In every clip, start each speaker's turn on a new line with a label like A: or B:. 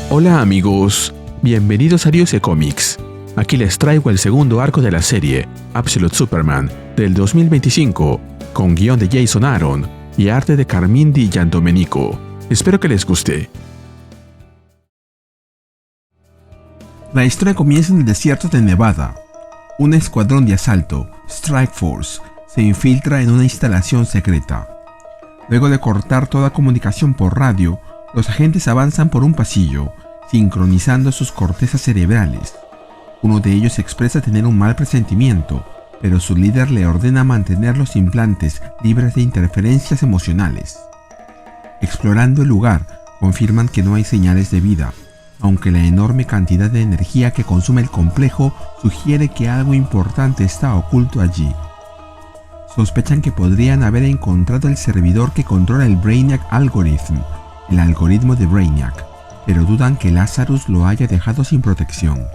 A: Hola amigos, bienvenidos a Dios Comics. Aquí les traigo el segundo arco de la serie, Absolute Superman, del 2025, con guión de Jason Aaron y arte de Carmine Di Giandomenico. Espero que les guste.
B: La historia comienza en el desierto de Nevada. Un escuadrón de asalto, Strike Force, se infiltra en una instalación secreta. Luego de cortar toda comunicación por radio, los agentes avanzan por un pasillo, sincronizando sus cortezas cerebrales. Uno de ellos expresa tener un mal presentimiento, pero su líder le ordena mantener los implantes libres de interferencias emocionales. Explorando el lugar, confirman que no hay señales de vida, aunque la enorme cantidad de energía que consume el complejo sugiere que algo importante está oculto allí. Sospechan que podrían haber encontrado el servidor que controla el Brainiac Algorithm, el algoritmo de Brainiac, pero dudan que Lazarus lo haya dejado sin protección.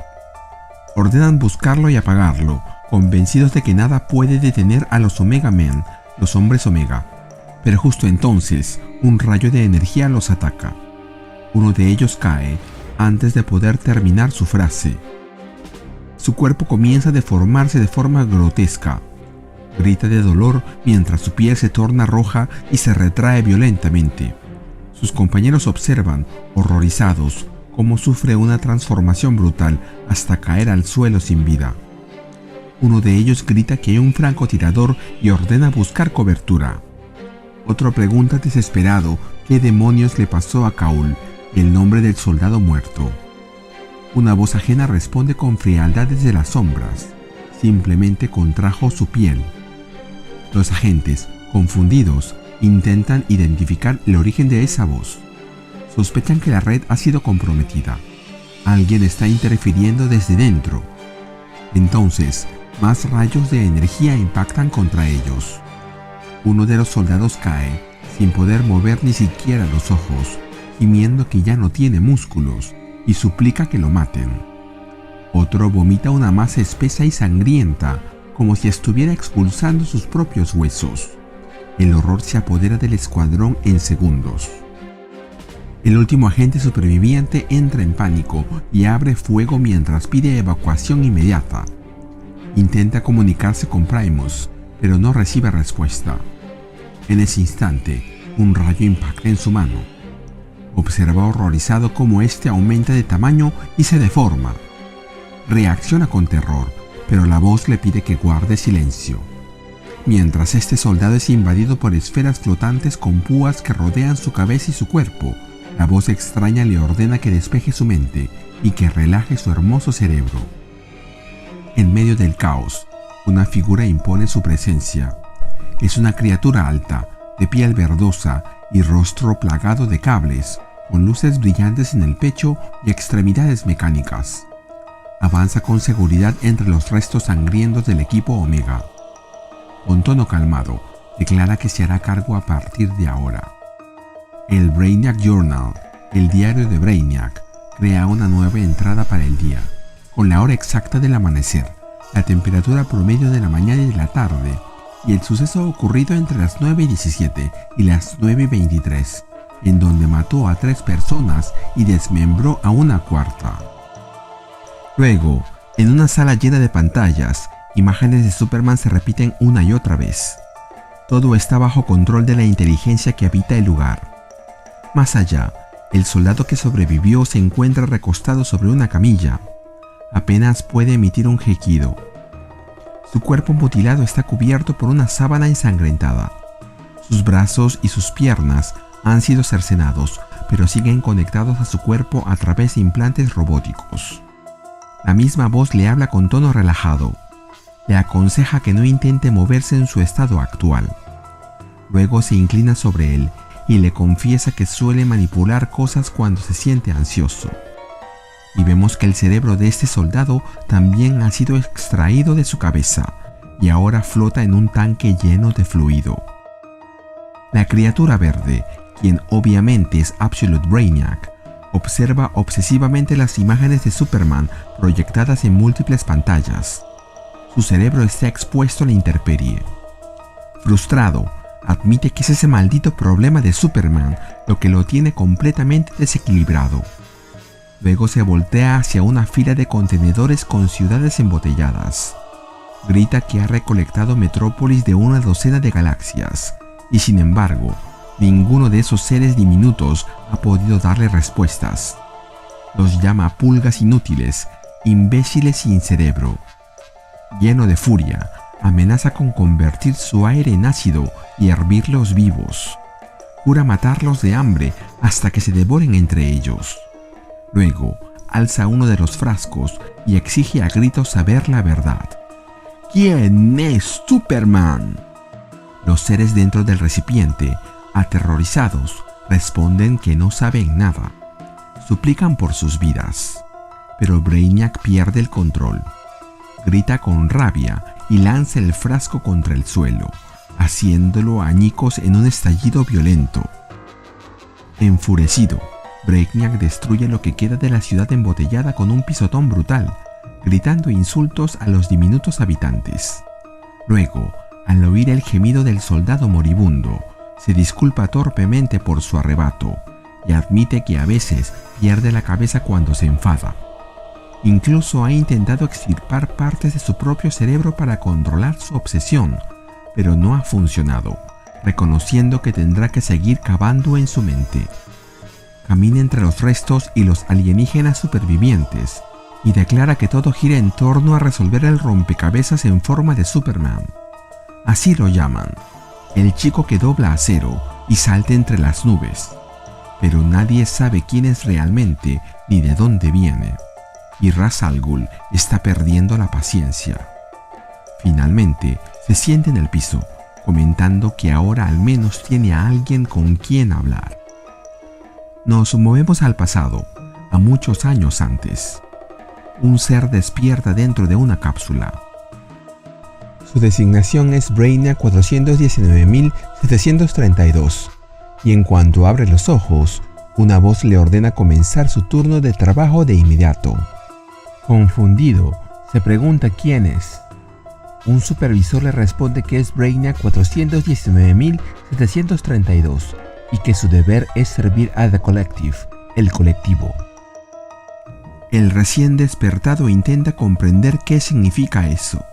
B: Ordenan buscarlo y apagarlo, convencidos de que nada puede detener a los Omega Men, los hombres Omega. Pero justo entonces, un rayo de energía los ataca. Uno de ellos cae, antes de poder terminar su frase. Su cuerpo comienza a deformarse de forma grotesca. Grita de dolor mientras su piel se torna roja y se retrae violentamente. Sus compañeros observan, horrorizados, cómo sufre una transformación brutal hasta caer al suelo sin vida. Uno de ellos grita que hay un francotirador y ordena buscar cobertura. Otro pregunta desesperado qué demonios le pasó a Kaul, el nombre del soldado muerto. Una voz ajena responde con frialdad desde las sombras. Simplemente contrajo su piel. Los agentes, confundidos, intentan identificar el origen de esa voz. Sospechan que la red ha sido comprometida. Alguien está interfiriendo desde dentro. Entonces, más rayos de energía impactan contra ellos. Uno de los soldados cae, sin poder mover ni siquiera los ojos, gimiendo que ya no tiene músculos, y suplica que lo maten. Otro vomita una masa espesa y sangrienta, como si estuviera expulsando sus propios huesos. El horror se apodera del escuadrón en segundos. El último agente superviviente entra en pánico y abre fuego mientras pide evacuación inmediata. Intenta comunicarse con Primus, pero no recibe respuesta. En ese instante, un rayo impacta en su mano. Observa horrorizado cómo este aumenta de tamaño y se deforma. Reacciona con terror, pero la voz le pide que guarde silencio. Mientras este soldado es invadido por esferas flotantes con púas que rodean su cabeza y su cuerpo, la voz extraña le ordena que despeje su mente y que relaje su hermoso cerebro. En medio del caos, una figura impone su presencia. Es una criatura alta, de piel verdosa y rostro plagado de cables, con luces brillantes en el pecho y extremidades mecánicas. Avanza con seguridad entre los restos sangrientos del equipo Omega. Con tono calmado, declara que se hará cargo a partir de ahora. El Brainiac Journal, el diario de Brainiac, crea una nueva entrada para el día, con la hora exacta del amanecer, la temperatura promedio de la mañana y de la tarde, y el suceso ocurrido entre las 9:17 y las 9:23, en donde mató a 3 personas y desmembró a una cuarta. Luego, en una sala llena de pantallas, imágenes de Superman se repiten una y otra vez. Todo está bajo control de la inteligencia que habita el lugar. Más allá, el soldado que sobrevivió se encuentra recostado sobre una camilla. Apenas puede emitir un quejido. Su cuerpo mutilado está cubierto por una sábana ensangrentada. Sus brazos y sus piernas han sido cercenados, pero siguen conectados a su cuerpo a través de implantes robóticos. La misma voz le habla con tono relajado. Le aconseja que no intente moverse en su estado actual. Luego se inclina sobre él y le confiesa que suele manipular cosas cuando se siente ansioso. Y vemos que el cerebro de este soldado también ha sido extraído de su cabeza y ahora flota en un tanque lleno de fluido. La criatura verde, quien obviamente es Absolute Brainiac, observa obsesivamente las imágenes de Superman proyectadas en múltiples pantallas. Su cerebro está expuesto a la intemperie. Frustrado, admite que es ese maldito problema de Superman lo que lo tiene completamente desequilibrado. Luego se voltea hacia una fila de contenedores con ciudades embotelladas. Grita que ha recolectado metrópolis de una docena de galaxias, y sin embargo, ninguno de esos seres diminutos ha podido darle respuestas. Los llama pulgas inútiles, imbéciles sin cerebro. Lleno de furia, amenaza con convertir su aire en ácido y hervirlos vivos. Jura matarlos de hambre hasta que se devoren entre ellos. Luego, alza uno de los frascos y exige a gritos saber la verdad. ¿Quién es Superman? Los seres dentro del recipiente, aterrorizados, responden que no saben nada. Suplican por sus vidas, pero Brainiac pierde el control. Grita con rabia y lanza el frasco contra el suelo, haciéndolo añicos en un estallido violento. Enfurecido, Brainiac destruye lo que queda de la ciudad embotellada con un pisotón brutal, gritando insultos a los diminutos habitantes. Luego, al oír el gemido del soldado moribundo, se disculpa torpemente por su arrebato y admite que a veces pierde la cabeza cuando se enfada. Incluso ha intentado extirpar partes de su propio cerebro para controlar su obsesión, pero no ha funcionado, reconociendo que tendrá que seguir cavando en su mente. Camina entre los restos y los alienígenas supervivientes y declara que todo gira en torno a resolver el rompecabezas en forma de Superman. Así lo llaman, el chico que dobla acero y salta entre las nubes. Pero nadie sabe quién es realmente ni de dónde viene, y Ra's al Ghul está perdiendo la paciencia. Finalmente, se siente en el piso, comentando que ahora al menos tiene a alguien con quien hablar. Nos movemos al pasado, a muchos años antes. Un ser despierta dentro de una cápsula. Su designación es Brainiac 419732, y en cuanto abre los ojos, una voz le ordena comenzar su turno de trabajo de inmediato. Confundido, se pregunta quién es. Un supervisor le responde que es Brainiac 419732 y que su deber es servir a The Collective, el colectivo. El recién despertado intenta comprender qué significa eso.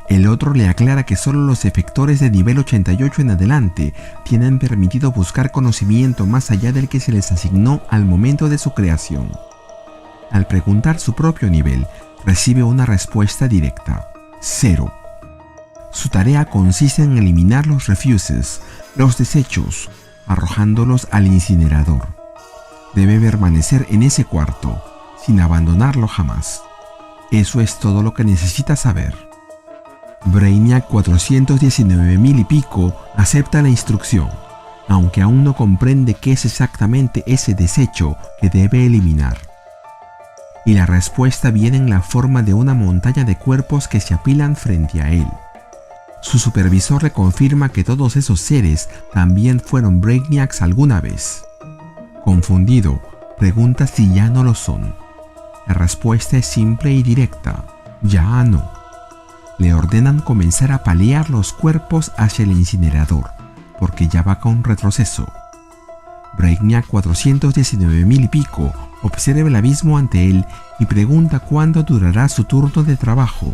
B: El otro le aclara que solo los efectores de nivel 88 en adelante tienen permitido buscar conocimiento más allá del que se les asignó al momento de su creación. Al preguntar su propio nivel, recibe una respuesta directa: 0. Su tarea consiste en eliminar los refuses, los desechos, arrojándolos al incinerador. Debe permanecer en ese cuarto, sin abandonarlo jamás. Eso es todo lo que necesita saber. Brainiac 419.000 y pico acepta la instrucción, aunque aún no comprende qué es exactamente ese desecho que debe eliminar. Y la respuesta viene en la forma de una montaña de cuerpos que se apilan frente a él. Su supervisor le confirma que todos esos seres también fueron Brainiacs alguna vez. Confundido, pregunta si ya no lo son. La respuesta es simple y directa: ya no. Le ordenan comenzar a palear los cuerpos hacia el incinerador, porque ya va con retroceso. Brainiac 419.000 y pico observa el abismo ante él y pregunta cuándo durará su turno de trabajo.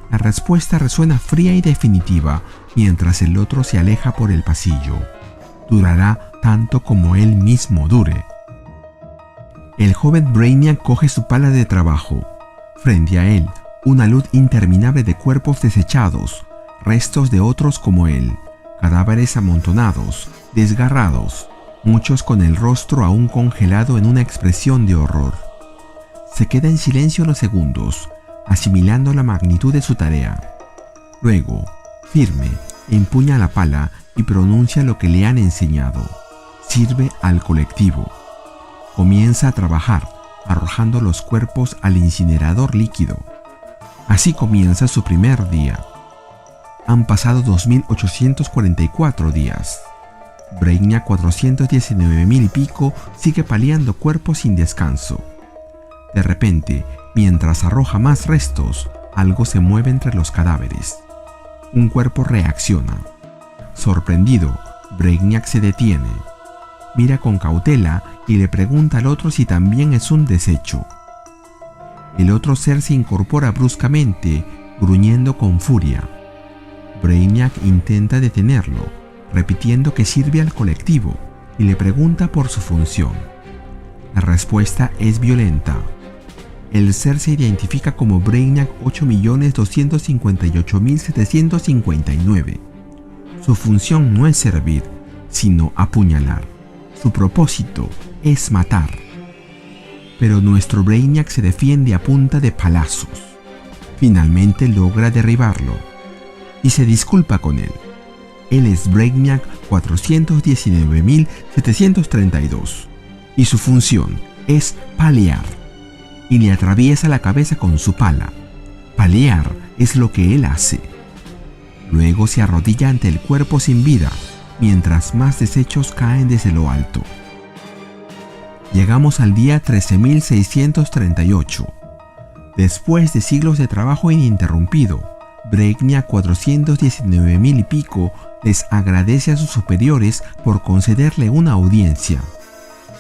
B: La respuesta resuena fría y definitiva, mientras el otro se aleja por el pasillo. Durará tanto como él mismo dure. El joven Brainiac coge su pala de trabajo. Frente a él, una luz interminable de cuerpos desechados, restos de otros como él, cadáveres amontonados, desgarrados, muchos con el rostro aún congelado en una expresión de horror. Se queda en silencio unos segundos, asimilando la magnitud de su tarea. Luego, firme, empuña la pala y pronuncia lo que le han enseñado: sirve al colectivo. Comienza a trabajar, arrojando los cuerpos al incinerador líquido. Así comienza su primer día. Han pasado 2.844 días. Brainiac 419.000 y pico sigue paliando cuerpos sin descanso. De repente, mientras arroja más restos, algo se mueve entre los cadáveres. Un cuerpo reacciona. Sorprendido, Brainiac se detiene. Mira con cautela y le pregunta al otro si también es un desecho. El otro ser se incorpora bruscamente, gruñendo con furia. Brainiac intenta detenerlo, repitiendo que sirve al colectivo, y le pregunta por su función. La respuesta es violenta. El ser se identifica como Brainiac 8.258.759. Su función no es servir, sino apuñalar. Su propósito es matar. Pero nuestro Brainiac se defiende a punta de palazos. Finalmente logra derribarlo y se disculpa con él. Él es Brainiac 419.732 y su función es palear, y le atraviesa la cabeza con su pala. Palear es lo que él hace. Luego se arrodilla ante el cuerpo sin vida, mientras más desechos caen desde lo alto. Llegamos al día 13.638. Después de siglos de trabajo ininterrumpido, Brainiac 419.000 y pico les agradece a sus superiores por concederle una audiencia.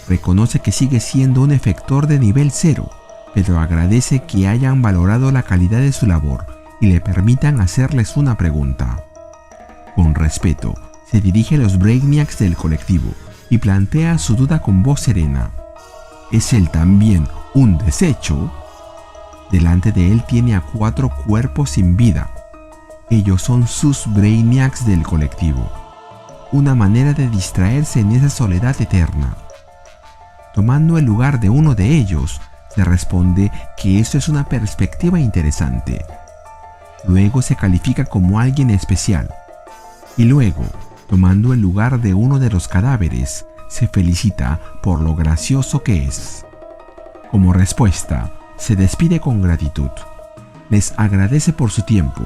B: Reconoce que sigue siendo un efector de nivel 0, pero agradece que hayan valorado la calidad de su labor y le permitan hacerles una pregunta. Con respeto, se dirige a los Brainiacs del colectivo y plantea su duda con voz serena. ¿Es él también un desecho? Delante de él tiene a 4 cuerpos sin vida. Ellos son sus Brainiacs del colectivo. Una manera de distraerse en esa soledad eterna. Tomando el lugar de uno de ellos, se responde que eso es una perspectiva interesante. Luego se califica como alguien especial. Y luego, tomando el lugar de uno de los cadáveres, se felicita por lo gracioso que es. Como respuesta, se despide con gratitud. Les agradece por su tiempo,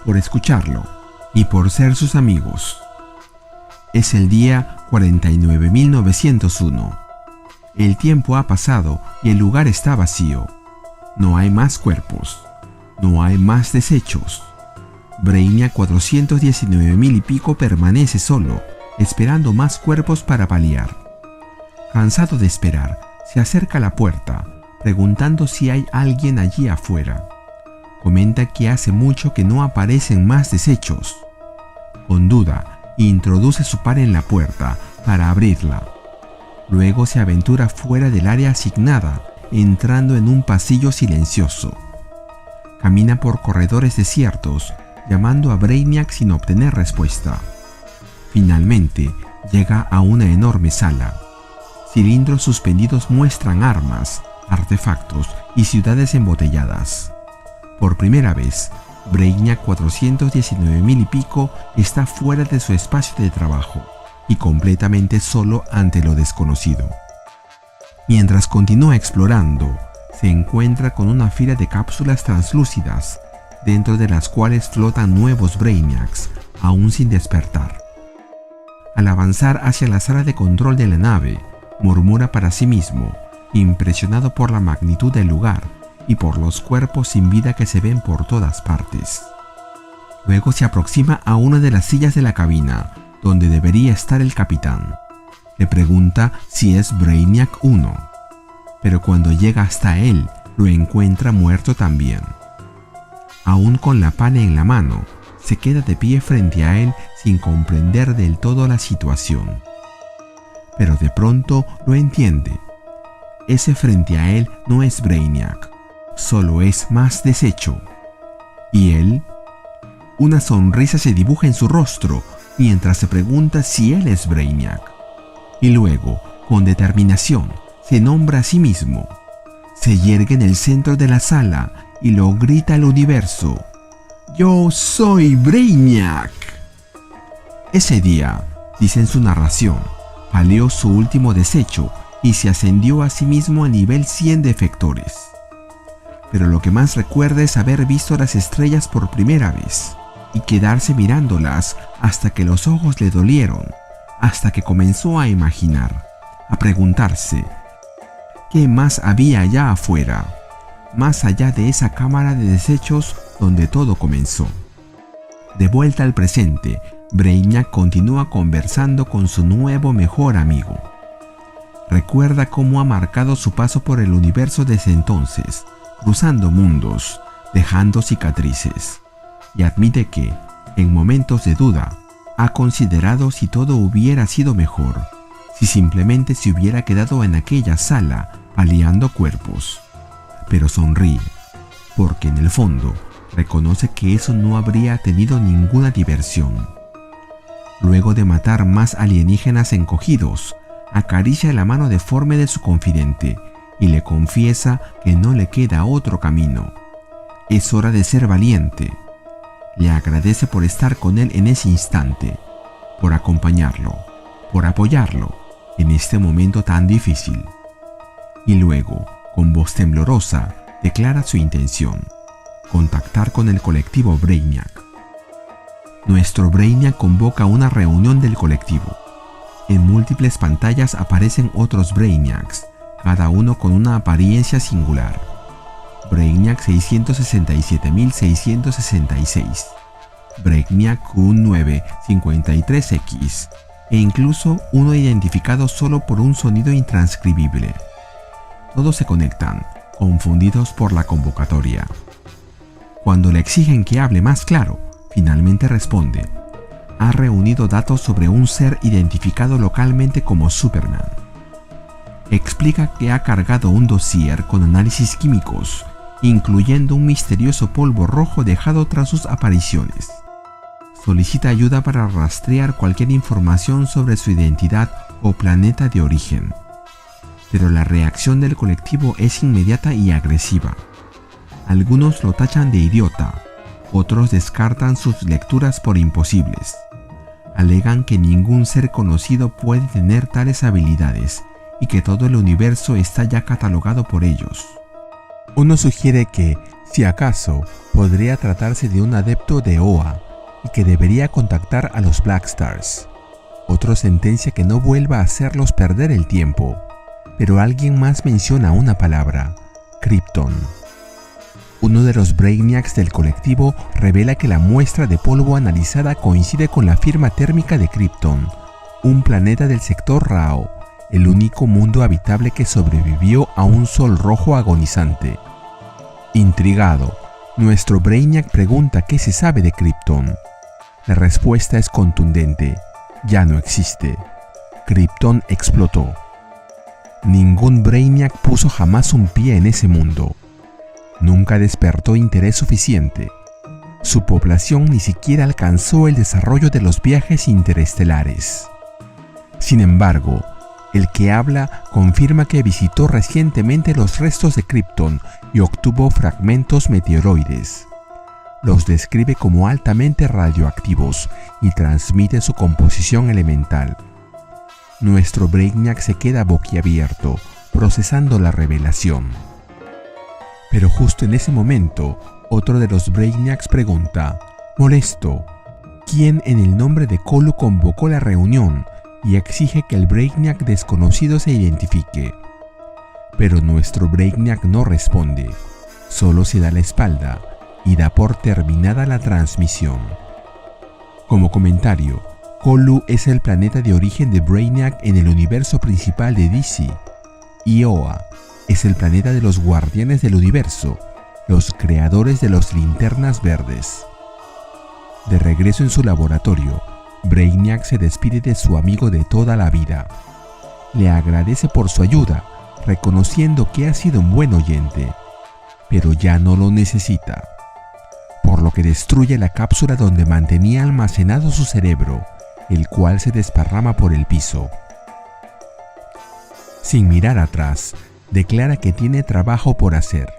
B: por escucharlo y por ser sus amigos. Es el día 49.901. El tiempo ha pasado y el lugar está vacío. No hay más cuerpos. No hay más desechos. Brainiac 419.000 y pico permanece solo, esperando más cuerpos para paliar. Cansado de esperar, se acerca a la puerta, preguntando si hay alguien allí afuera. Comenta que hace mucho que no aparecen más desechos. Con duda, introduce su par en la puerta para abrirla. Luego se aventura fuera del área asignada, entrando en un pasillo silencioso. Camina por corredores desiertos, llamando a Brainiac sin obtener respuesta. Finalmente, llega a una enorme sala. Cilindros suspendidos muestran armas, artefactos y ciudades embotelladas. Por primera vez, Brainiac 419.000 y pico está fuera de su espacio de trabajo y completamente solo ante lo desconocido. Mientras continúa explorando, se encuentra con una fila de cápsulas translúcidas, dentro de las cuales flotan nuevos Brainiacs, aún sin despertar. Al avanzar hacia la sala de control de la nave, murmura para sí mismo, impresionado por la magnitud del lugar y por los cuerpos sin vida que se ven por todas partes. Luego se aproxima a una de las sillas de la cabina, donde debería estar el capitán. Le pregunta si es Brainiac 1, pero cuando llega hasta él, lo encuentra muerto también. Aún con la pala en la mano, se queda de pie frente a él sin comprender del todo la situación. Pero de pronto lo entiende. Ese frente a él no es Brainiac, solo es más desecho. ¿Y él? Una sonrisa se dibuja en su rostro mientras se pregunta si él es Brainiac. Y luego, con determinación, se nombra a sí mismo. Se yergue en el centro de la sala y lo grita al universo: ¡Yo soy Brainiac! Ese día, dice en su narración, paleó su último desecho y se ascendió a sí mismo a nivel 100 de efectores. Pero lo que más recuerda es haber visto las estrellas por primera vez y quedarse mirándolas hasta que los ojos le dolieron, hasta que comenzó a imaginar, a preguntarse qué más había allá afuera, más allá de esa cámara de desechos donde todo comenzó. De vuelta al presente, Brainiac continúa conversando con su nuevo mejor amigo. Recuerda cómo ha marcado su paso por el universo desde entonces, cruzando mundos, dejando cicatrices, y admite que, en momentos de duda, ha considerado si todo hubiera sido mejor, si simplemente se hubiera quedado en aquella sala paliando cuerpos. Pero sonríe, porque en el fondo reconoce que eso no habría tenido ninguna diversión. Luego de matar más alienígenas encogidos, acaricia la mano deforme de su confidente y le confiesa que no le queda otro camino. Es hora de ser valiente. Le agradece por estar con él en ese instante, por acompañarlo, por apoyarlo en este momento tan difícil. Y luego, con voz temblorosa, declara su intención: contactar con el colectivo Brainiac. Nuestro Brainiac convoca una reunión del colectivo. En múltiples pantallas aparecen otros Brainiacs, cada uno con una apariencia singular. Brainiac 667.666, Brainiac Q953X, e incluso uno identificado solo por un sonido intranscribible. Todos se conectan, confundidos por la convocatoria. Cuando le exigen que hable más claro, finalmente responde: ha reunido datos sobre un ser identificado localmente como Superman. Explica que ha cargado un dossier con análisis químicos, incluyendo un misterioso polvo rojo dejado tras sus apariciones. Solicita ayuda para rastrear cualquier información sobre su identidad o planeta de origen. Pero la reacción del colectivo es inmediata y agresiva. Algunos lo tachan de idiota, otros descartan sus lecturas por imposibles. Alegan que ningún ser conocido puede tener tales habilidades y que todo el universo está ya catalogado por ellos. Uno sugiere que, si acaso, podría tratarse de un adepto de Oa y que debería contactar a los Black Stars. Otro sentencia que no vuelva a hacerlos perder el tiempo, pero alguien más menciona una palabra: Krypton. Uno de los Brainiacs del colectivo revela que la muestra de polvo analizada coincide con la firma térmica de Krypton, un planeta del sector Rao, el único mundo habitable que sobrevivió a un sol rojo agonizante. Intrigado, nuestro Brainiac pregunta qué se sabe de Krypton. La respuesta es contundente: ya no existe. Krypton explotó. Ningún Brainiac puso jamás un pie en ese mundo. Nunca despertó interés suficiente. Su población ni siquiera alcanzó el desarrollo de los viajes interestelares. Sin embargo, el que habla confirma que visitó recientemente los restos de Krypton y obtuvo fragmentos meteoroides. Los describe como altamente radioactivos y transmite su composición elemental. Nuestro Brainiac se queda boquiabierto, procesando la revelación. Pero justo en ese momento, otro de los Brainiacs pregunta, molesto, ¿quién en el nombre de Colu convocó la reunión? Y exige que el Brainiac desconocido se identifique. Pero nuestro Brainiac no responde, solo se da la espalda y da por terminada la transmisión. Como comentario, Colu es el planeta de origen de Brainiac en el universo principal de DC, y Oa es el planeta de los Guardianes del Universo, los creadores de los Linternas Verdes. De regreso en su laboratorio, Brainiac se despide de su amigo de toda la vida. Le agradece por su ayuda, reconociendo que ha sido un buen oyente, pero ya no lo necesita, por lo que destruye la cápsula donde mantenía almacenado su cerebro, el cual se desparrama por el piso. Sin mirar atrás, declara que tiene trabajo por hacer.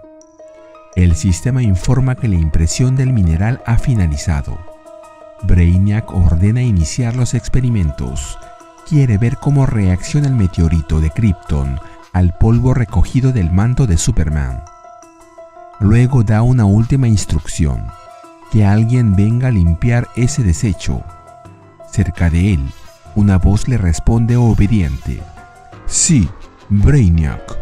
B: El sistema informa que la impresión del mineral ha finalizado. Brainiac ordena iniciar los experimentos. Quiere ver cómo reacciona el meteorito de Krypton al polvo recogido del manto de Superman. Luego da una última instrucción: que alguien venga a limpiar ese desecho. Cerca de él, una voz le responde obediente: sí, Brainiac.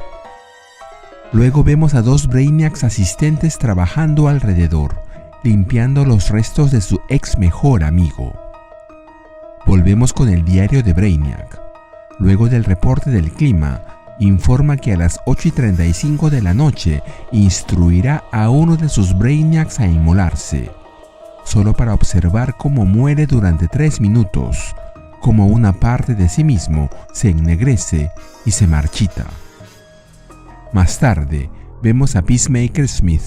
B: Luego vemos a dos Brainiacs asistentes trabajando alrededor, limpiando los restos de su ex mejor amigo. Volvemos con el diario de Brainiac. Luego del reporte del clima, informa que a las 8:35 de la noche instruirá a uno de sus Brainiacs a inmolarse, solo para observar cómo muere durante 3 minutos, como una parte de sí mismo se ennegrece y se marchita. Más tarde, vemos a Peacemaker Smith,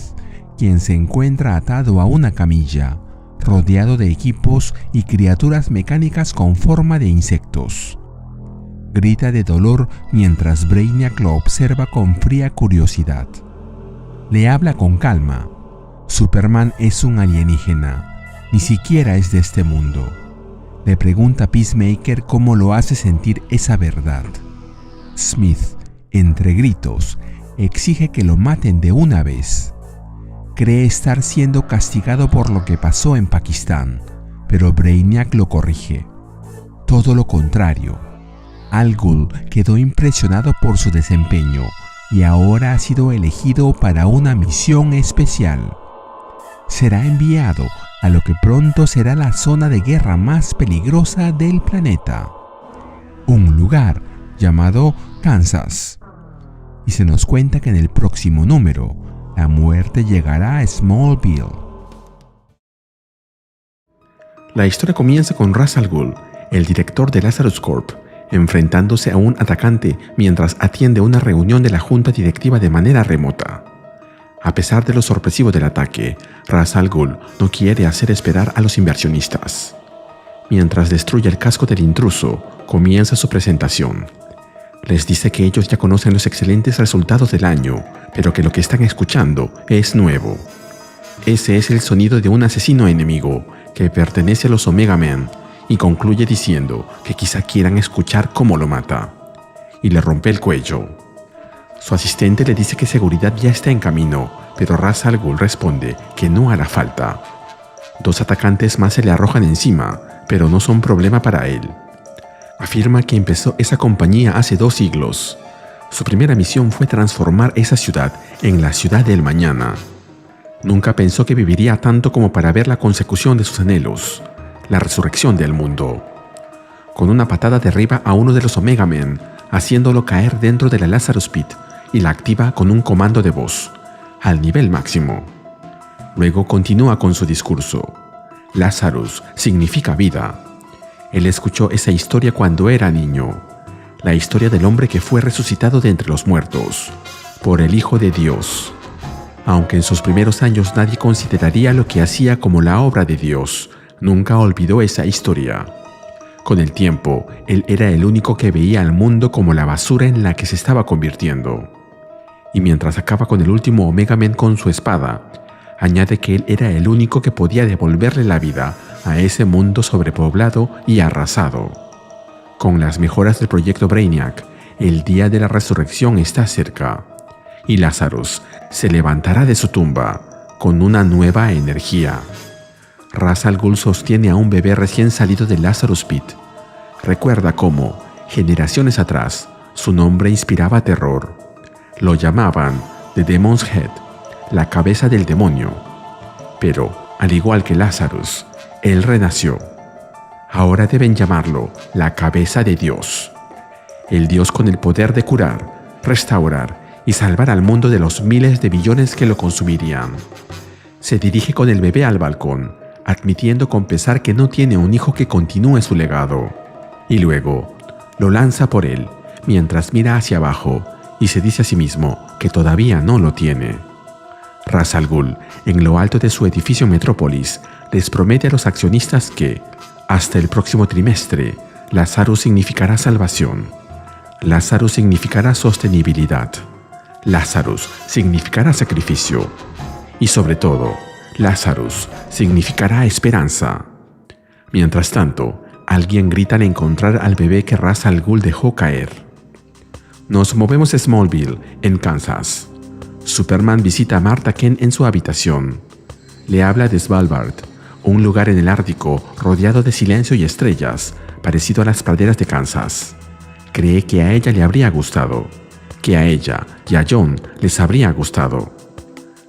B: quien se encuentra atado a una camilla, rodeado de equipos y criaturas mecánicas con forma de insectos. Grita de dolor mientras Brainiac lo observa con fría curiosidad. Le habla con calma. Superman es un alienígena, ni siquiera es de este mundo. Le pregunta a Peacemaker cómo lo hace sentir esa verdad. Smith, entre gritos, exige que lo maten de una vez. Cree estar siendo castigado por lo que pasó en Pakistán, pero Brainiac lo corrige. Todo lo contrario. Al Ghul quedó impresionado por su desempeño y ahora ha sido elegido para una misión especial. Será enviado a lo que pronto será la zona de guerra más peligrosa del planeta, un lugar llamado Kansas. Y se nos cuenta que en el próximo número, la muerte llegará a Smallville.
A: La historia comienza con Ra's al Ghul, el director de Lazarus Corp, enfrentándose a un atacante mientras atiende una reunión de la junta directiva de manera remota. A pesar de lo sorpresivo del ataque, Ra's al Ghul no quiere hacer esperar a los inversionistas. Mientras destruye el casco del intruso, comienza su presentación. Les dice que ellos ya conocen los excelentes resultados del año, pero que lo que están escuchando es nuevo. Ese es el sonido de un asesino enemigo que pertenece a los Omega Men, y concluye diciendo que quizá quieran escuchar cómo lo mata, y le rompe el cuello. Su asistente le dice que seguridad ya está en camino, pero Ra's al Ghul responde que no hará falta. 2 atacantes más se le arrojan encima, pero no son problema para él. Afirma que empezó esa compañía hace 2 siglos. Su primera misión fue transformar esa ciudad en la ciudad del mañana. Nunca pensó que viviría tanto como para ver la consecución de sus anhelos, la resurrección del mundo. Con una patada derriba a uno de los Omega Men, haciéndolo caer dentro de la Lazarus Pit, y la activa con un comando de voz, al nivel máximo. Luego continúa con su discurso. Lazarus significa vida. Él escuchó esa historia cuando era niño, la historia del hombre que fue resucitado de entre los muertos, por el Hijo de Dios. Aunque en sus primeros años nadie consideraría lo que hacía como la obra de Dios, nunca olvidó esa historia. Con el tiempo, él era el único que veía al mundo como la basura en la que se estaba convirtiendo. Y mientras acaba con el último Omega Men con su espada, añade que él era el único que podía devolverle la vida a ese mundo sobrepoblado y arrasado. Con las mejoras del proyecto Brainiac, el día de la resurrección está cerca, y Lazarus se levantará de su tumba con una nueva energía. Ra's al Ghul sostiene a un bebé recién salido de Lazarus Pit. Recuerda cómo, generaciones atrás, su nombre inspiraba terror. Lo llamaban The Demon's Head, la cabeza del demonio. Pero, al igual que Lazarus, él renació. Ahora deben llamarlo la cabeza de Dios. El Dios con el poder de curar, restaurar y salvar al mundo de los miles de billones que lo consumirían. Se dirige con el bebé al balcón, admitiendo con pesar que no tiene un hijo que continúe su legado. Y luego, lo lanza por él, mientras mira hacia abajo y se dice a sí mismo que todavía no lo tiene. Ra's al Ghul, en lo alto de su edificio Metrópolis, les promete a los accionistas que, hasta el próximo trimestre, Lazarus significará salvación. Lazarus significará sostenibilidad. Lazarus significará sacrificio. Y sobre todo, Lazarus significará esperanza. Mientras tanto, alguien grita al encontrar al bebé que Ra's al Ghul dejó caer. Nos movemos a Smallville, en Kansas. Superman visita a Martha Kent en su habitación. Le habla de Svalbard, un lugar en el Ártico rodeado de silencio y estrellas, parecido a las praderas de Kansas. Cree que a ella le habría gustado, que a ella y a John les habría gustado.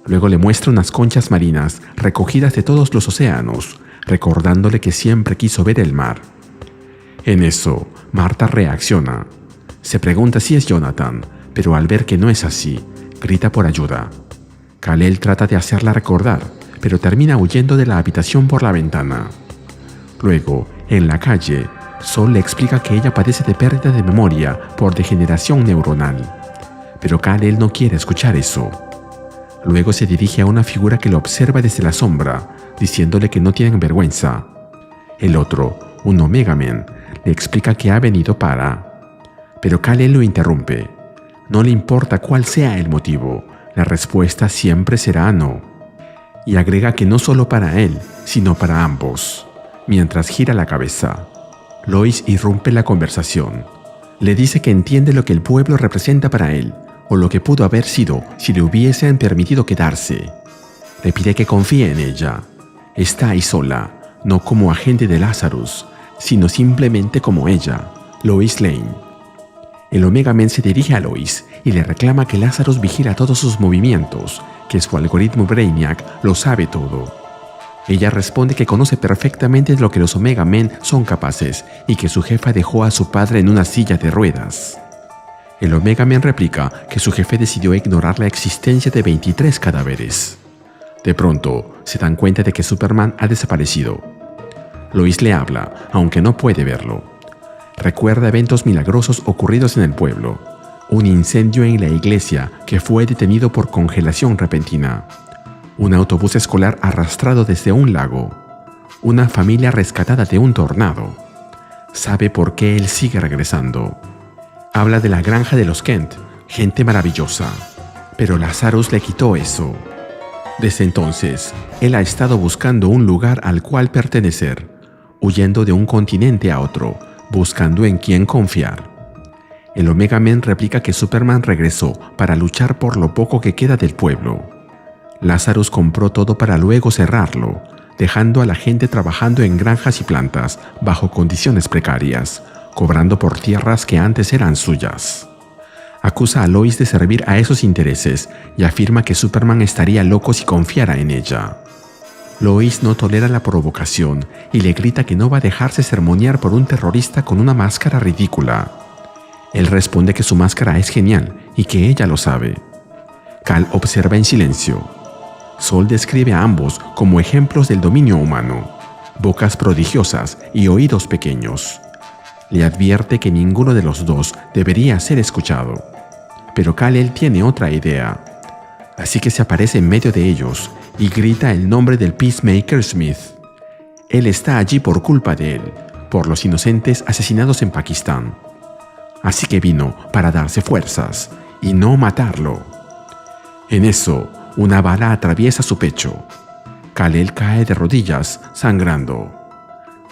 A: Luego le muestra unas conchas marinas recogidas de todos los océanos, recordándole que siempre quiso ver el mar. En eso, Marta reacciona. Se pregunta si es Jonathan, pero al ver que no es así, grita por ayuda. Kal-El trata de hacerla recordar, pero termina huyendo de la habitación por la ventana. Luego, en la calle, Sol le explica que ella padece de pérdida de memoria por degeneración neuronal, pero Kal-El no quiere escuchar eso. Luego se dirige a una figura que lo observa desde la sombra, diciéndole que no tienen vergüenza. El otro, un Omega Man, le explica que ha venido para... Pero Kal-El lo interrumpe. No le importa cuál sea el motivo, la respuesta siempre será no. Y agrega que no solo para él, sino para ambos. Mientras gira la cabeza, Lois irrumpe la conversación. Le dice que entiende lo que el pueblo representa para él, o lo que pudo haber sido si le hubiesen permitido quedarse. Le pide que confíe en ella. Está ahí sola, no como agente de Lazarus, sino simplemente como ella, Lois Lane. El Omega Man se dirige a Lois y le reclama que Lazarus vigila todos sus movimientos, que su algoritmo Brainiac lo sabe todo. Ella responde que conoce perfectamente de lo que los Omega Man son capaces y que su jefa dejó a su padre en una silla de ruedas. El Omega Man replica que su jefe decidió ignorar la existencia de 23 cadáveres. De pronto, se dan cuenta de que Superman ha desaparecido. Lois le habla, aunque no puede verlo. Recuerda eventos milagrosos ocurridos en el pueblo. Un incendio en la iglesia que fue detenido por congelación repentina. Un autobús escolar arrastrado desde un lago. Una familia rescatada de un tornado. Sabe por qué él sigue regresando. Habla de la granja de los Kent, gente maravillosa. Pero Lazarus le quitó eso. Desde entonces, él ha estado buscando un lugar al cual pertenecer, huyendo de un continente a otro, buscando en quién confiar. El Omega Man replica que Superman regresó para luchar por lo poco que queda del pueblo. Lazarus compró todo para luego cerrarlo, dejando a la gente trabajando en granjas y plantas bajo condiciones precarias, cobrando por tierras que antes eran suyas. Acusa a Lois de servir a esos intereses y afirma que Superman estaría loco si confiara en ella. Lois no tolera la provocación y le grita que no va a dejarse sermonear por un terrorista con una máscara ridícula. Él responde que su máscara es genial y que ella lo sabe. Kal observa en silencio. Sol describe a ambos como ejemplos del dominio humano, bocas prodigiosas y oídos pequeños. Le advierte que ninguno de los dos debería ser escuchado. Pero Kal-El tiene otra idea. Así que se aparece en medio de ellos y grita el nombre del Peacemaker Smith. Él está allí por culpa de él, por los inocentes asesinados en Pakistán. Así que vino para darse fuerzas y no matarlo. En eso, una bala atraviesa su pecho. Kal-El cae de rodillas, sangrando.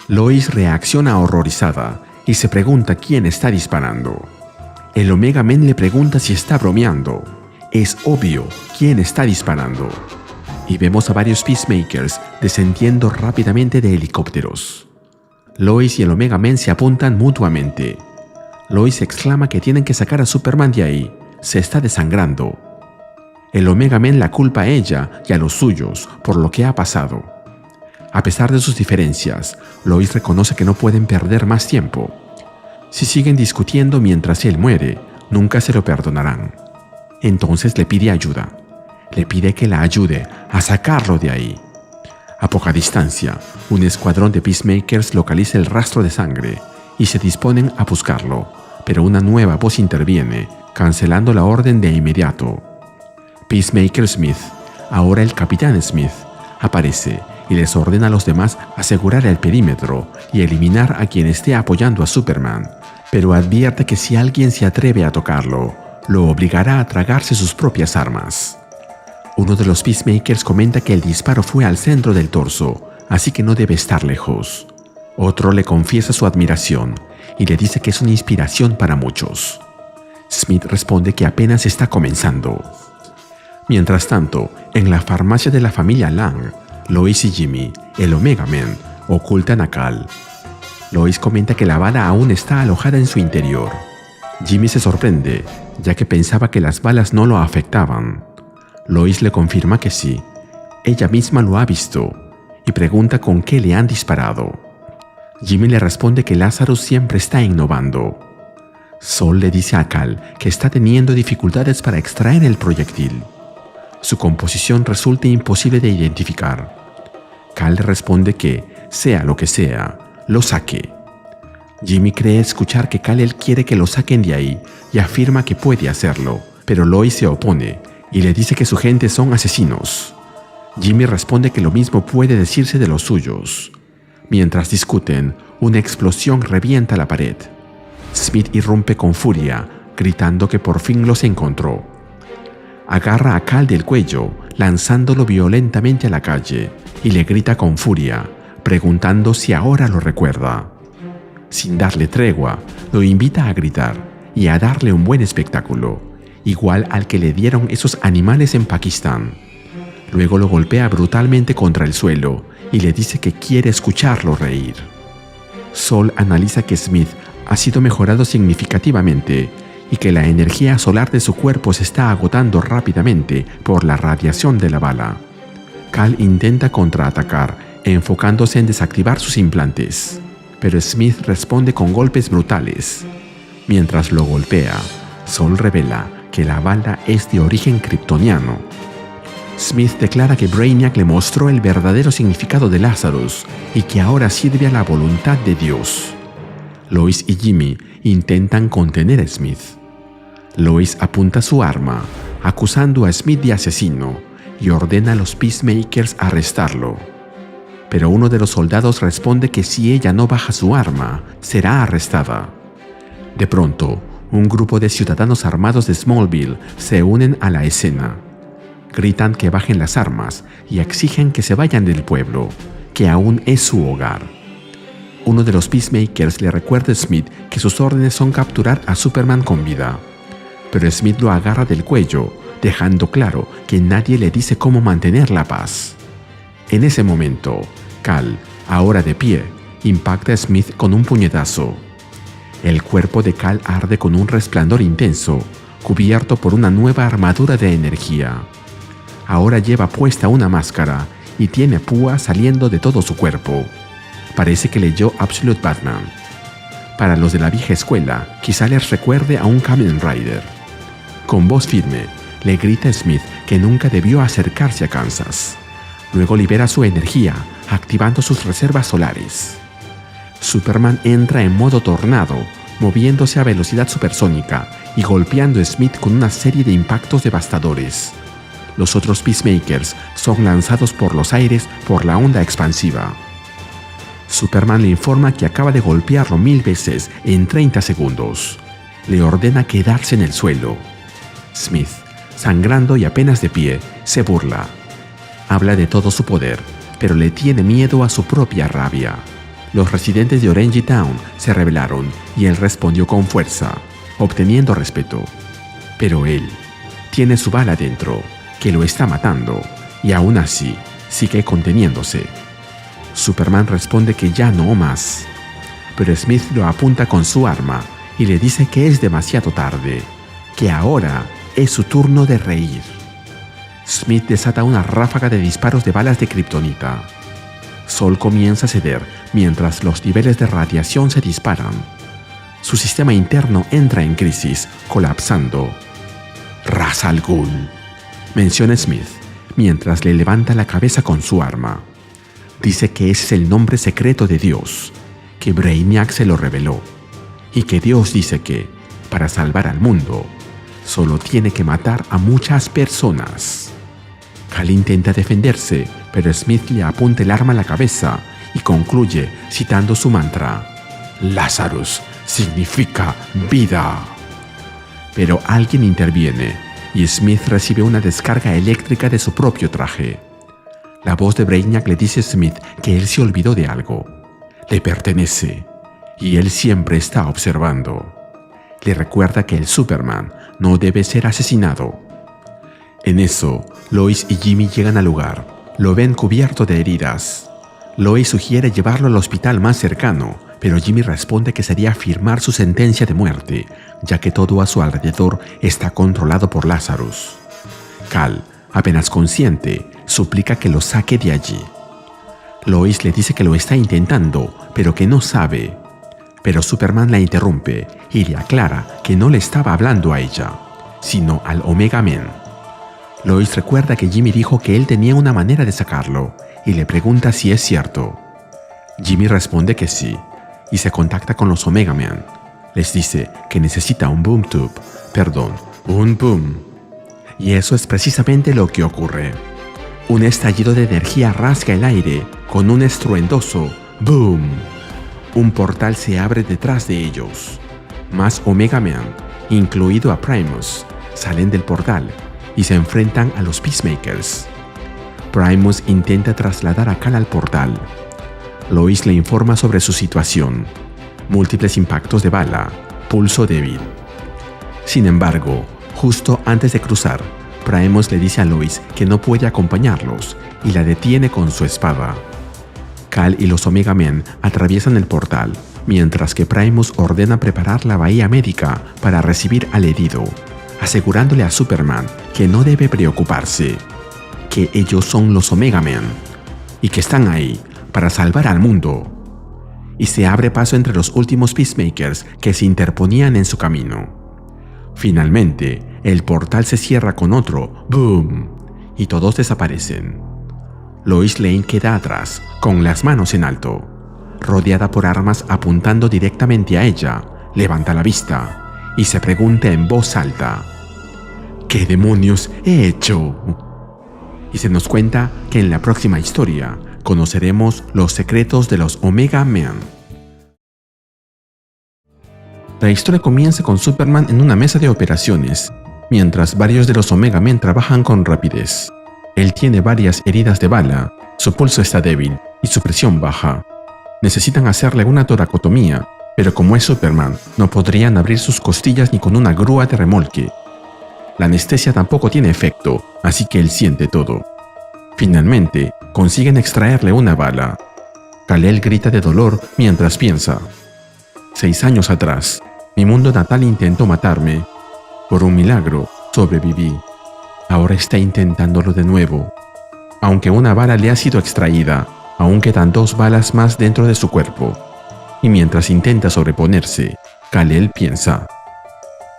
A: Lois reacciona horrorizada y se pregunta quién está disparando. El Omega Man le pregunta si está bromeando. Es obvio quién está disparando. Y vemos a varios Peacemakers descendiendo rápidamente de helicópteros. Lois y el Omega Man se apuntan mutuamente. Lois exclama que tienen que sacar a Superman de ahí. Se está desangrando. El Omega Man la culpa a ella y a los suyos por lo que ha pasado. A pesar de sus diferencias, Lois reconoce que no pueden perder más tiempo. Si siguen discutiendo mientras él muere, nunca se lo perdonarán. Entonces le pide ayuda. Le pide que la ayude a sacarlo de ahí. A poca distancia, un escuadrón de Peacemakers localiza el rastro de sangre y se disponen a buscarlo, pero una nueva voz interviene, cancelando la orden de inmediato. Peacemaker Smith, ahora el Capitán Smith, aparece y les ordena a los demás asegurar el perímetro y eliminar a quien esté apoyando a Superman, pero advierte que si alguien se atreve a tocarlo, lo obligará a tragarse sus propias armas. Uno de los Peacemakers comenta que el disparo fue al centro del torso, así que no debe estar lejos. Otro le confiesa su admiración y le dice que es una inspiración para muchos. Smith responde que apenas está comenzando. Mientras tanto, en la farmacia de la familia Lang, Lois y Jimmy, el Omega Man, ocultan a Kal. Lois comenta que la bala aún está alojada en su interior. Jimmy se sorprende, ya que pensaba que las balas no lo afectaban. Lois le confirma que sí. Ella misma lo ha visto y pregunta con qué le han disparado. Jimmy le responde que Lazarus siempre está innovando. Sol le dice a Cal que está teniendo dificultades para extraer el proyectil. Su composición resulta imposible de identificar. Cal le responde que, sea lo que sea, lo saque. Jimmy cree escuchar que Kal-El quiere que lo saquen de ahí y afirma que puede hacerlo, pero Lois se opone y le dice que su gente son asesinos. Jimmy responde que lo mismo puede decirse de los suyos. Mientras discuten, una explosión revienta la pared. Smith irrumpe con furia, gritando que por fin los encontró. Agarra a Cal del cuello, lanzándolo violentamente a la calle, y le grita con furia, preguntando si ahora lo recuerda. Sin darle tregua, lo invita a gritar y a darle un buen espectáculo, igual al que le dieron esos animales en Pakistán. Luego lo golpea brutalmente contra el suelo y le dice que quiere escucharlo reír. Sol analiza que Smith ha sido mejorado significativamente y que la energía solar de su cuerpo se está agotando rápidamente por la radiación de la bala. Cal intenta contraatacar, enfocándose en desactivar sus implantes, pero Smith responde con golpes brutales. Mientras lo golpea, Sol revela que la bala es de origen kryptoniano. Smith declara que Brainiac le mostró el verdadero significado de Lazarus y que ahora sirve a la voluntad de Dios. Lois y Jimmy intentan contener a Smith. Lois apunta su arma, acusando a Smith de asesino, y ordena a los Peacemakers arrestarlo. Pero uno de los soldados responde que si ella no baja su arma, será arrestada. De pronto, un grupo de ciudadanos armados de Smallville se unen a la escena. Gritan que bajen las armas y exigen que se vayan del pueblo, que aún es su hogar. Uno de los Peacemakers le recuerda a Smith que sus órdenes son capturar a Superman con vida, pero Smith lo agarra del cuello, dejando claro que nadie le dice cómo mantener la paz. En ese momento, Cal, ahora de pie, impacta a Smith con un puñetazo. El cuerpo de Cal arde con un resplandor intenso, cubierto por una nueva armadura de energía. Ahora lleva puesta una máscara y tiene púas saliendo de todo su cuerpo. Parece que leyó Absolute Batman. Para los de la vieja escuela, quizá les recuerde a un Kamen Rider. Con voz firme, le grita a Smith que nunca debió acercarse a Kansas. Luego libera su energía, activando sus reservas solares. Superman entra en modo tornado, moviéndose a velocidad supersónica y golpeando a Smith con una serie de impactos devastadores. Los otros Peacemakers son lanzados por los aires por la onda expansiva. Superman le informa que acaba de golpearlo 1000 veces en 30 segundos. Le ordena quedarse en el suelo. Smith, sangrando y apenas de pie, se burla. Habla de todo su poder, pero le tiene miedo a su propia rabia. Los residentes de Orangetown se rebelaron y él respondió con fuerza, obteniendo respeto. Pero él tiene su bala dentro, que lo está matando, y aún así sigue conteniéndose. Superman responde que ya no más, pero Smith lo apunta con su arma y le dice que es demasiado tarde, que ahora es su turno de reír. Smith desata una ráfaga de disparos de balas de kriptonita. Sol comienza a ceder mientras los niveles de radiación se disparan. Su sistema interno entra en crisis, colapsando. Ra's al Ghul, menciona Smith, mientras le levanta la cabeza con su arma. Dice que ese es el nombre secreto de Dios, que Brainiac se lo reveló, y que Dios dice que, para salvar al mundo, solo tiene que matar a muchas personas. Cal intenta defenderse, pero Smith le apunta el arma a la cabeza y concluye citando su mantra: Lazarus significa vida. Pero alguien interviene y Smith recibe una descarga eléctrica de su propio traje. La voz de Brainiac le dice a Smith que él se olvidó de algo. Le pertenece, y él siempre está observando. Le recuerda que el Superman no debe ser asesinado. En eso, Lois y Jimmy llegan al lugar. Lo ven cubierto de heridas. Lois sugiere llevarlo al hospital más cercano, pero Jimmy responde que sería firmar su sentencia de muerte, ya que todo a su alrededor está controlado por Lazarus. Cal, apenas consciente, suplica que lo saque de allí. Lois le dice que lo está intentando, pero que no sabe. Pero Superman la interrumpe y le aclara que no le estaba hablando a ella, sino al Omega Man. Lois recuerda que Jimmy dijo que él tenía una manera de sacarlo y le pregunta si es cierto. Jimmy responde que sí y se contacta con los Omega Man. Les dice que necesita un boom boom. Y eso es precisamente lo que ocurre. Un estallido de energía rasga el aire con un estruendoso boom. Un portal se abre detrás de ellos. Más Omega Man, incluido a Primus, salen del portal y se enfrentan a los Peacemakers. Primus intenta trasladar a Kal al portal. Lois le informa sobre su situación. Múltiples impactos de bala, pulso débil. Sin embargo, justo antes de cruzar, Primus le dice a Lois que no puede acompañarlos y la detiene con su espada. Kal y los Omega Men atraviesan el portal, mientras que Primus ordena preparar la bahía médica para recibir al herido, asegurándole a Superman que no debe preocuparse, que ellos son los Omega Men y que están ahí para salvar al mundo. Y se abre paso entre los últimos Peacemakers que se interponían en su camino. Finalmente, el portal se cierra con otro boom y todos desaparecen. Lois Lane queda atrás, con las manos en alto. Rodeada por armas apuntando directamente a ella, levanta la vista y se pregunta en voz alta: ¿qué demonios he hecho? Y se nos cuenta que en la próxima historia conoceremos los secretos de los Omega Men. La historia comienza con Superman en una mesa de operaciones, mientras varios de los Omega Men trabajan con rapidez. Él tiene varias heridas de bala, su pulso está débil y su presión baja. Necesitan hacerle una toracotomía, pero como es Superman, no podrían abrir sus costillas ni con una grúa de remolque. La anestesia tampoco tiene efecto, así que él siente todo. Finalmente, consiguen extraerle una bala. Kal-El grita de dolor mientras piensa: 6 años atrás, mi mundo natal intentó matarme. Por un milagro, sobreviví. Ahora está intentándolo de nuevo. Aunque una bala le ha sido extraída, aún quedan 2 balas más dentro de su cuerpo. Y mientras intenta sobreponerse, Kal-El piensa: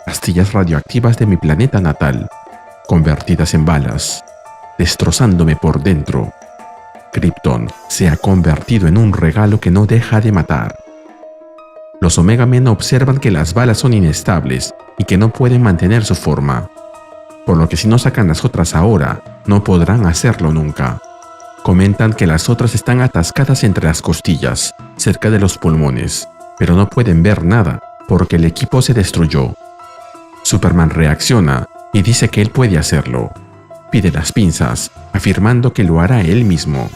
A: pastillas radioactivas de mi planeta natal, convertidas en balas, destrozándome por dentro. Krypton se ha convertido en un regalo que no deja de matar. Los Omega Men observan que las balas son inestables y que no pueden mantener su forma, por lo que si no sacan las otras ahora, no podrán hacerlo nunca. Comentan que las otras están atascadas entre las costillas, cerca de los pulmones, pero no pueden ver nada porque el equipo se destruyó. Superman reacciona y dice que él puede hacerlo. Pide las pinzas, afirmando que lo hará él mismo.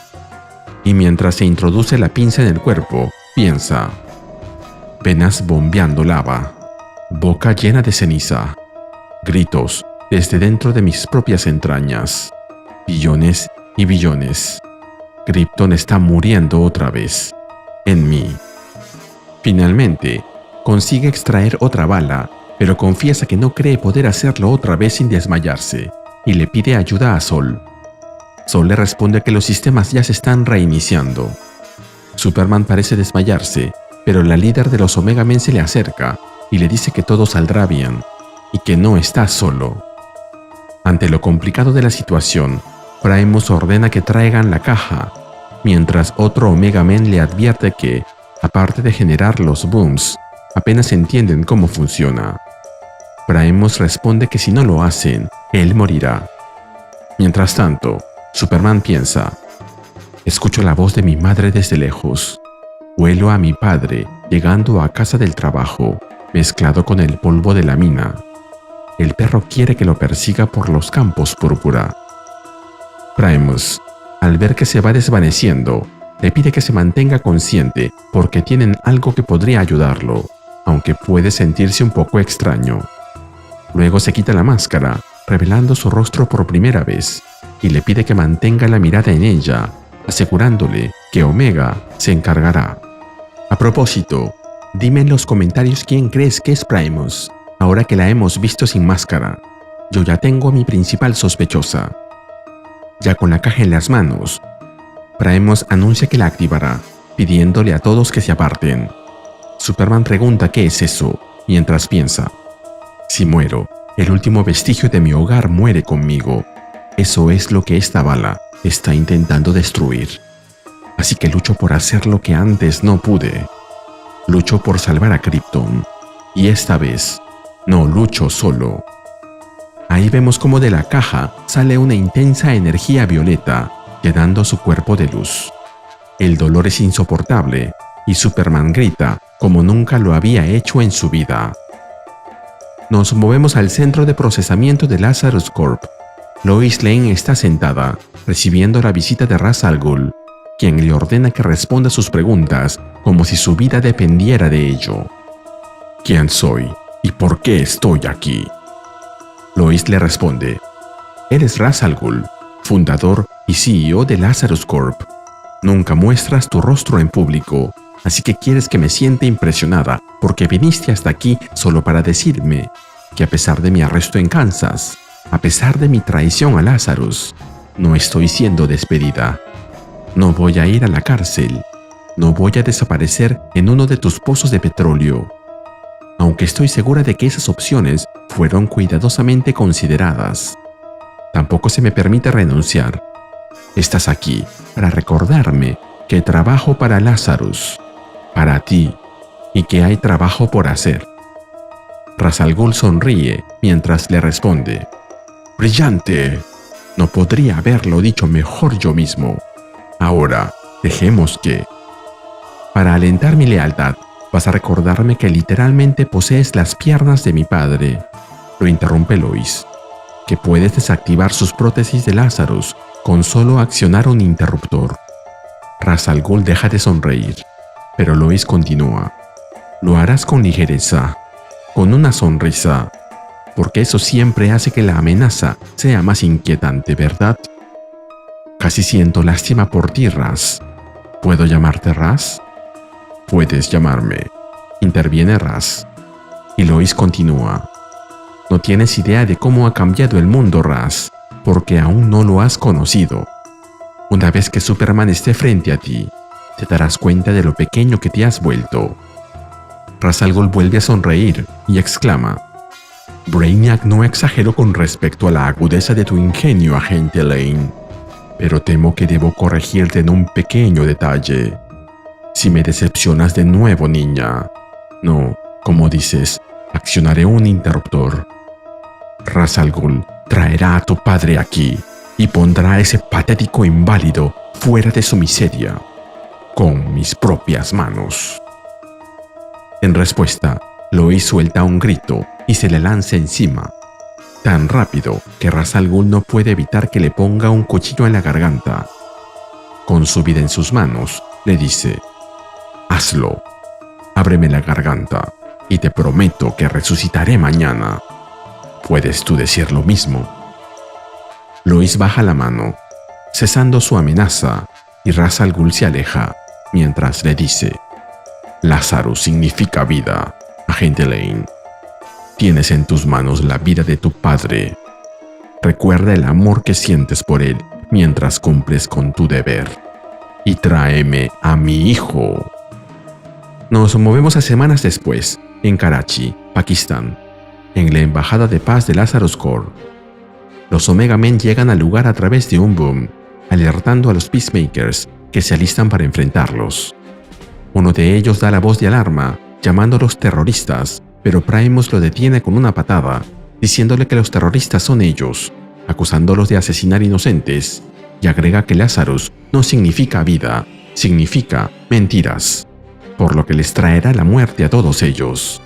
A: Y mientras se introduce la pinza en el cuerpo, piensa: venas bombeando lava, boca llena de ceniza, gritos desde dentro de mis propias entrañas, billones y billones. Krypton está muriendo otra vez, en mí. Finalmente, consigue extraer otra bala, pero confiesa que no cree poder hacerlo otra vez sin desmayarse, y le pide ayuda a Sol. Sol le responde que los sistemas ya se están reiniciando. Superman parece desmayarse, pero la líder de los Omega Men se le acerca y le dice que todo saldrá bien, y que no está solo. Ante lo complicado de la situación, Primus ordena que traigan la caja, mientras otro Omega Men le advierte que, aparte de generar los booms, apenas entienden cómo funciona. Primus responde que si no lo hacen, él morirá. Mientras tanto, Superman piensa: escucho la voz de mi madre desde lejos. Huelo a mi padre llegando a casa del trabajo, mezclado con el polvo de la mina. El perro quiere que lo persiga por los campos púrpura. Primus, al ver que se va desvaneciendo, le pide que se mantenga consciente porque tienen algo que podría ayudarlo, aunque puede sentirse un poco extraño. Luego se quita la máscara, revelando su rostro por primera vez, y le pide que mantenga la mirada en ella, asegurándole que Omega se encargará. A propósito, dime en los comentarios quién crees que es Primus, ahora que la hemos visto sin máscara. Yo ya tengo a mi principal sospechosa. Ya con la caja en las manos, Primus anuncia que la activará, pidiéndole a todos que se aparten. Superman pregunta qué es eso, mientras piensa: si muero, el último vestigio de mi hogar muere conmigo. Eso es lo que esta bala está intentando destruir. Así que lucho por hacer lo que antes no pude. Lucho por salvar a Krypton. Y esta vez, no lucho solo. Ahí vemos cómo de la caja sale una intensa energía violeta, llenando su cuerpo de luz. El dolor es insoportable y Superman grita como nunca lo había hecho en su vida. Nos movemos al centro de procesamiento de Lazarus Corp. Lois Lane está sentada, recibiendo la visita de Ra's al Ghul, quien le ordena que responda a sus preguntas como si su vida dependiera de ello. ¿Quién soy y por qué estoy aquí? Lois le responde: eres Ra's al Ghul, fundador y CEO de Lazarus Corp. Nunca muestras tu rostro en público, así que quieres que me sienta impresionada porque viniste hasta aquí solo para decirme que a pesar de mi arresto en Kansas, a pesar de mi traición a Lazarus, no estoy siendo despedida. No voy a ir a la cárcel. No voy a desaparecer en uno de tus pozos de petróleo. Aunque estoy segura de que esas opciones fueron cuidadosamente consideradas. Tampoco se me permite renunciar. Estás aquí para recordarme que trabajo para Lazarus, para ti, y que hay trabajo por hacer. Ra's al Ghul sonríe mientras le responde: ¡brillante! No podría haberlo dicho mejor yo mismo. Ahora, dejemos que... Para alentar mi lealtad, vas a recordarme que literalmente posees las piernas de mi padre. Lo interrumpe Lois. Que puedes desactivar sus prótesis de Lazarus con solo accionar un interruptor. Ra's al Ghul deja de sonreír, pero Lois continúa. Lo harás con ligereza, con una sonrisa, porque eso siempre hace que la amenaza sea más inquietante, ¿verdad? Casi siento lástima por ti, Ra's. ¿Puedo llamarte Ra's? Puedes llamarme, interviene Ra's. Y Lois continúa. No tienes idea de cómo ha cambiado el mundo, Ra's, porque aún no lo has conocido. Una vez que Superman esté frente a ti, te darás cuenta de lo pequeño que te has vuelto. Ra's al Ghul vuelve a sonreír y exclama: Brainiac no exageró con respecto a la agudeza de tu ingenio, agente Lane, pero temo que debo corregirte en un pequeño detalle. Si me decepcionas de nuevo, niña, no, como dices, accionaré un interruptor. Ra's al Ghul traerá a tu padre aquí y pondrá a ese patético inválido fuera de su miseria, con mis propias manos. En respuesta, Lois suelta un grito y se le lanza encima, tan rápido que Ra's al Ghul no puede evitar que le ponga un cuchillo en la garganta. Con su vida en sus manos, le dice: hazlo, ábreme la garganta y te prometo que resucitaré mañana. ¿Puedes tú decir lo mismo? Lois baja la mano, cesando su amenaza, y Ra's al Ghul se aleja, mientras le dice: Lazarus significa vida, agente Lane. Tienes en tus manos la vida de tu padre. Recuerda el amor que sientes por él mientras cumples con tu deber. Y tráeme a mi hijo. Nos movemos a semanas después, en Karachi, Pakistán, en la Embajada de Paz de Lazarus Corp. Los Omega Men llegan al lugar a través de un boom, alertando a los Peacemakers que se alistan para enfrentarlos. Uno de ellos da la voz de alarma, llamándolos terroristas, pero Primus lo detiene con una patada, diciéndole que los terroristas son ellos, acusándolos de asesinar inocentes, y agrega que Lazarus no significa vida, significa mentiras, por lo que les traerá la muerte a todos ellos.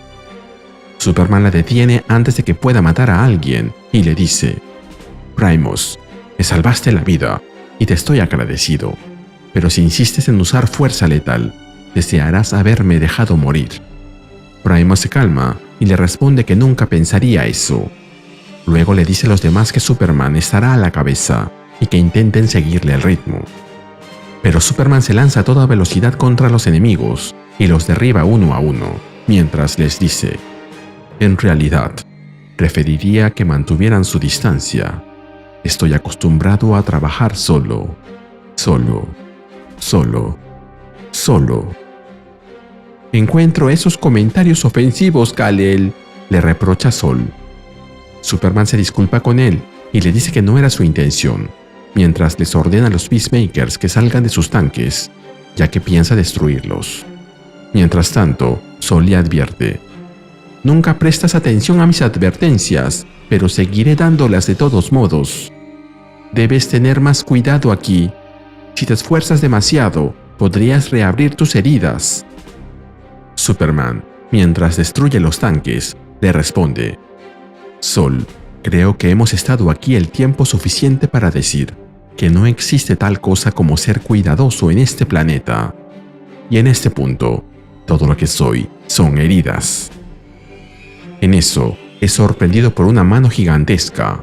A: Superman la detiene antes de que pueda matar a alguien y le dice: Primus, me salvaste la vida y te estoy agradecido, pero si insistes en usar fuerza letal, desearás haberme dejado morir. Primus se calma y le responde que nunca pensaría eso. Luego le dice a los demás que Superman estará a la cabeza y que intenten seguirle el ritmo. Pero Superman se lanza a toda velocidad contra los enemigos y los derriba uno a uno, mientras les dice: en realidad, preferiría que mantuvieran su distancia. Estoy acostumbrado a trabajar solo. Solo. Encuentro esos comentarios ofensivos, Kal-El, le reprocha Sol. Superman se disculpa con él y le dice que no era su intención, mientras les ordena a los Peacemakers que salgan de sus tanques, ya que piensa destruirlos. Mientras tanto, Sol le advierte: nunca prestas atención a mis advertencias, pero seguiré dándolas de todos modos. Debes tener más cuidado aquí. Si te esfuerzas demasiado, podrías reabrir tus heridas. Superman, mientras destruye los tanques, le responde: Sol, creo que hemos estado aquí el tiempo suficiente para decir que no existe tal cosa como ser cuidadoso en este planeta. Y en este punto, todo lo que soy son heridas. En eso, es sorprendido por una mano gigantesca.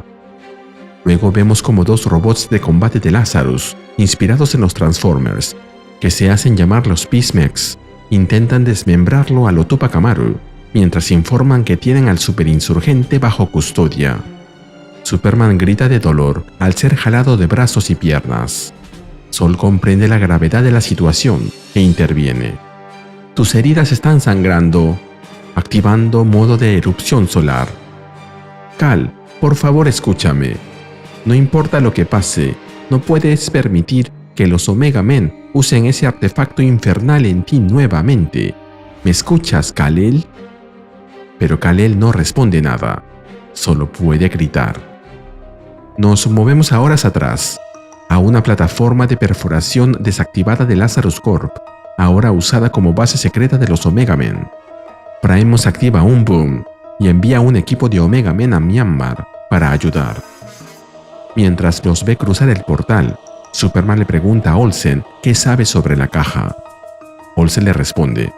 A: Luego vemos como dos robots de combate de Lazarus, inspirados en los Transformers, que se hacen llamar los Peacemax, intentan desmembrarlo a lo Tupac Amaru, mientras informan que tienen al superinsurgente bajo custodia. Superman grita de dolor al ser jalado de brazos y piernas. Sol comprende la gravedad de la situación e interviene. Tus heridas están sangrando, activando modo de erupción solar. Kal, por favor escúchame. No importa lo que pase, no puedes permitir que los Omega Men usen ese artefacto infernal en ti nuevamente. ¿Me escuchas, Kal-El? Pero Kal-El no responde nada, solo puede gritar. Nos movemos ahora hacia atrás, a una plataforma de perforación desactivada de Lazarus Corp, ahora usada como base secreta de los Omega Men. Primus activa un boom y envía un equipo de Omega Men a Myanmar para ayudar. Mientras los ve cruzar el portal, Superman le pregunta a Olsen qué sabe sobre la caja. Olsen le responde: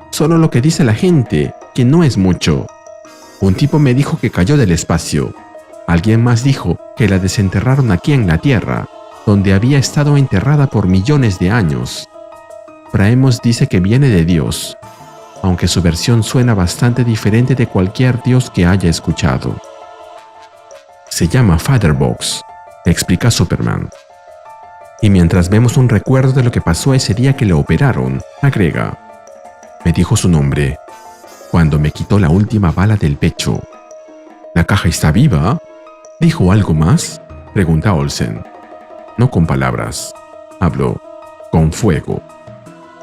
A: solo lo que dice la gente, que no es mucho. Un tipo me dijo que cayó del espacio. Alguien más dijo que la desenterraron aquí en la Tierra, donde había estado enterrada por millones de años. Primus dice que viene de Dios, aunque su versión suena bastante diferente de cualquier Dios que haya escuchado. Se llama Fatherbox, explica Superman. Y mientras vemos un recuerdo de lo que pasó ese día que le operaron, agrega: me dijo su nombre, cuando me quitó la última bala del pecho. ¿La caja está viva? ¿Dijo algo más?, pregunta Olsen. No con palabras, habló con fuego.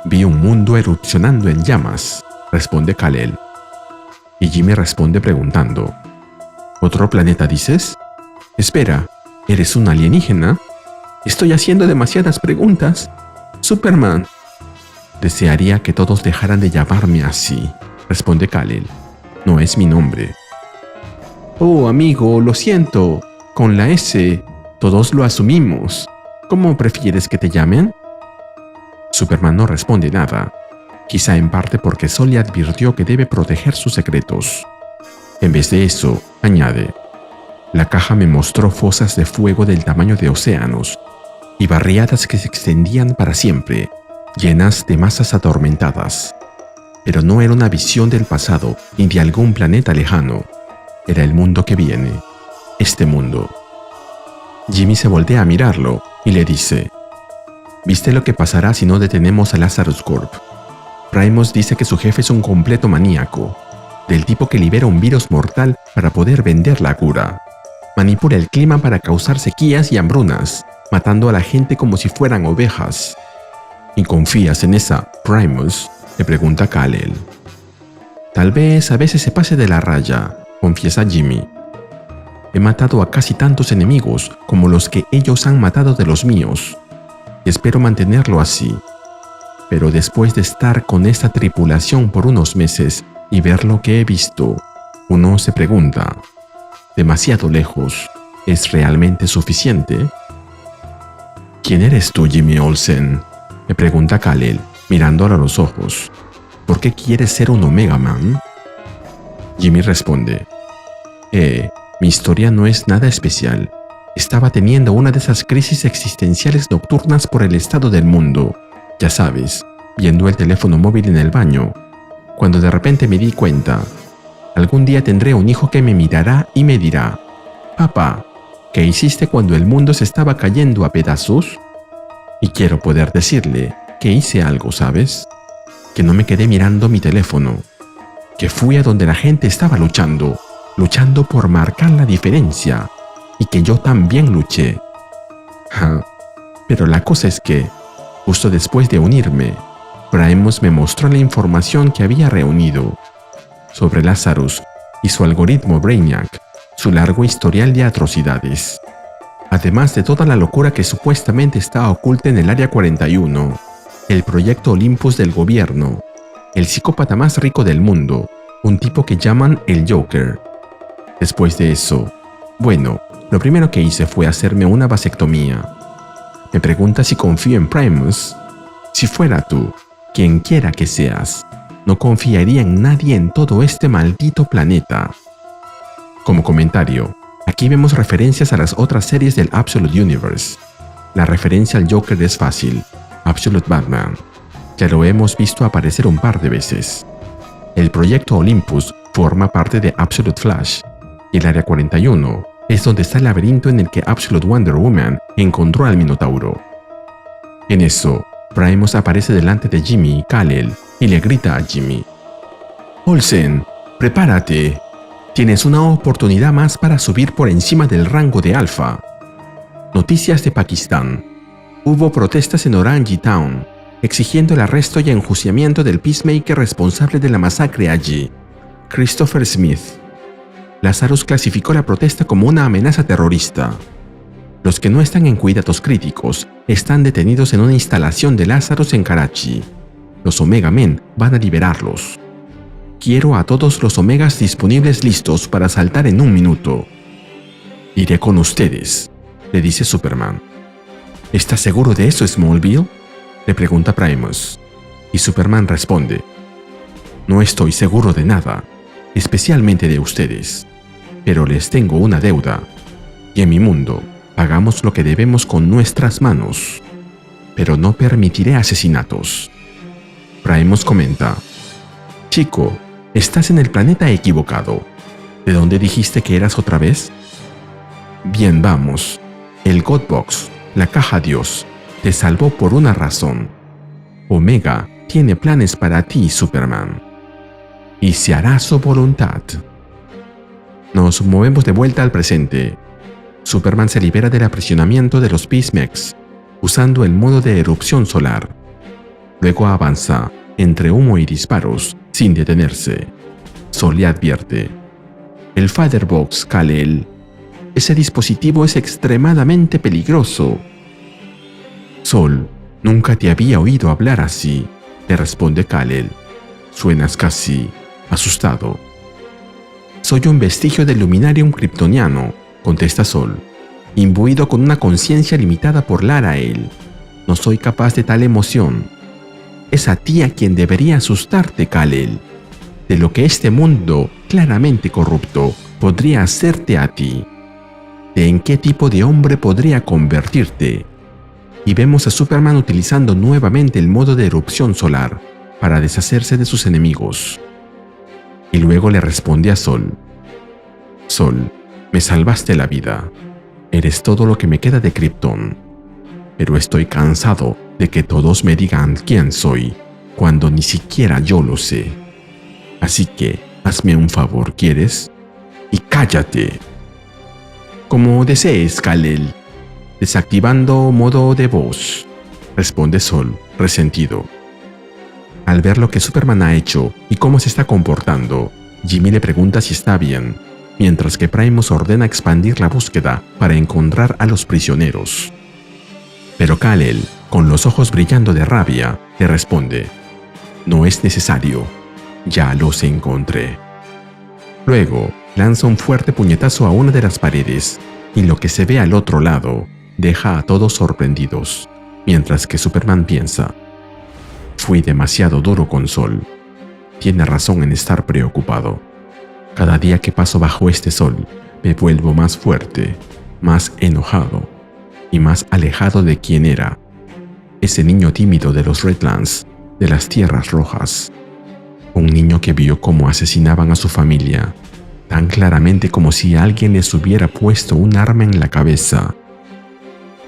A: Vi un mundo erupcionando en llamas, responde Kal-El. Y Jimmy responde preguntando: ¿otro planeta dices? Espera, ¿eres un alienígena? Estoy haciendo demasiadas preguntas. Superman. Desearía que todos dejaran de llamarme así, responde Kal-El. No es mi nombre. Oh, amigo, lo siento. Con la S, todos lo asumimos. ¿Cómo prefieres que te llamen? Superman no responde nada, quizá en parte porque Sol le advirtió que debe proteger sus secretos. En vez de eso, añade: la caja me mostró fosas de fuego del tamaño de océanos y barriadas que se extendían para siempre, llenas de masas atormentadas. Pero no era una visión del pasado ni de algún planeta lejano. Era el mundo que viene, este mundo. Jimmy se voltea a mirarlo y le dice: ¿viste lo que pasará si no detenemos a Lazarus Corp? Primus dice que su jefe es un completo maníaco, del tipo que libera un virus mortal para poder vender la cura. Manipula el clima para causar sequías y hambrunas, matando a la gente como si fueran ovejas. ¿Y confías en esa Primus?, le pregunta Kal-El. Tal vez a veces se pase de la raya, confiesa Jimmy. He matado a casi tantos enemigos como los que ellos han matado de los míos. Y espero mantenerlo así. Pero después de estar con esta tripulación por unos meses y ver lo que he visto, uno se pregunta: ¿demasiado lejos es realmente suficiente? ¿Quién eres tú, Jimmy Olsen?, le pregunta Kal-El, mirándolo a los ojos. ¿Por qué quieres ser un Omega Man? Jimmy responde: mi historia no es nada especial. Estaba teniendo una de esas crisis existenciales nocturnas por el estado del mundo. Ya sabes, viendo el teléfono móvil en el baño, cuando de repente me di cuenta: algún día tendré un hijo que me mirará y me dirá: papá, ¿qué hiciste cuando el mundo se estaba cayendo a pedazos? Y quiero poder decirle que hice algo, ¿sabes? Que no me quedé mirando mi teléfono, que fui a donde la gente estaba luchando por marcar la diferencia, y que yo también luché. Pero la cosa es que, justo después de unirme, Primus me mostró la información que había reunido sobre Lazarus y su algoritmo Brainiac, su largo historial de atrocidades, además de toda la locura que supuestamente estaba oculta en el Área 41, el proyecto Olympus del gobierno, el psicópata más rico del mundo, un tipo que llaman el Joker. Después de eso, bueno, lo primero que hice fue hacerme una vasectomía. Me pregunta si confío en Primus. Si fuera tú, quien quiera que seas, no confiaría en nadie en todo este maldito planeta. Como comentario, aquí vemos referencias a las otras series del Absolute Universe. La referencia al Joker es fácil, Absolute Batman. Ya lo hemos visto aparecer un par de veces. El proyecto Olympus forma parte de Absolute Flash, y el Área 41 es donde está el laberinto en el que Absolute Wonder Woman encontró al Minotauro. En eso, Primus aparece delante de Jimmy y Kal-El y le grita a Jimmy: «Olsen, prepárate. Tienes una oportunidad más para subir por encima del rango de Alpha». Noticias de Pakistán. Hubo protestas en Orange Town, exigiendo el arresto y enjuiciamiento del Peacemaker responsable de la masacre allí, Christopher Smith. Lazarus clasificó la protesta como una amenaza terrorista. Los que no están en cuidados críticos están detenidos en una instalación de Lazarus en Karachi. Los Omega Men van a liberarlos. Quiero a todos los Omegas disponibles listos para saltar en 1 minuto. «Iré con ustedes», le dice Superman. «¿Estás seguro de eso, Smallville?», le pregunta Primus. Y Superman responde: «No estoy seguro de nada, especialmente de ustedes, pero les tengo una deuda, y en mi mundo pagamos lo que debemos con nuestras manos, pero no permitiré asesinatos». Primus comenta: «Chico, estás en el planeta equivocado. ¿De dónde dijiste que eras otra vez?». «Bien, vamos. El Godbox, la caja Dios, te salvó por una razón. Omega tiene planes para ti, Superman, y se hará su voluntad». Nos movemos de vuelta al presente. Superman se libera del aprisionamiento de los Peacemax usando el modo de erupción solar. Luego avanza entre humo y disparos sin detenerse. Sol le advierte: «El Fatherbox, Kal-El. Ese dispositivo es extremadamente peligroso». «Sol, nunca te había oído hablar así», le responde Kal-El. «Suenas casi asustado». «Soy un vestigio del Luminarium kryptoniano», contesta Sol, «imbuido con una conciencia limitada por Lara-El. No soy capaz de tal emoción. Es a ti a quien debería asustarte, Kal-El, de lo que este mundo claramente corrupto podría hacerte a ti, de en qué tipo de hombre podría convertirte». Y vemos a Superman utilizando nuevamente el modo de erupción solar para deshacerse de sus enemigos. Y luego le responde a Sol: «Sol, me salvaste la vida. Eres todo lo que me queda de Krypton. Pero estoy cansado de que todos me digan quién soy, cuando ni siquiera yo lo sé. Así que, hazme un favor, ¿quieres? Y cállate». «Como desees, Kal-El. Desactivando modo de voz», responde Sol, resentido. Al ver lo que Superman ha hecho y cómo se está comportando, Jimmy le pregunta si está bien, mientras que Primus ordena expandir la búsqueda para encontrar a los prisioneros. Pero Kal-El, con los ojos brillando de rabia, le responde: «No es necesario, ya los encontré». Luego, lanza un fuerte puñetazo a una de las paredes, y lo que se ve al otro lado deja a todos sorprendidos, mientras que Superman piensa: «Fui demasiado duro con Sol. Tiene razón en estar preocupado. Cada día que paso bajo este sol, me vuelvo más fuerte, más enojado y más alejado de quien era, ese niño tímido de los Redlands, de las Tierras Rojas. Un niño que vio cómo asesinaban a su familia, tan claramente como si alguien les hubiera puesto un arma en la cabeza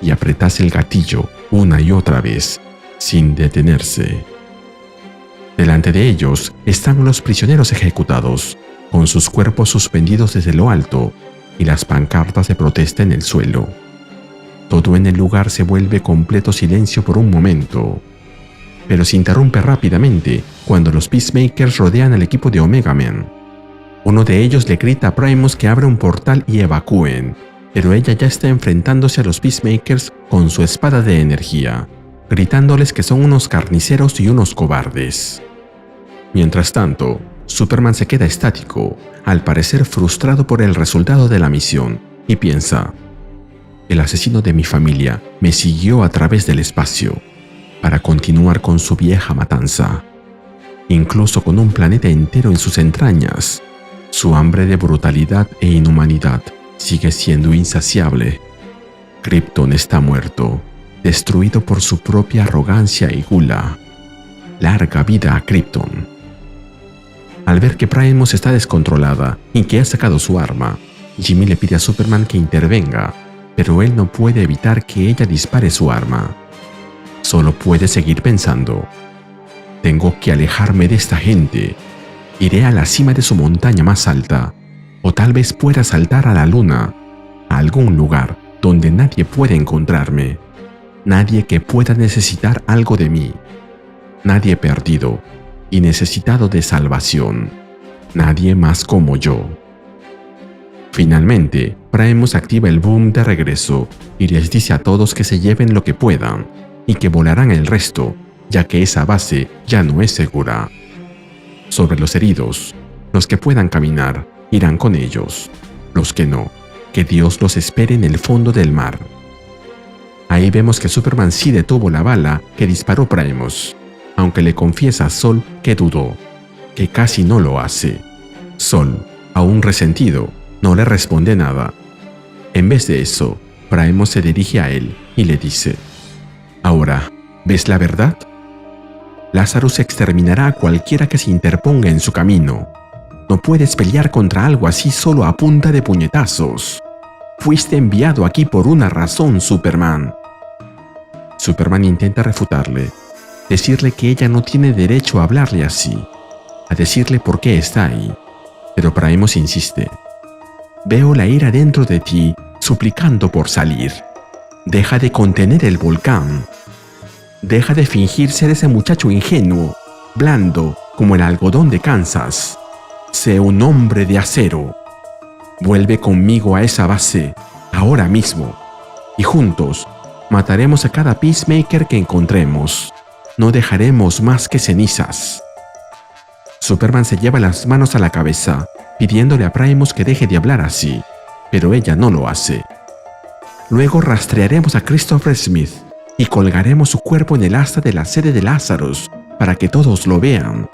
A: y apretase el gatillo una y otra vez, sin detenerse. Delante de ellos están los prisioneros ejecutados, con sus cuerpos suspendidos desde lo alto y las pancartas de protesta en el suelo. Todo en el lugar se vuelve completo silencio por un momento, pero se interrumpe rápidamente cuando los Peacemakers rodean al equipo de Omega Man. Uno de ellos le grita a Primus que abra un portal y evacúen, pero ella ya está enfrentándose a los Peacemakers con su espada de energía, gritándoles que son unos carniceros y unos cobardes. Mientras tanto, Superman se queda estático, al parecer frustrado por el resultado de la misión, y piensa: el asesino de mi familia me siguió a través del espacio para continuar con su vieja matanza. Incluso con un planeta entero en sus entrañas, su hambre de brutalidad e inhumanidad sigue siendo insaciable. Krypton está muerto, destruido por su propia arrogancia y gula. Larga vida a Krypton. Al ver que Primus está descontrolada y que ha sacado su arma, Jimmy le pide a Superman que intervenga, pero él no puede evitar que ella dispare su arma. Solo puede seguir pensando: tengo que alejarme de esta gente. Iré a la cima de su montaña más alta, o tal vez pueda saltar a la luna, a algún lugar donde nadie pueda encontrarme. Nadie que pueda necesitar algo de mí. Nadie perdido y necesitado de salvación. Nadie más como yo. Finalmente, Primus activa el boom de regreso y les dice a todos que se lleven lo que puedan y que volarán el resto, ya que esa base ya no es segura. Sobre los heridos, los que puedan caminar irán con ellos, los que no, que Dios los espere en el fondo del mar. Ahí vemos que Superman sí detuvo la bala que disparó Primus, aunque le confiesa a Sol que dudó, que casi no lo hace. Sol, aún resentido, no le responde nada. En vez de eso, Primus se dirige a él y le dice: ahora, ¿ves la verdad? Lazarus exterminará a cualquiera que se interponga en su camino. No puedes pelear contra algo así solo a punta de puñetazos. Fuiste enviado aquí por una razón, Superman. Superman intenta refutarle, decirle que ella no tiene derecho a hablarle así, a decirle por qué está ahí. Pero Primus insiste: veo la ira dentro de ti, suplicando por salir. Deja de contener el volcán. Deja de fingir ser ese muchacho ingenuo, blando como el algodón de Kansas. Sé un hombre de acero. Vuelve conmigo a esa base, ahora mismo, y juntos mataremos a cada Peacemaker que encontremos. No dejaremos más que cenizas. Superman se lleva las manos a la cabeza, pidiéndole a Primus que deje de hablar así, pero ella no lo hace. Luego rastrearemos a Christopher Smith y colgaremos su cuerpo en el asta de la sede de Lazarus para que todos lo vean.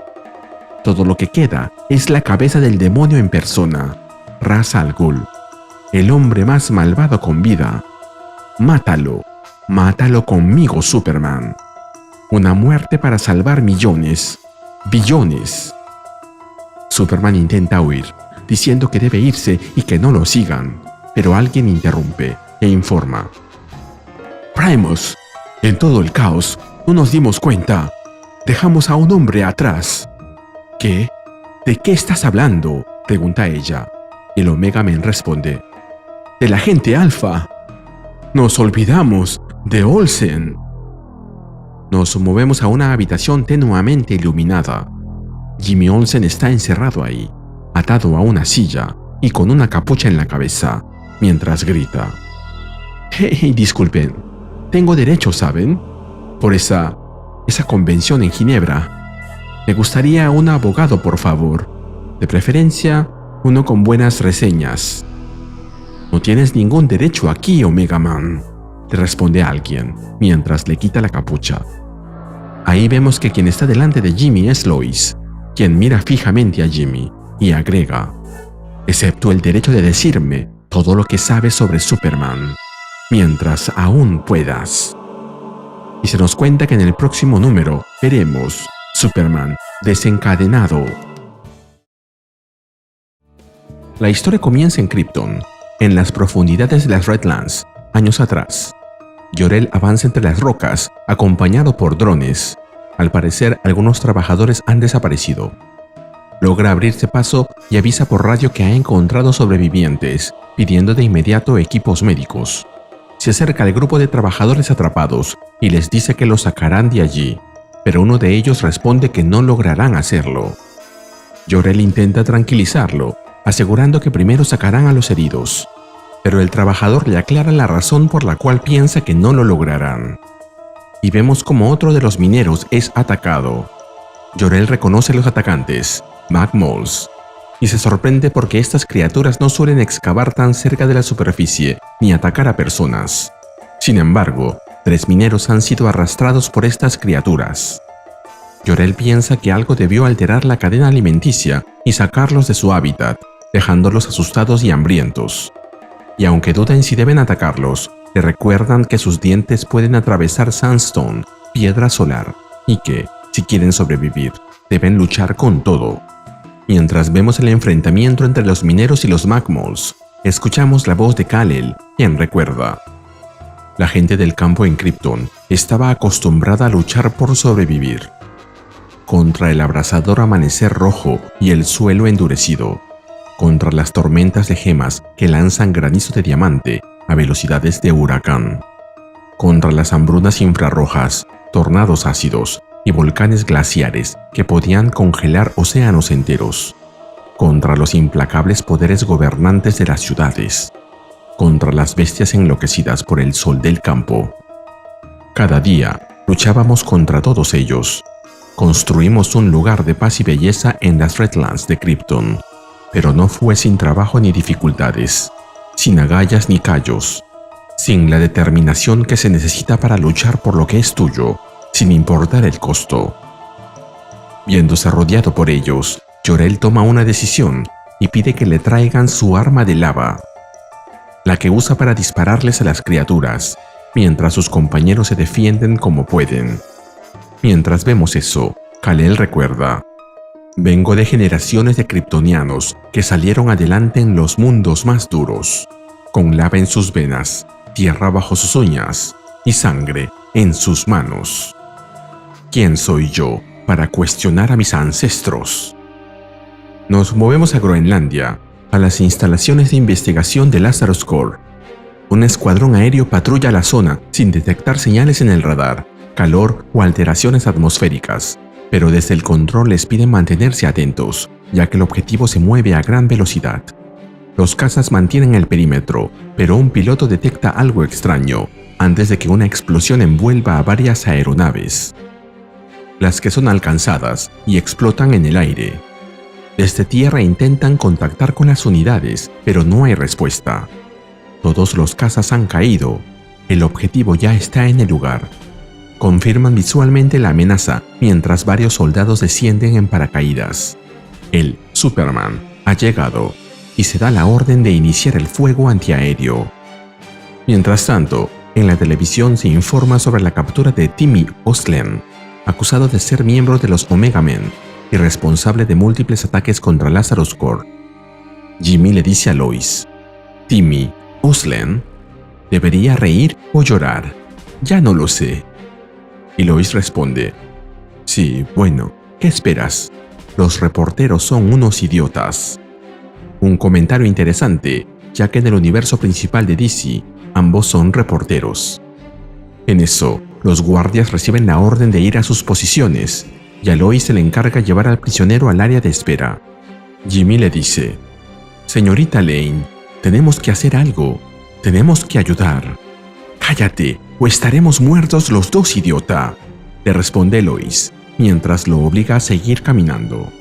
A: Todo lo que queda es la cabeza del demonio en persona, Ra's al Ghul, el hombre más malvado con vida. Mátalo, mátalo conmigo, Superman. Una muerte para salvar millones, billones. Superman intenta huir, diciendo que debe irse y que no lo sigan, pero alguien interrumpe e informa: Primus, en todo el caos, no nos dimos cuenta. Dejamos a un hombre atrás. ¿Qué? ¿De qué estás hablando?, pregunta ella. El Omega Man responde: del agente Alpha. Nos olvidamos de Olsen. Nos movemos a una habitación tenuamente iluminada. Jimmy Olsen está encerrado ahí, atado a una silla y con una capucha en la cabeza, mientras grita: hey, disculpen, tengo derecho, ¿saben? Por esa convención en Ginebra. Me gustaría un abogado, por favor. De preferencia, uno con buenas reseñas. No tienes ningún derecho aquí, Omega Man, le responde alguien, mientras le quita la capucha. Ahí vemos que quien está delante de Jimmy es Lois, quien mira fijamente a Jimmy y agrega: excepto el derecho de decirme todo lo que sabes sobre Superman, mientras aún puedas. Y se nos cuenta que en el próximo número veremos Superman desencadenado. La historia comienza en Krypton, en las profundidades de las Redlands, años atrás. Jor-El avanza entre las rocas, acompañado por drones. Al parecer, algunos trabajadores han desaparecido. Logra abrirse paso y avisa por radio que ha encontrado sobrevivientes, pidiendo de inmediato equipos médicos. Se acerca al grupo de trabajadores atrapados y les dice que los sacarán de allí, pero uno de ellos responde que no lograrán hacerlo. Jor-El intenta tranquilizarlo, asegurando que primero sacarán a los heridos, pero el trabajador le aclara la razón por la cual piensa que no lo lograrán. Y vemos como otro de los mineros es atacado. Jor-El reconoce a los atacantes, Magmols, y se sorprende porque estas criaturas no suelen excavar tan cerca de la superficie ni atacar a personas. Sin embargo, 3 mineros han sido arrastrados por estas criaturas. Jor-El piensa que algo debió alterar la cadena alimenticia y sacarlos de su hábitat, dejándolos asustados y hambrientos. Y aunque duda en si deben atacarlos, le recuerdan que sus dientes pueden atravesar sandstone, piedra solar, y que, si quieren sobrevivir, deben luchar con todo. Mientras vemos el enfrentamiento entre los mineros y los Magmols, escuchamos la voz de Kal-El, quien recuerda: la gente del campo en Krypton estaba acostumbrada a luchar por sobrevivir. Contra el abrasador amanecer rojo y el suelo endurecido, contra las tormentas de gemas que lanzan granizo de diamante a velocidades de huracán, contra las hambrunas infrarrojas, tornados ácidos y volcanes glaciares que podían congelar océanos enteros, contra los implacables poderes gobernantes de las ciudades, contra las bestias enloquecidas por el sol del campo. Cada día luchábamos contra todos ellos. Construimos un lugar de paz y belleza en las Redlands de Krypton, pero no fue sin trabajo ni dificultades, sin agallas ni callos, sin la determinación que se necesita para luchar por lo que es tuyo, sin importar el costo. Viéndose rodeado por ellos, Jor-El toma una decisión y pide que le traigan su arma de lava, la que usa para dispararles a las criaturas, mientras sus compañeros se defienden como pueden. Mientras vemos eso, Kal-El recuerda: vengo de generaciones de kryptonianos que salieron adelante en los mundos más duros, con lava en sus venas, tierra bajo sus uñas y sangre en sus manos. ¿Quién soy yo para cuestionar a mis ancestros? Nos movemos a Groenlandia, a las instalaciones de investigación de Lazarus Core. Un escuadrón aéreo patrulla la zona sin detectar señales en el radar, calor o alteraciones atmosféricas, pero desde el control les piden mantenerse atentos, ya que el objetivo se mueve a gran velocidad. Los cazas mantienen el perímetro, pero un piloto detecta algo extraño antes de que una explosión envuelva a varias aeronaves, las que son alcanzadas y explotan en el aire. Desde tierra intentan contactar con las unidades, pero no hay respuesta. Todos los cazas han caído. El objetivo ya está en el lugar. Confirman visualmente la amenaza mientras varios soldados descienden en paracaídas. El Superman ha llegado y se da la orden de iniciar el fuego antiaéreo. Mientras tanto, en la televisión se informa sobre la captura de Timmy Oslen, acusado de ser miembro de los Omega Men y responsable de múltiples ataques contra Lazarus Core. Jimmy le dice a Lois: Timmy Oslen, ¿debería reír o llorar? Ya no lo sé. Y Lois responde: sí, bueno, ¿qué esperas? Los reporteros son unos idiotas. Un comentario interesante, ya que en el universo principal de DC, ambos son reporteros. En eso, los guardias reciben la orden de ir a sus posiciones, y a Lois se le encarga llevar al prisionero al área de espera. Jimmy le dice: señorita Lane, tenemos que hacer algo, tenemos que ayudar. Cállate, o estaremos muertos los dos, idiota, le responde Lois, mientras lo obliga a seguir caminando.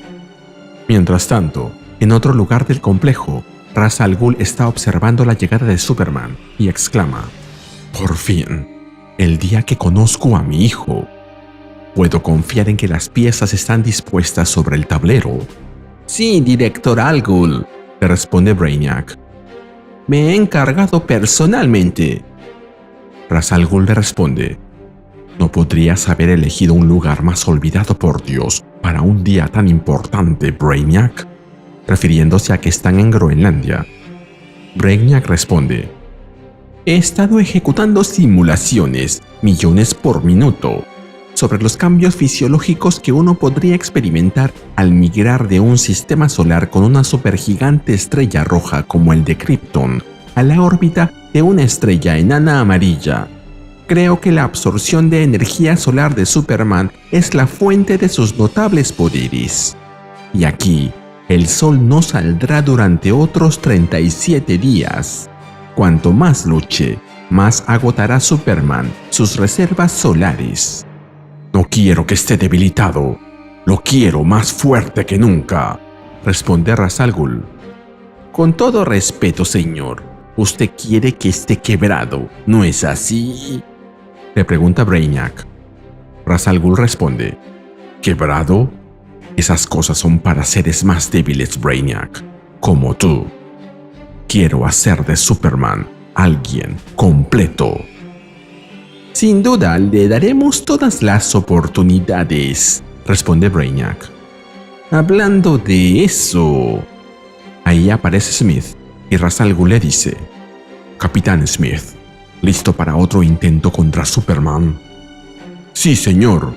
A: Mientras tanto, en otro lugar del complejo, Ra's al Ghul está observando la llegada de Superman y exclama: por fin, el día que conozco a mi hijo. ¿Puedo confiar en que las piezas están dispuestas sobre el tablero? Sí, director Al Ghul, le responde Brainiac. Me he encargado personalmente. Ra's al Ghul le responde: ¿no podrías haber elegido un lugar más olvidado por Dios para un día tan importante, Brainiac? Refiriéndose a que están en Groenlandia. Brainiac responde: He estado ejecutando simulaciones, millones por minuto, sobre los cambios fisiológicos que uno podría experimentar al migrar de un sistema solar con una supergigante estrella roja como el de Krypton a la órbita de una estrella enana amarilla. Creo que la absorción de energía solar de Superman es la fuente de sus notables poderes. Y aquí, el sol no saldrá durante otros 37 días. Cuanto más luche, más agotará Superman sus reservas solares. No quiero que esté debilitado. Lo quiero más fuerte que nunca, responde Ra's al Ghul. Con todo respeto, señor, usted quiere que esté quebrado, ¿no es así?, le pregunta Brainiac. Ra's al Ghul responde: ¿quebrado? Esas cosas son para seres más débiles, Brainiac, como tú. Quiero hacer de Superman alguien completo. Sin duda, le daremos todas las oportunidades, responde Brainiac. Hablando de eso... Ahí aparece Smith y Ra's al Ghul le dice: Capitán Smith, ¿listo para otro intento contra Superman? Sí, señor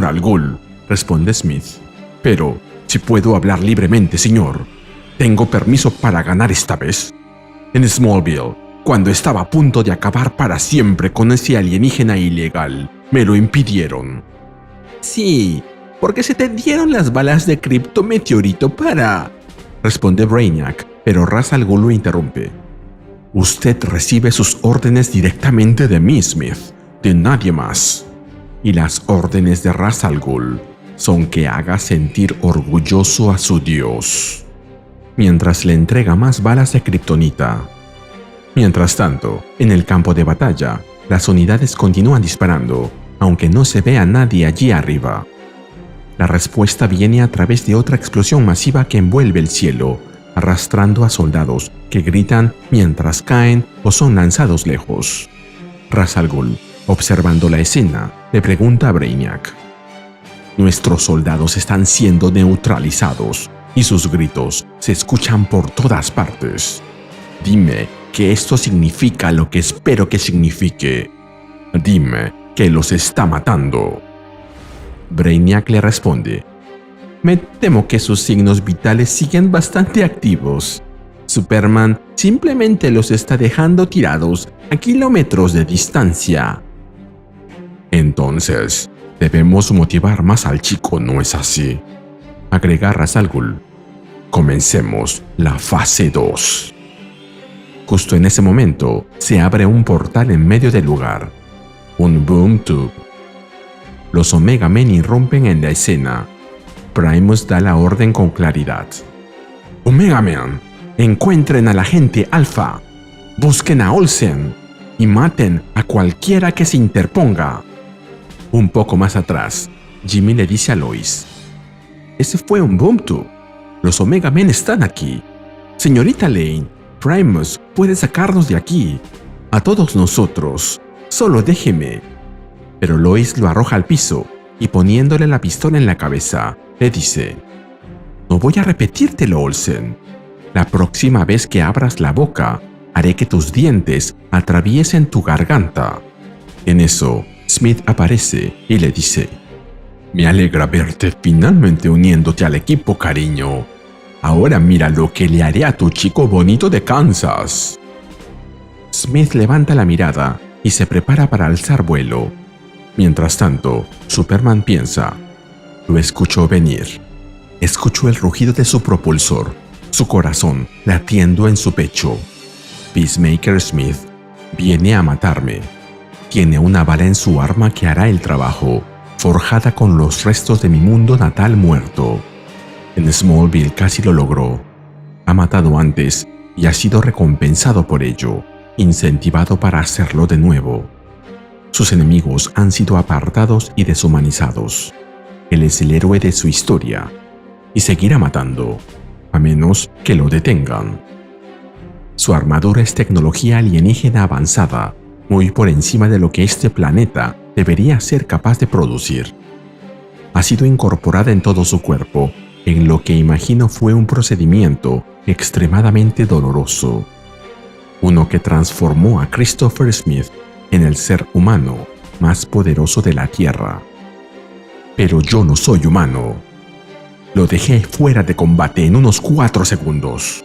A: al Ghul, responde Smith. Pero, si puedo hablar libremente, señor, ¿tengo permiso para ganar esta vez? En Smallville, cuando estaba a punto de acabar para siempre con ese alienígena ilegal, me lo impidieron. Sí, porque se te dieron las balas de criptometeorito para... responde Brainiac, pero Ra's al Ghul lo interrumpe. Usted recibe sus órdenes directamente de mí, Smith, de nadie más. Y las órdenes de Ra's al Ghul son que haga sentir orgulloso a su dios, mientras le entrega más balas de kriptonita. Mientras tanto, en el campo de batalla, las unidades continúan disparando, aunque no se ve a nadie allí arriba. La respuesta viene a través de otra explosión masiva que envuelve el cielo, arrastrando a soldados que gritan mientras caen o son lanzados lejos. Ra's al Ghul, observando la escena, le pregunta a Brainiac: Nuestros soldados están siendo neutralizados y sus gritos se escuchan por todas partes. Dime que esto significa lo que espero que signifique. Dime que los está matando. Brainiac le responde: Me temo que sus signos vitales siguen bastante activos. Superman simplemente los está dejando tirados a kilómetros de distancia. Entonces, debemos motivar más al chico, ¿no es así?, agrega Ra's al Ghul. Comencemos la fase 2. Justo en ese momento, se abre un portal en medio del lugar. Un boom tube. Los Omega Men irrumpen en la escena. Primus da la orden con claridad. Omega Men, encuentren al agente Alpha. Busquen a Olsen y maten a cualquiera que se interponga. Un poco más atrás, Jimmy le dice a Lois: Ese fue un boom tube. Los Omega Men están aquí. Señorita Lane, Primus puede sacarnos de aquí. A todos nosotros. Solo déjeme. Pero Lois lo arroja al piso y poniéndole la pistola en la cabeza, le dice: No voy a repetírtelo, Olsen. La próxima vez que abras la boca, haré que tus dientes atraviesen tu garganta. En eso, Smith aparece y le dice: Me alegra verte finalmente uniéndote al equipo, cariño. Ahora mira lo que le haré a tu chico bonito de Kansas. Smith levanta la mirada y se prepara para alzar vuelo. Mientras tanto, Superman piensa: Lo escuchó venir. Escuchó el rugido de su propulsor, su corazón latiendo en su pecho. Peacemaker Smith viene a matarme. Tiene una bala en su arma que hará el trabajo, forjada con los restos de mi mundo natal muerto. En Smallville casi lo logró. Ha matado antes y ha sido recompensado por ello, incentivado para hacerlo de nuevo. Sus enemigos han sido apartados y deshumanizados. Él es el héroe de su historia y seguirá matando, a menos que lo detengan. Su armadura es tecnología alienígena avanzada, muy por encima de lo que este planeta debería ser capaz de producir. Ha sido incorporada en todo su cuerpo, en lo que imagino fue un procedimiento extremadamente doloroso. uno que transformó a Christopher Smith en el ser humano más poderoso de la Tierra. Pero yo no soy humano. Lo dejé fuera de combate en unos 4 segundos.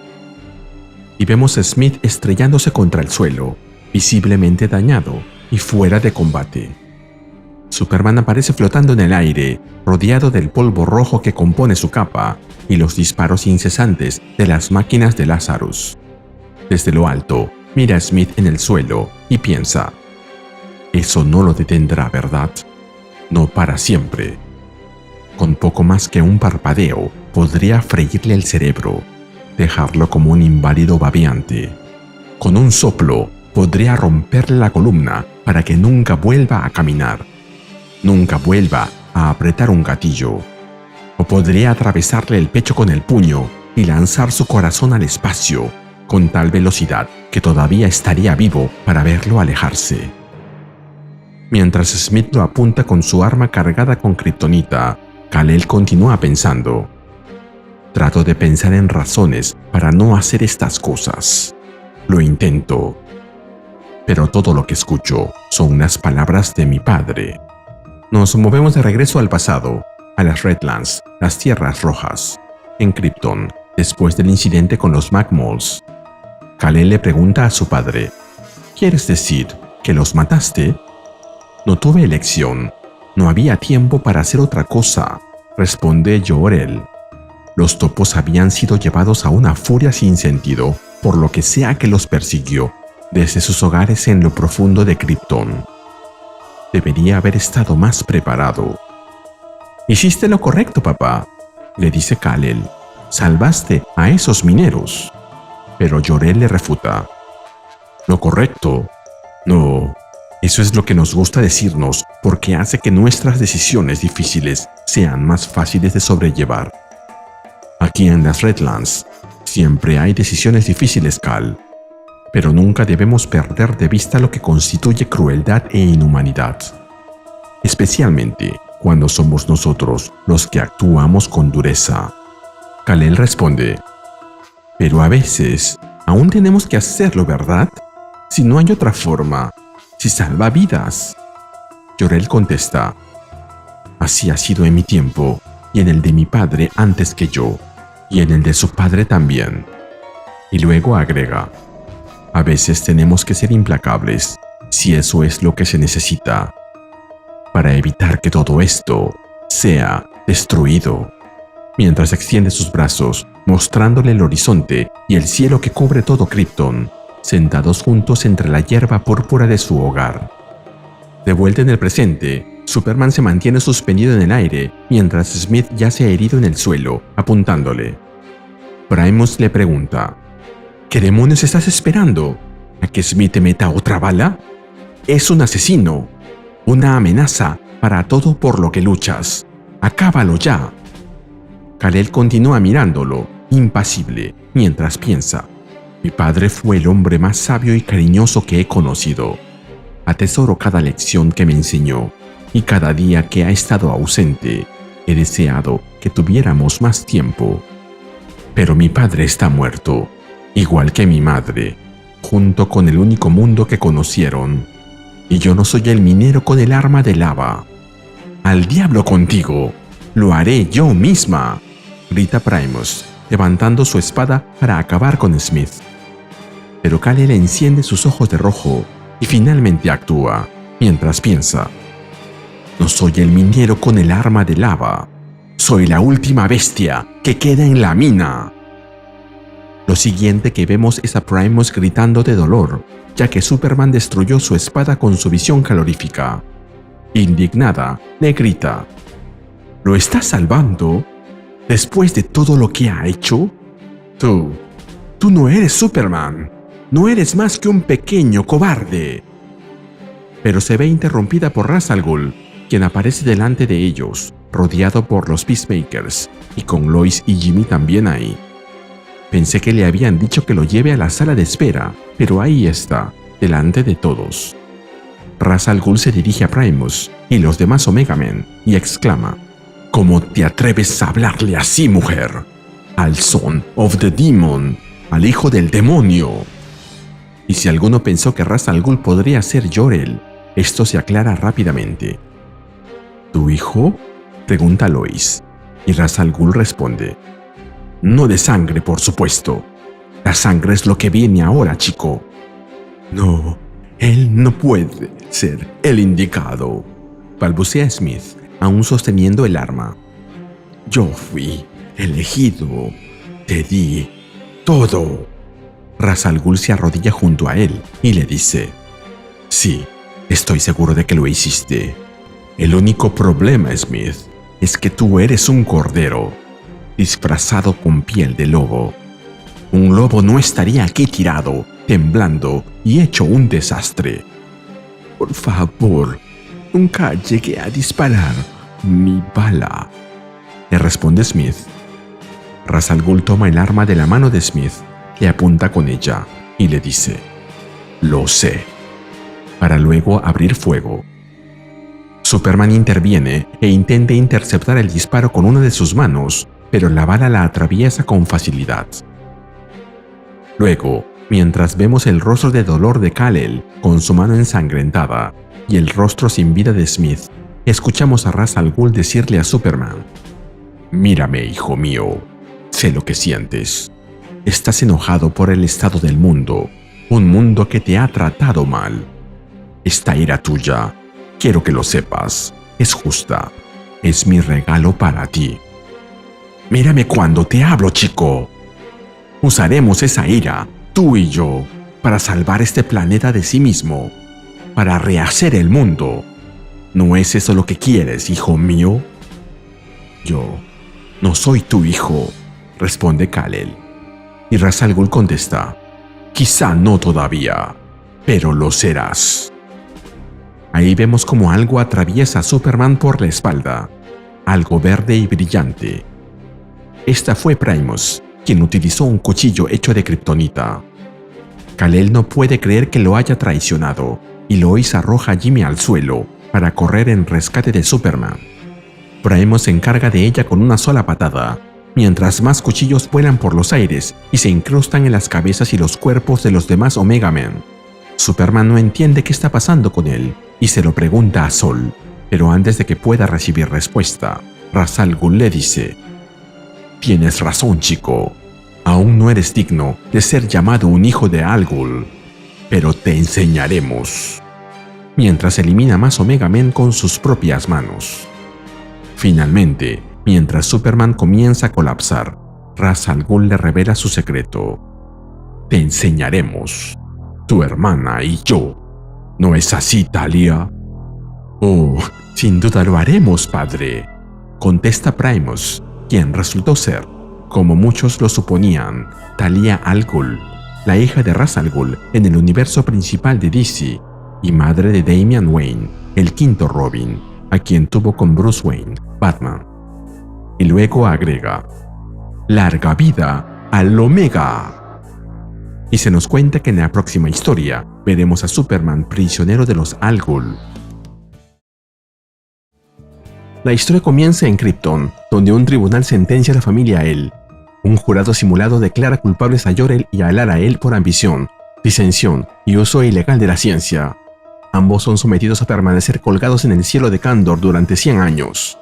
A: Y vemos a Smith estrellándose contra el suelo, visiblemente dañado y fuera de combate. Superman aparece flotando en el aire, rodeado del polvo rojo que compone su capa y los disparos incesantes de las máquinas de Lazarus. Desde lo alto, mira a Smith en el suelo y piensa: eso no lo detendrá, ¿verdad? No para siempre. Con poco más que un parpadeo, podría freírle el cerebro, dejarlo como un inválido babeante. Con un soplo, podría romperle la columna para que nunca vuelva a caminar, nunca vuelva a apretar un gatillo. O podría atravesarle el pecho con el puño y lanzar su corazón al espacio, con tal velocidad que todavía estaría vivo para verlo alejarse. Mientras Smith lo apunta con su arma cargada con kriptonita, Kal-El continúa pensando: trato de pensar en razones para no hacer estas cosas. Lo intento. Pero todo lo que escucho son las palabras de mi padre. Nos movemos de regreso al pasado, a las Redlands, las Tierras Rojas, en Krypton, después del incidente con los Magmols. Kal-El le pregunta a su padre: ¿quieres decir que los mataste? No tuve elección. No había tiempo para hacer otra cosa, responde Jor-El. Los topos habían sido llevados a una furia sin sentido por lo que sea que los persiguió desde sus hogares en lo profundo de Krypton. Debería haber estado más preparado. Hiciste lo correcto, papá, le dice Kal-El. Salvaste a esos mineros. Pero Jor-El le refuta. ¿Lo correcto? No. Eso es lo que nos gusta decirnos porque hace que nuestras decisiones difíciles sean más fáciles de sobrellevar. Aquí en las Redlands siempre hay decisiones difíciles, Kal, pero nunca debemos perder de vista lo que constituye crueldad e inhumanidad, especialmente cuando somos nosotros los que actuamos con dureza. Kal-El responde: pero a veces aún tenemos que hacerlo, ¿verdad? Si no hay otra forma. Si salva vidas. Jor-El contesta: así ha sido en mi tiempo, y en el de mi padre antes que yo, y en el de su padre también. Y luego agrega: a veces tenemos que ser implacables, si eso es lo que se necesita, para evitar que todo esto sea destruido. Mientras extiende sus brazos, mostrándole el horizonte y el cielo que cubre todo Krypton, sentados juntos entre la hierba púrpura de su hogar. De vuelta en el presente, Superman se mantiene suspendido en el aire mientras Smith yace herido en el suelo, apuntándole. Primus le pregunta: ¿qué demonios estás esperando? ¿A que Smith te meta otra bala? Es un asesino, una amenaza para todo por lo que luchas. ¡Acábalo ya! Kal-El continúa mirándolo, impasible, mientras piensa: mi padre fue el hombre más sabio y cariñoso que he conocido. Atesoro cada lección que me enseñó, y cada día que ha estado ausente, he deseado que tuviéramos más tiempo. Pero mi padre está muerto, igual que mi madre, junto con el único mundo que conocieron. Y yo no soy el minero con el arma de lava. ¡Al diablo contigo! ¡Lo haré yo misma!, grita Primus, levantando su espada para acabar con Smith. Pero Kal-El enciende sus ojos de rojo y finalmente actúa, mientras piensa: no soy el minero con el arma de lava, soy la última bestia que queda en la mina. Lo siguiente que vemos es a Primus gritando de dolor, ya que Superman destruyó su espada con su visión calorífica. Indignada, le grita: ¿lo estás salvando? ¿Después de todo lo que ha hecho? Tú no eres Superman. No eres más que un pequeño cobarde. Pero se ve interrumpida por Ra's al Ghul, quien aparece delante de ellos, rodeado por los Peacemakers, y con Lois y Jimmy también ahí. Pensé que le habían dicho que lo lleve a la sala de espera, pero ahí está, delante de todos. Ra's al Ghul se dirige a Primus y los demás Omega Men y exclama: ¿cómo te atreves a hablarle así, mujer? Al Son of the Demon, al hijo del demonio. Y si alguno pensó que Ra's al Ghul podría ser Jor-El, esto se aclara rápidamente. ¿Tu hijo?, pregunta Lois, y Ra's al Ghul responde: no de sangre, por supuesto. La sangre es lo que viene ahora, chico. No, él no puede ser el indicado, balbucea Smith, aún sosteniendo el arma. Yo fui elegido. Te di todo. Ra's al Ghul se arrodilla junto a él y le dice: sí, estoy seguro de que lo hiciste. El único problema, Smith, es que tú eres un cordero, disfrazado con piel de lobo. Un lobo no estaría aquí tirado, temblando y hecho un desastre. Por favor, nunca llegué a disparar mi bala, le responde Smith. Ra's al Ghul toma el arma de la mano de Smith, le apunta con ella y le dice: lo sé, para luego abrir fuego. Superman interviene e intenta interceptar el disparo con una de sus manos, pero la bala la atraviesa con facilidad. Luego, mientras vemos el rostro de dolor de Kal-El con su mano ensangrentada y el rostro sin vida de Smith, escuchamos a Ra's al Ghul decirle a Superman: mírame, hijo mío, sé lo que sientes. Estás enojado por el estado del mundo, un mundo que te ha tratado mal. Esta ira tuya, quiero que lo sepas, es justa. Es mi regalo para ti. Mírame cuando te hablo, chico. Usaremos esa ira, tú y yo, para salvar este planeta de sí mismo, para rehacer el mundo. ¿No es eso lo que quieres, hijo mío? Yo no soy tu hijo, responde Kal-El. Y Ra's al Ghul contesta: quizá no todavía, pero lo serás. Ahí vemos como algo atraviesa a Superman por la espalda, algo verde y brillante. Esta fue Primus, quien utilizó un cuchillo hecho de kriptonita. Kal-El no puede creer que lo haya traicionado, y Lois arroja a Jimmy al suelo para correr en rescate de Superman. Primus se encarga de ella con una sola patada, mientras más cuchillos vuelan por los aires y se incrustan en las cabezas y los cuerpos de los demás Omega Men. Superman no entiende qué está pasando con él y se lo pregunta a Sol, pero antes de que pueda recibir respuesta, Ra's al Ghul le dice: tienes razón, chico. Aún no eres digno de ser llamado un hijo de Al Ghul, pero te enseñaremos. Mientras elimina más Omega Men con sus propias manos. Finalmente, mientras Superman comienza a colapsar, Ra's al Ghul le revela su secreto. Te enseñaremos, tu hermana y yo. ¿No es así, Talia? Oh, sin duda lo haremos, padre, contesta Primus, quien resultó ser, como muchos lo suponían, Talia al Ghul, la hija de Ra's al Ghul en el universo principal de DC y madre de Damian Wayne, el quinto Robin, a quien tuvo con Bruce Wayne, Batman. Y luego agrega: larga vida al Omega. Y se nos cuenta que en la próxima historia veremos a Superman prisionero de los Al Ghul. La historia comienza en Krypton, donde un tribunal sentencia a la familia El. Un jurado simulado declara culpables a Jor-El y a Lar-Al por ambición, disensión y uso ilegal de la ciencia. Ambos son sometidos a permanecer colgados en el cielo de Kandor durante 100 años.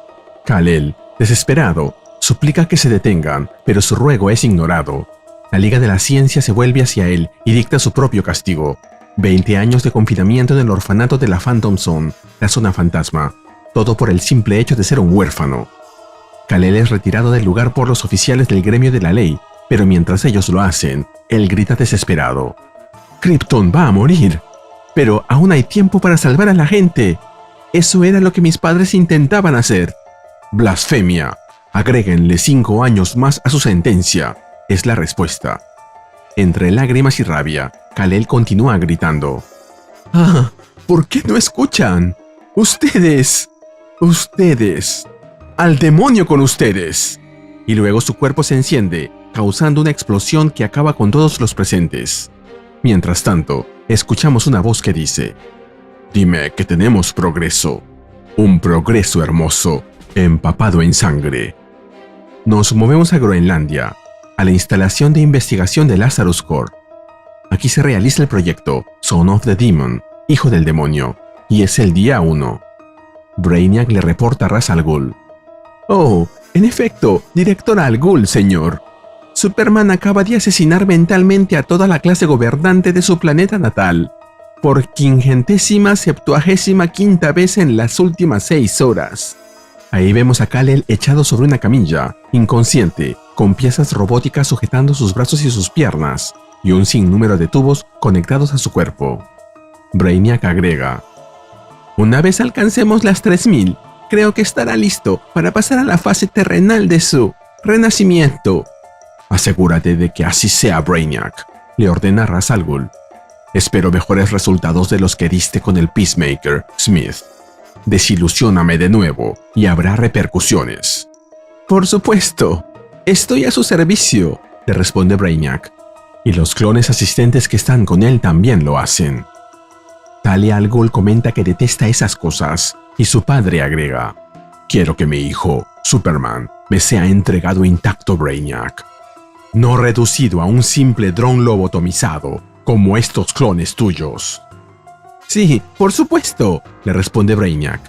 A: Kal-El, desesperado, suplica que se detengan, pero su ruego es ignorado. La Liga de la Ciencia se vuelve hacia él y dicta su propio castigo: 20 años de confinamiento en el orfanato de la Phantom Zone, la zona fantasma, todo por el simple hecho de ser un huérfano. Kal-El es retirado del lugar por los oficiales del gremio de la ley, pero mientras ellos lo hacen, él grita desesperado: Krypton va a morir, pero aún hay tiempo para salvar a la gente. Eso era lo que mis padres intentaban hacer. Blasfemia. Agréguenle 5 años más a su sentencia, es la respuesta. Entre lágrimas y rabia, Kal-El continúa gritando: ¡ah! ¿Por qué no escuchan? ¡Ustedes! ¡Ustedes! ¡Al demonio con ustedes! Y luego su cuerpo se enciende, causando una explosión que acaba con todos los presentes. Mientras tanto, escuchamos una voz que dice: dime que tenemos progreso. Un progreso hermoso, empapado en sangre. Nos movemos a Groenlandia, a la instalación de investigación de Lazarus Corp. Aquí se realiza el proyecto Son of the Demon, Hijo del Demonio, y es el día 1. Brainiac le reporta a Ra's al Ghul. Oh, en efecto, director Al Ghul, señor. Superman acaba de asesinar mentalmente a toda la clase gobernante de su planeta natal, por 575ª vez en las últimas 6 horas. Ahí vemos a Kal-El echado sobre una camilla, inconsciente, con piezas robóticas sujetando sus brazos y sus piernas, y un sinnúmero de tubos conectados a su cuerpo. Brainiac agrega: una vez alcancemos las 3000, creo que estará listo para pasar a la fase terrenal de su renacimiento. Asegúrate de que así sea, Brainiac, le ordena Ra's al Ghul. Espero mejores resultados de los que diste con el Peacemaker, Smith. Desilusióname de nuevo y habrá repercusiones. Por supuesto, estoy a su servicio, le responde Brainiac, y los clones asistentes que están con él también lo hacen. Talia al Ghul comenta que detesta esas cosas, y su padre agrega: quiero que mi hijo, Superman, me sea entregado intacto, Brainiac. No reducido a un simple dron lobotomizado, como estos clones tuyos. Sí, por supuesto, le responde Brainiac.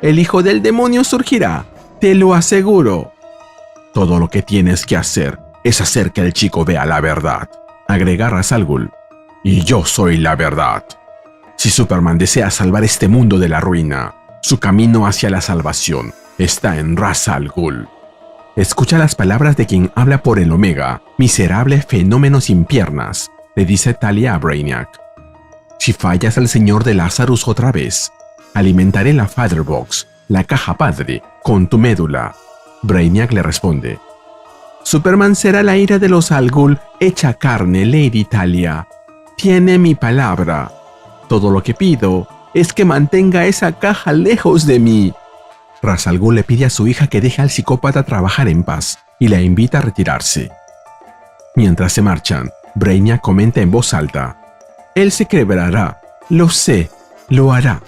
A: El hijo del demonio surgirá, te lo aseguro. Todo lo que tienes que hacer es hacer que el chico vea la verdad, agrega Ra's al Ghul. Y yo soy la verdad. Si Superman desea salvar este mundo de la ruina, su camino hacia la salvación está en Ra's al Ghul. Escucha las palabras de quien habla por el Omega, miserable fenómeno sin piernas, le dice Talia a Brainiac. Si fallas al señor de Lazarus otra vez, alimentaré la Fatherbox, la caja padre, con tu médula. Brainiac le responde: Superman será la ira de los Al Ghul hecha carne, Lady Talia. Tiene mi palabra. Todo lo que pido es que mantenga esa caja lejos de mí. Ra's al Ghul le pide a su hija que deje al psicópata trabajar en paz y la invita a retirarse. Mientras se marchan, Brainiac comenta en voz alta: él se quebrará, lo sé, lo hará.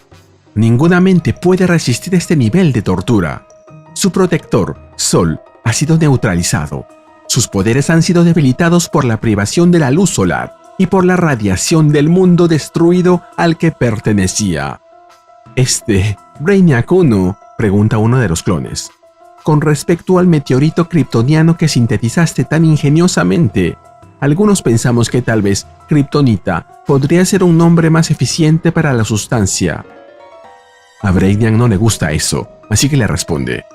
A: Ninguna mente puede resistir este nivel de tortura. Su protector, Sol, ha sido neutralizado. Sus poderes han sido debilitados por la privación de la luz solar y por la radiación del mundo destruido al que pertenecía. Brainiac 1, pregunta uno de los clones. Con respecto al meteorito kryptoniano que sintetizaste tan ingeniosamente, algunos pensamos que tal vez Kryptonita podría ser un nombre más eficiente para la sustancia. A Brainiac no le gusta eso, así que le responde: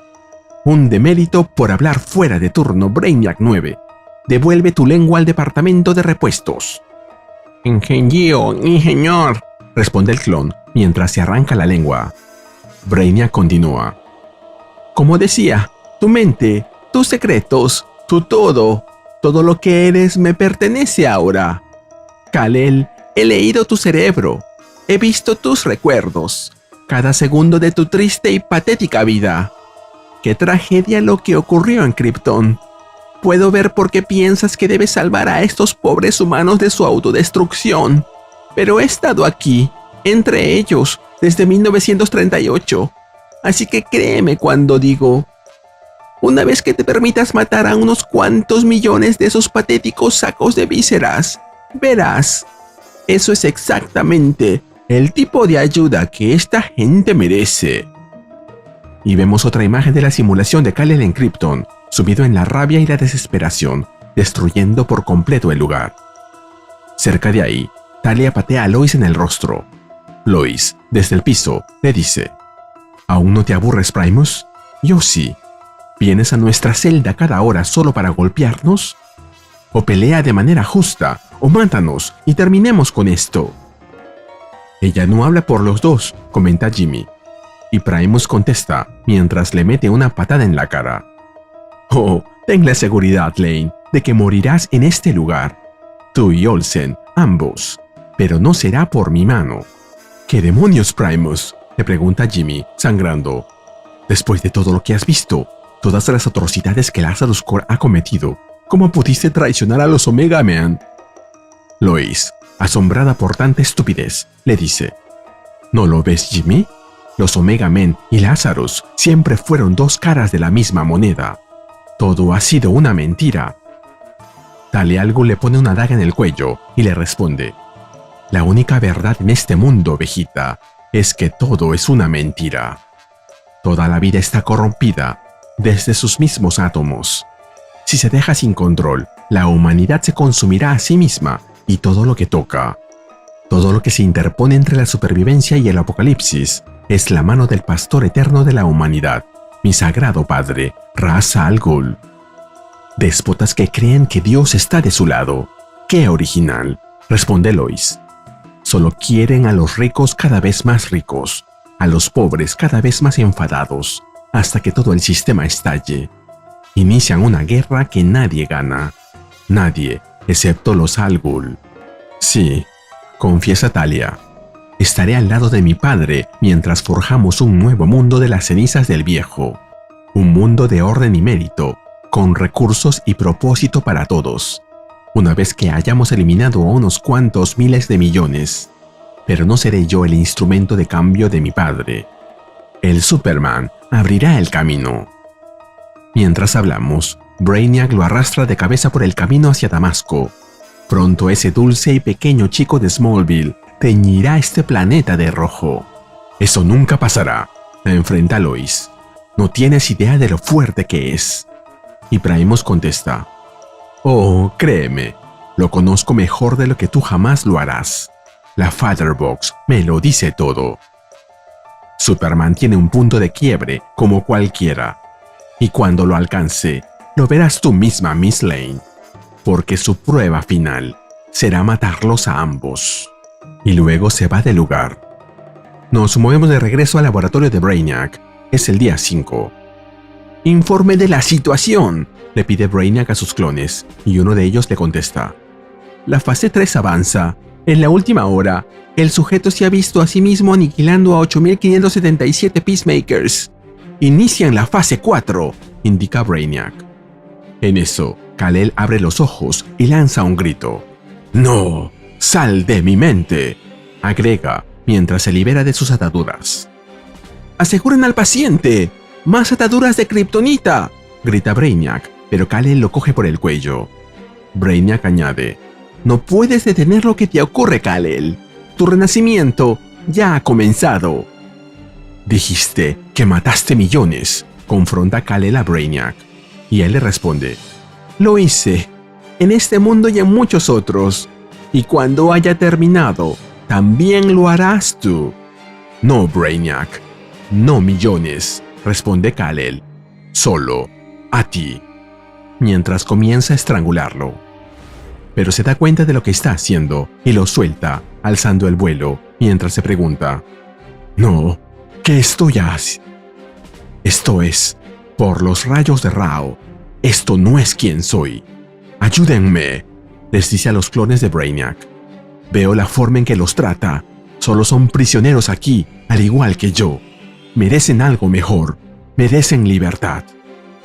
A: un demérito por hablar fuera de turno, Brainiac 9. Devuelve tu lengua al departamento de repuestos. Señor, responde el clon mientras se arranca la lengua. Brainiac continúa: como decía, tu mente, tus secretos, tu todo lo que eres me pertenece ahora. Kal-El, he leído tu cerebro, he visto tus recuerdos, cada segundo de tu triste y patética vida. ¡Qué tragedia lo que ocurrió en Krypton! Puedo ver por qué piensas que debes salvar a estos pobres humanos de su autodestrucción. Pero he estado aquí, entre ellos, desde 1938. Así que créeme cuando digo: una vez que te permitas matar a unos cuantos millones de esos patéticos sacos de vísceras, verás, eso es exactamente el tipo de ayuda que esta gente merece. Y vemos otra imagen de la simulación de Kal-El en Krypton, sumido en la rabia y la desesperación, destruyendo por completo el lugar. Cerca de ahí, Talia patea a Lois en el rostro. Lois, desde el piso, le dice: ¿aún no te aburres, Primus? Yo sí. ¿Vienes a nuestra celda cada hora solo para golpearnos? O pelea de manera justa, o mátanos y terminemos con esto. Ella no habla por los dos, comenta Jimmy. Y Primus contesta mientras le mete una patada en la cara. Oh, ten la seguridad, Lane, de que morirás en este lugar. Tú y Olsen, ambos. Pero no será por mi mano. ¿Qué demonios, Primus?, le pregunta Jimmy, sangrando. Después de todo lo que has visto, todas las atrocidades que Lazarus Core ha cometido, ¿cómo pudiste traicionar a los Omega Men? Lois, asombrada por tanta estupidez, le dice: ¿no lo ves, Jimmy? Los Omega Men y Lazarus siempre fueron dos caras de la misma moneda. Todo ha sido una mentira. Talia al Ghul le pone una daga en el cuello y le responde: la única verdad en este mundo, Vegeta, es que todo es una mentira. Toda la vida está corrompida desde sus mismos átomos. Si se deja sin control, la humanidad se consumirá a sí misma y todo lo que toca. Todo lo que se interpone entre la supervivencia y el apocalipsis es la mano del pastor eterno de la humanidad, mi sagrado padre, Ra's al Ghul. Déspotas que creen que Dios está de su lado. ¡Qué original!, responde Lois. Solo quieren a los ricos cada vez más ricos, a los pobres cada vez más enfadados, hasta que todo el sistema estalle. Inician una guerra que nadie gana. Nadie, excepto los Al Ghul. Sí, confiesa Talia. Estaré al lado de mi padre mientras forjamos un nuevo mundo de las cenizas del viejo. Un mundo de orden y mérito, con recursos y propósito para todos. Una vez que hayamos eliminado a unos cuantos miles de millones. Pero no seré yo el instrumento de cambio de mi padre. El Superman abrirá el camino. Mientras hablamos, Brainiac lo arrastra de cabeza por el camino hacia Damasco. Pronto ese dulce y pequeño chico de Smallville teñirá este planeta de rojo. Eso nunca pasará, la enfrenta Lois. No tienes idea de lo fuerte que es. Y Primus contesta: oh, créeme, lo conozco mejor de lo que tú jamás lo harás. La Fatherbox me lo dice todo. Superman tiene un punto de quiebre como cualquiera. Y cuando lo alcance, lo verás tú misma, Miss Lane. Porque su prueba final será matarlos a ambos. Y luego se va del lugar. Nos movemos de regreso al laboratorio de Brainiac. Es el día 5. «Informe de la situación», le pide Brainiac a sus clones, y uno de ellos le contesta: «La fase 3 avanza. En la última hora, el sujeto se ha visto a sí mismo aniquilando a 8.577 Peacemakers. Inician la fase 4», indica Brainiac. En eso, Kal-El abre los ojos y lanza un grito. «¡No! ¡Sal de mi mente!», agrega, mientras se libera de sus ataduras. «¡Aseguren al paciente! ¡Más ataduras de kriptonita!», grita Brainiac, pero Kal-El lo coge por el cuello. Brainiac añade: «No puedes detener lo que te ocurre, Kal-El. Tu renacimiento ya ha comenzado». «Dijiste que mataste millones», confronta Kal-El a Brainiac, y él le responde: «Lo hice, en este mundo y en muchos otros, y cuando haya terminado, también lo harás tú». «No, Brainiac, no millones», responde Kal-El, «solo a ti», mientras comienza a estrangularlo. Pero se da cuenta de lo que está haciendo y lo suelta, alzando el vuelo, mientras se pregunta: «No, ¿qué estoy haciendo? Esto es, por los rayos de Rao, esto no es quien soy. Ayúdenme», les dice a los clones de Brainiac. «Veo la forma en que los trata. Solo son prisioneros aquí, al igual que yo. Merecen algo mejor. Merecen libertad.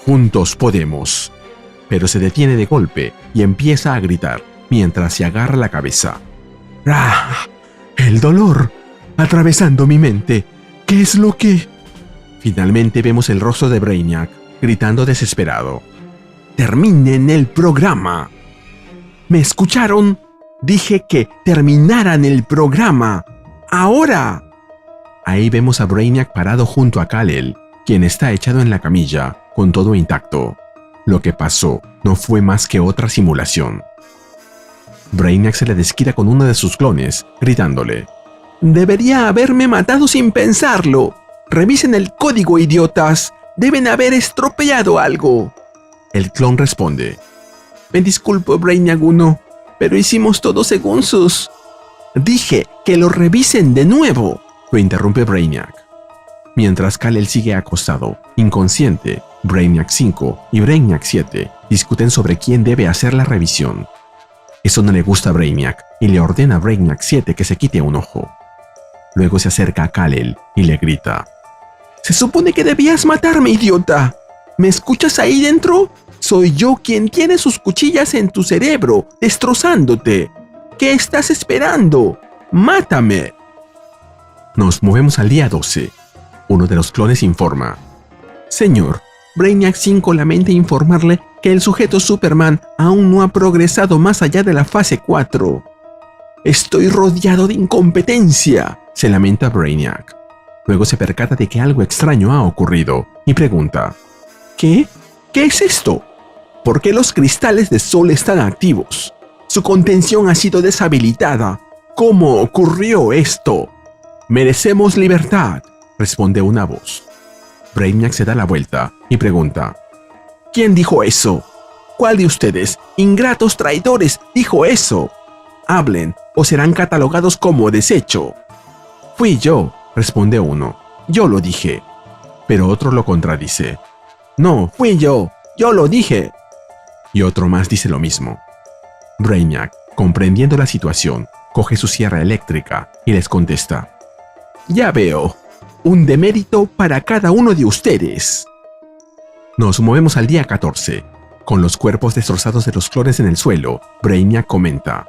A: Juntos podemos». Pero se detiene de golpe y empieza a gritar mientras se agarra la cabeza. «¡Ah! ¡El dolor! Atravesando mi mente. ¿Qué es lo que...?» Finalmente vemos el rostro de Brainiac, gritando desesperado: «¡Terminen el programa!». «¿Me escucharon? Dije que terminaran el programa. ¡Ahora!». Ahí vemos a Brainiac parado junto a Kal-El, quien está echado en la camilla, con todo intacto. Lo que pasó no fue más que otra simulación. Brainiac se le desquita con uno de sus clones, gritándole: «Debería haberme matado sin pensarlo. Revisen el código, idiotas. Deben haber estropeado algo». El clon responde: «Me disculpo, Brainiac 1, pero hicimos todo según sus...». «Dije que lo revisen de nuevo», lo interrumpe Brainiac. Mientras Kal-El sigue acostado, inconsciente, Brainiac 5 y Brainiac 7 discuten sobre quién debe hacer la revisión. Eso no le gusta a Brainiac y le ordena a Brainiac 7 que se quite un ojo. Luego se acerca a Kal-El y le grita: «Se supone que debías matarme, idiota. ¿Me escuchas ahí dentro? Soy yo quien tiene sus cuchillas en tu cerebro, destrozándote. ¿Qué estás esperando? ¡Mátame!». Nos movemos al día 12. Uno de los clones informa: «Señor, Brainiac 5 lamenta informarle que el sujeto Superman aún no ha progresado más allá de la fase 4. Estoy rodeado de incompetencia, se lamenta Brainiac. Luego se percata de que algo extraño ha ocurrido y pregunta: ¿Qué? ¿Qué es esto? ¿Por qué los cristales de sol están activos? Su contención ha sido deshabilitada. ¿Cómo ocurrió esto? Merecemos libertad, responde una voz. Brainiac se da la vuelta y pregunta: ¿Quién dijo eso? ¿Cuál de ustedes, ingratos traidores, dijo eso? Hablen o serán catalogados como desecho. Fui yo, responde uno. Yo lo dije. Pero otro lo contradice. No, fui yo lo dije. Y otro más dice lo mismo. Brainiac, comprendiendo la situación, coge su sierra eléctrica y les contesta: Ya veo, un demérito para cada uno de ustedes. Nos movemos al día 14. Con los cuerpos destrozados de los clones en el suelo, Brainiac comenta: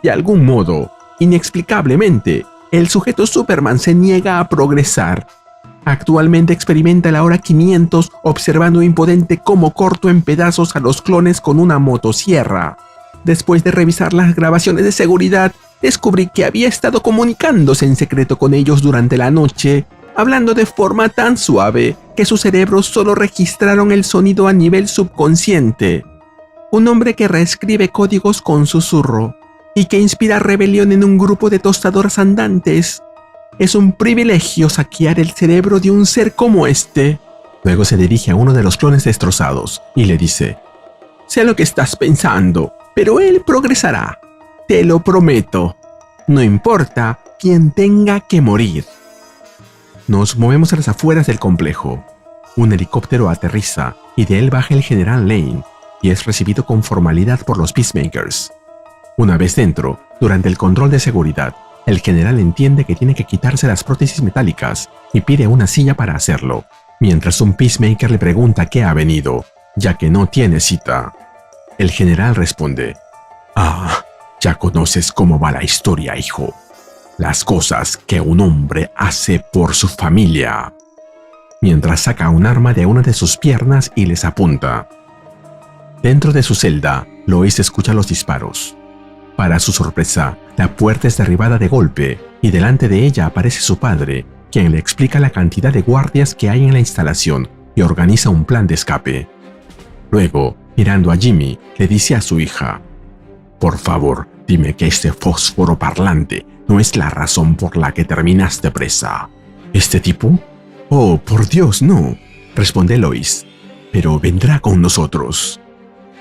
A: De algún modo, inexplicablemente, el sujeto Superman se niega a progresar. Actualmente experimenta la hora 500 observando impotente cómo corto en pedazos a los clones con una motosierra. Después de revisar las grabaciones de seguridad, descubrí que había estado comunicándose en secreto con ellos durante la noche, hablando de forma tan suave que sus cerebros solo registraron el sonido a nivel subconsciente. Un hombre que reescribe códigos con susurro y que inspira rebelión en un grupo de tostadoras andantes. Es un privilegio saquear el cerebro de un ser como este. Luego se dirige a uno de los clones destrozados y le dice: Sé lo que estás pensando, pero él progresará. Te lo prometo. No importa quién tenga que morir. Nos movemos a las afueras del complejo. Un helicóptero aterriza y de él baja el general Lane y es recibido con formalidad por los Peacemakers. Una vez dentro, durante el control de seguridad, el general entiende que tiene que quitarse las prótesis metálicas y pide una silla para hacerlo, mientras un Peacemaker le pregunta qué ha venido, ya que no tiene cita. El general responde: ya conoces cómo va la historia, hijo. Las cosas que un hombre hace por su familia. Mientras saca un arma de una de sus piernas y les apunta. Dentro de su celda, Lois escucha los disparos. Para su sorpresa, la puerta es derribada de golpe y delante de ella aparece su padre, quien le explica la cantidad de guardias que hay en la instalación y organiza un plan de escape. Luego, mirando a Jimmy, le dice a su hija: Por favor, dime que este fósforo parlante no es la razón por la que terminaste presa. ¿Este tipo? Oh, por Dios, no, responde Lois. Pero vendrá con nosotros.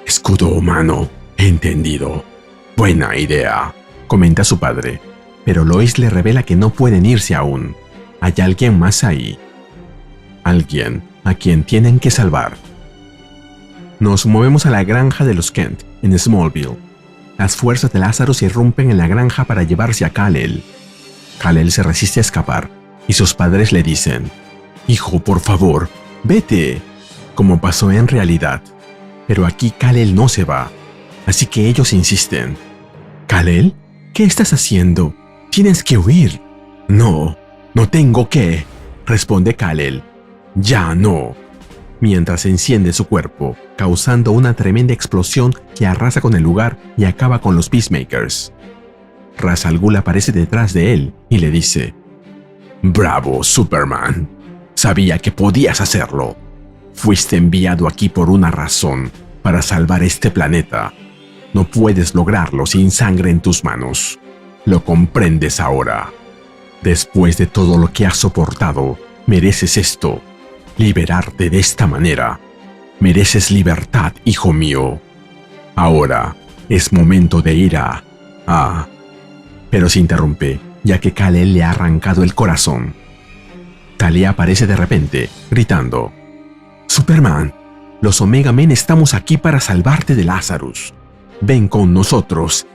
A: Escudo humano, entendido. Buena idea, comenta su padre, pero Lois le revela que no pueden irse aún. Hay alguien más ahí. Alguien a quien tienen que salvar. Nos movemos a la granja de los Kent, en Smallville. Las fuerzas de Lazarus irrumpen en la granja para llevarse a Kal-El. Kal-El se resiste a escapar, y sus padres le dicen: Hijo, por favor, vete, como pasó en realidad. Pero aquí Kal-El no se va, así que ellos insisten. ¿Kal-El? ¿Qué estás haciendo? Tienes que huir. No tengo que, responde Kal-El. Ya no. Mientras enciende su cuerpo, causando una tremenda explosión que arrasa con el lugar y acaba con los Peacemakers. Ra's al Ghul aparece detrás de él y le dice: Bravo, Superman. Sabía que podías hacerlo. Fuiste enviado aquí por una razón, para salvar este planeta. No puedes lograrlo sin sangre en tus manos. Lo comprendes ahora. Después de todo lo que has soportado, mereces esto. Liberarte de esta manera. Mereces libertad, hijo mío. Ahora es momento de ir a... Pero se interrumpe, ya que Kal-El le ha arrancado el corazón. Talia aparece de repente, gritando: Superman, los Omega Men estamos aquí para salvarte de Lazarus. Ven con nosotros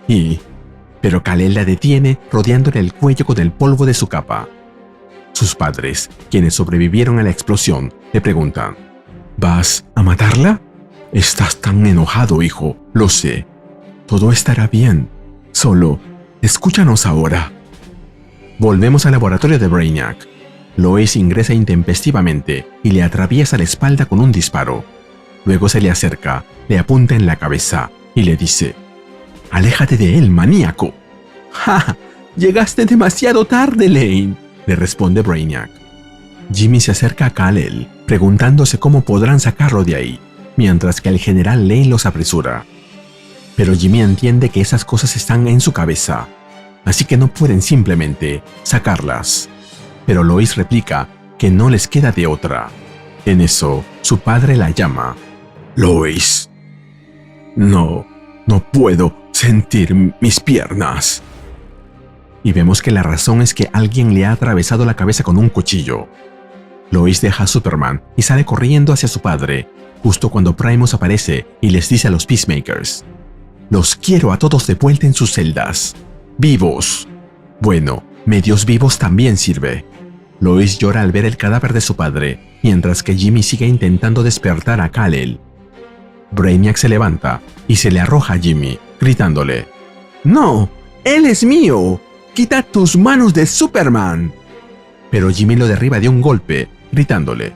A: Pero Kal-El la detiene, rodeándole el cuello con el polvo de su capa. Sus padres, quienes sobrevivieron a la explosión, le preguntan: ¿Vas a matarla? Estás tan enojado, hijo, lo sé. Todo estará bien. Solo, escúchanos ahora. Volvemos al laboratorio de Brainiac. Lois ingresa intempestivamente y le atraviesa la espalda con un disparo. Luego se le acerca, le apunta en la cabeza y le dice: «¡Aléjate de él, maníaco!». «¡Ja! Llegaste demasiado tarde, Lane», le responde Brainiac. Jimmy se acerca a Kal-El, preguntándose cómo podrán sacarlo de ahí, mientras que el general Lane los apresura. Pero Jimmy entiende que esas cosas están en su cabeza, así que no pueden simplemente sacarlas. Pero Lois replica que no les queda de otra. En eso, su padre la llama. «Lois, no puedo sentir mis piernas». Y vemos que la razón es que alguien le ha atravesado la cabeza con un cuchillo. Lois deja a Superman y sale corriendo hacia su padre, justo cuando Primus aparece y les dice a los Peacemakers: «Los quiero a todos de vuelta en sus celdas. ¡Vivos!». Bueno, medios vivos también sirve. Lois llora al ver el cadáver de su padre, mientras que Jimmy sigue intentando despertar a Kal-El. Brainiac se levanta y se le arroja a Jimmy, gritándole: «¡No! ¡Él es mío! ¡Quita tus manos de Superman!». Pero Jimmy lo derriba de un golpe, gritándole: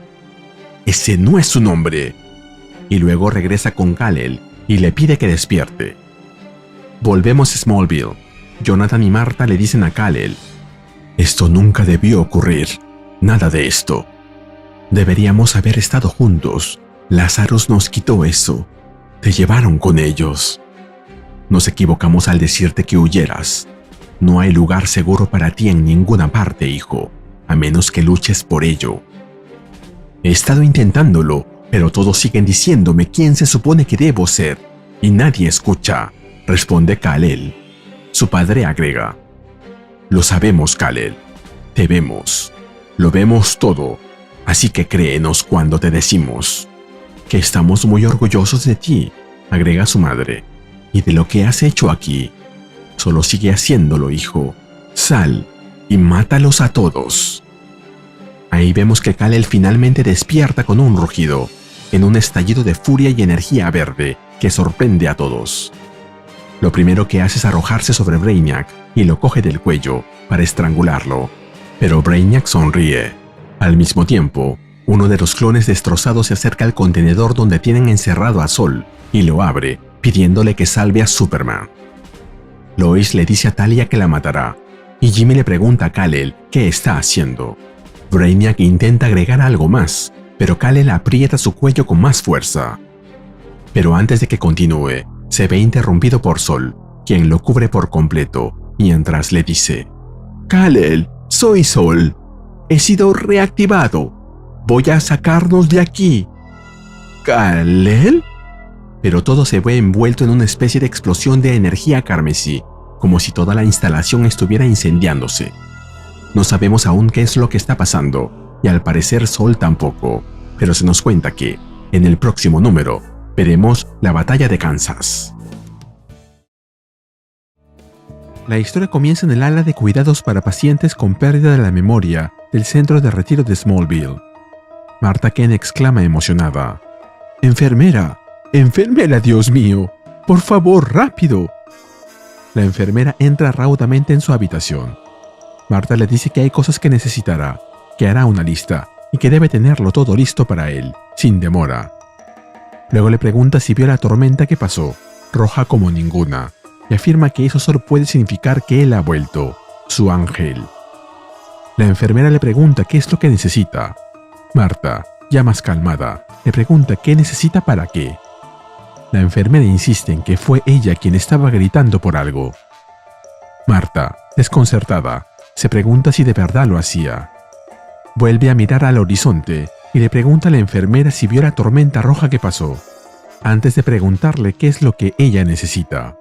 A: «¡Ese no es su nombre!». Y luego regresa con Kal-El y le pide que despierte. Volvemos a Smallville. Jonathan y Martha le dicen a Kal-El: «Esto nunca debió ocurrir. Nada de esto. Deberíamos haber estado juntos. Lazarus nos quitó eso. Te llevaron con ellos. Nos equivocamos al decirte que huyeras. No hay lugar seguro para ti en ninguna parte, hijo, a menos que luches por ello. He estado intentándolo, pero todos siguen diciéndome quién se supone que debo ser, y nadie escucha», responde Kal-El. Su padre agrega: «Lo sabemos, Kal-El. Te vemos. Lo vemos todo, así que créenos cuando te decimos que estamos muy orgullosos de ti», agrega su madre, «y de lo que has hecho aquí. Solo sigue haciéndolo, hijo. Sal y mátalos a todos». Ahí vemos que Kal-El finalmente despierta con un rugido, en un estallido de furia y energía verde que sorprende a todos. Lo primero que hace es arrojarse sobre Brainiac y lo coge del cuello para estrangularlo, pero Brainiac sonríe. Al mismo tiempo, uno de los clones destrozados se acerca al contenedor donde tienen encerrado a Sol y lo abre, pidiéndole que salve a Superman. Lois le dice a Talia que la matará, y Jimmy le pregunta a Kal-El qué está haciendo. Brainiac intenta agregar algo más, pero Kal-El aprieta su cuello con más fuerza. Pero antes de que continúe, se ve interrumpido por Sol, quien lo cubre por completo, mientras le dice: «Kal-El, soy Sol. He sido reactivado. Voy a sacarnos de aquí». «¿Kal-El?». Pero todo se ve envuelto en una especie de explosión de energía carmesí, como si toda la instalación estuviera incendiándose. No sabemos aún qué es lo que está pasando, y al parecer Sol tampoco, pero se nos cuenta que, en el próximo número, veremos la batalla de Kansas. La historia comienza en el ala de cuidados para pacientes con pérdida de la memoria del centro de retiro de Smallville. Martha Kent exclama emocionada: «¡Enfermera! ¡Enfermera, Dios mío! ¡Por favor, rápido!». La enfermera entra raudamente en su habitación. Martha le dice que hay cosas que necesitará, que hará una lista y que debe tenerlo todo listo para él, sin demora. Luego le pregunta si vio la tormenta que pasó, roja como ninguna, y afirma que eso solo puede significar que él ha vuelto, su ángel. La enfermera le pregunta qué es lo que necesita. Martha, ya más calmada, le pregunta qué necesita para qué. La enfermera insiste en que fue ella quien estaba gritando por algo. Martha, desconcertada, se pregunta si de verdad lo hacía. Vuelve a mirar al horizonte y le pregunta a la enfermera si vio la tormenta roja que pasó, antes de preguntarle qué es lo que ella necesita.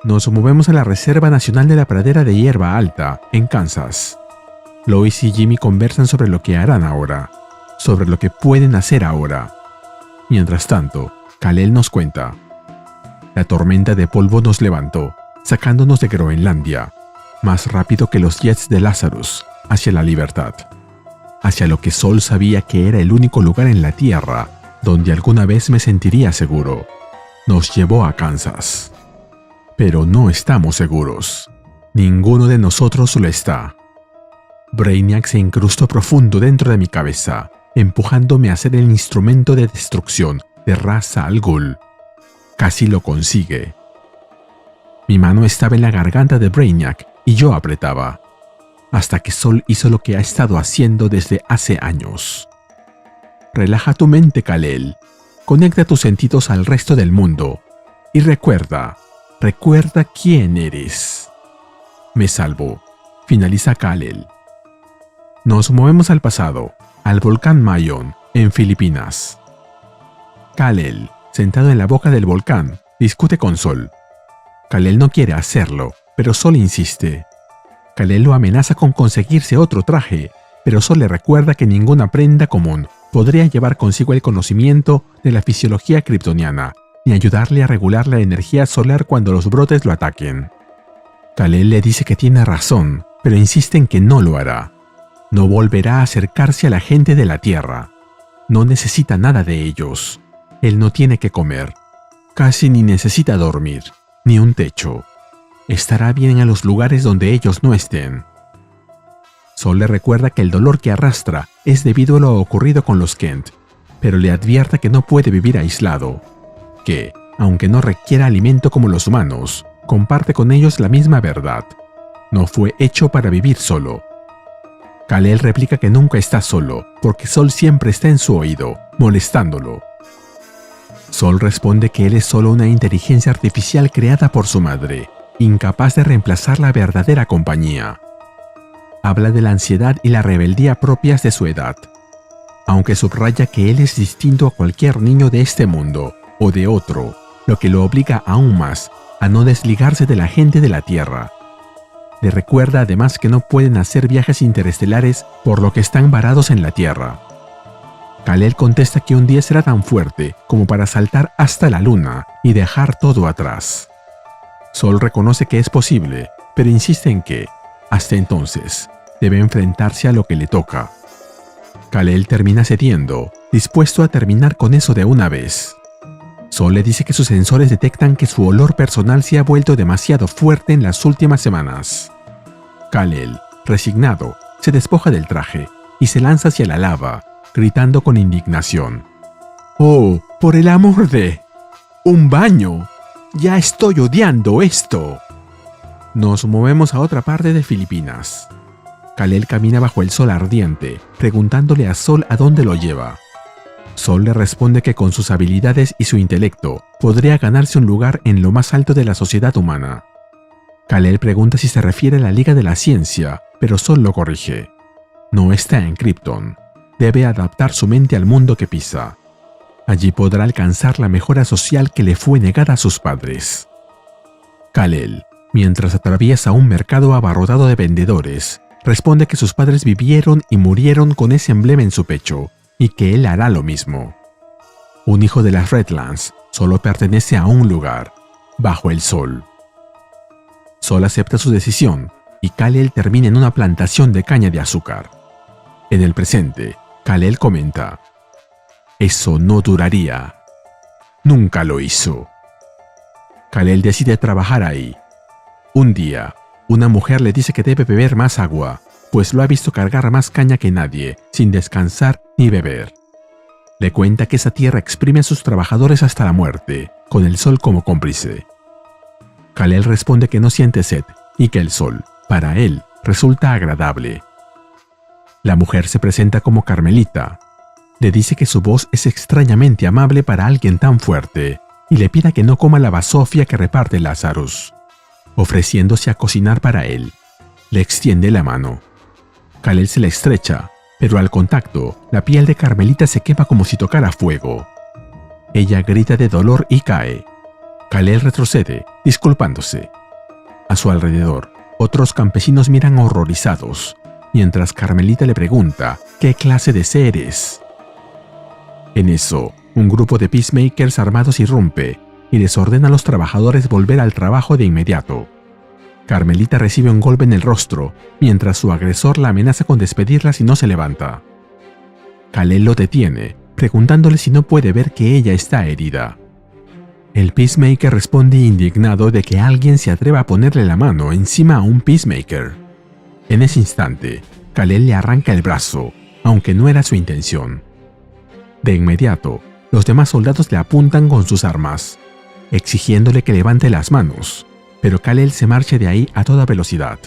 A: Nos movemos a la Reserva Nacional de la Pradera de Hierba Alta, en Kansas. Lois y Jimmy conversan sobre lo que harán ahora, sobre lo que pueden hacer ahora. Mientras tanto, Kal-El nos cuenta: «La tormenta de polvo nos levantó, sacándonos de Groenlandia, más rápido que los jets de Lazarus, hacia la libertad, hacia lo que Sol sabía que era el único lugar en la Tierra donde alguna vez me sentiría seguro. Nos llevó a Kansas. Pero no estamos seguros. Ninguno de nosotros lo está. Brainiac se incrustó profundo dentro de mi cabeza empujándome a ser el instrumento de destrucción de Ra's al Ghul. Casi lo consigue. Mi mano estaba en la garganta de Brainiac y yo apretaba, hasta que Sol hizo lo que ha estado haciendo desde hace años. Relaja tu mente, Kal-El. Conecta tus sentidos al resto del mundo. Y recuerda quién eres. Me salvo. Finaliza Kal-El. Nos movemos al pasado, al volcán Mayon, en Filipinas. Kal-El, sentado en la boca del volcán, discute con Sol. Kal-El no quiere hacerlo, pero Sol insiste. Kal-El lo amenaza con conseguirse otro traje, pero Sol le recuerda que ninguna prenda común podría llevar consigo el conocimiento de la fisiología kryptoniana, ni ayudarle a regular la energía solar cuando los brotes lo ataquen. Kal-El le dice que tiene razón, pero insiste en que no lo hará. No volverá a acercarse a la gente de la Tierra. No necesita nada de ellos. Él no tiene que comer. Casi ni necesita dormir, ni un techo. Estará bien a los lugares donde ellos no estén. Sol le recuerda que el dolor que arrastra es debido a lo ocurrido con los Kent, pero le advierte que no puede vivir aislado, que, aunque no requiera alimento como los humanos, comparte con ellos la misma verdad. No fue hecho para vivir solo. Kal-El replica que nunca está solo, porque Sol siempre está en su oído, molestándolo. Sol responde que él es solo una inteligencia artificial creada por su madre, incapaz de reemplazar la verdadera compañía. Habla de la ansiedad y la rebeldía propias de su edad, aunque subraya que él es distinto a cualquier niño de este mundo o de otro, lo que lo obliga aún más a no desligarse de la gente de la Tierra. Le recuerda además que no pueden hacer viajes interestelares por lo que están varados en la Tierra. Kal-El contesta que un día será tan fuerte como para saltar hasta la Luna y dejar todo atrás. Sol reconoce que es posible, pero insiste en que, hasta entonces, debe enfrentarse a lo que le toca. Kal-El termina cediendo, dispuesto a terminar con eso de una vez. Sol le dice que sus sensores detectan que su olor personal se ha vuelto demasiado fuerte en las últimas semanas. Kal-El, resignado, se despoja del traje y se lanza hacia la lava, gritando con indignación. ¡Oh, por el amor de... ¡un baño! ¡Ya estoy odiando esto! Nos movemos a otra parte de Filipinas. Kal-El camina bajo el sol ardiente, preguntándole a Sol a dónde lo lleva. Sol le responde que con sus habilidades y su intelecto podría ganarse un lugar en lo más alto de la sociedad humana. Kal-El pregunta si se refiere a la Liga de la Ciencia, pero Sol lo corrige. No está en Krypton. Debe adaptar su mente al mundo que pisa. Allí podrá alcanzar la mejora social que le fue negada a sus padres. Kal-El, mientras atraviesa un mercado abarrotado de vendedores, responde que sus padres vivieron y murieron con ese emblema en su pecho, y que él hará lo mismo. Un hijo de las Redlands solo pertenece a un lugar, bajo el sol. Sol acepta su decisión, y Kal-El termina en una plantación de caña de azúcar. En el presente, Kal-El comenta: «Eso no duraría. Nunca lo hizo». Kal-El decide trabajar ahí. Un día, una mujer le dice que debe beber más agua, pues lo ha visto cargar más caña que nadie, sin descansar ni beber. Le cuenta que esa tierra exprime a sus trabajadores hasta la muerte, con el sol como cómplice. Kal-El responde que no siente sed y que el sol, para él, resulta agradable. La mujer se presenta como Carmelita. Le dice que su voz es extrañamente amable para alguien tan fuerte y le pide que no coma la basofia que reparte Lazarus. Ofreciéndose a cocinar para él, le extiende la mano. Kal-El se la estrecha, pero al contacto, la piel de Carmelita se quema como si tocara fuego. Ella grita de dolor y cae. Kal-El retrocede, disculpándose. A su alrededor, otros campesinos miran horrorizados, mientras Carmelita le pregunta qué clase de ser es. En eso, un grupo de peacemakers armados irrumpe y les ordena a los trabajadores volver al trabajo de inmediato. Carmelita recibe un golpe en el rostro, mientras su agresor la amenaza con despedirla si no se levanta. Kal-El lo detiene, preguntándole si no puede ver que ella está herida. El peacemaker responde indignado de que alguien se atreva a ponerle la mano encima a un peacemaker. En ese instante, Kal-El le arranca el brazo aunque no era su intención. De inmediato, los demás soldados le apuntan con sus armas, exigiéndole que levante las manos, pero Kal-El se marcha de ahí a toda velocidad.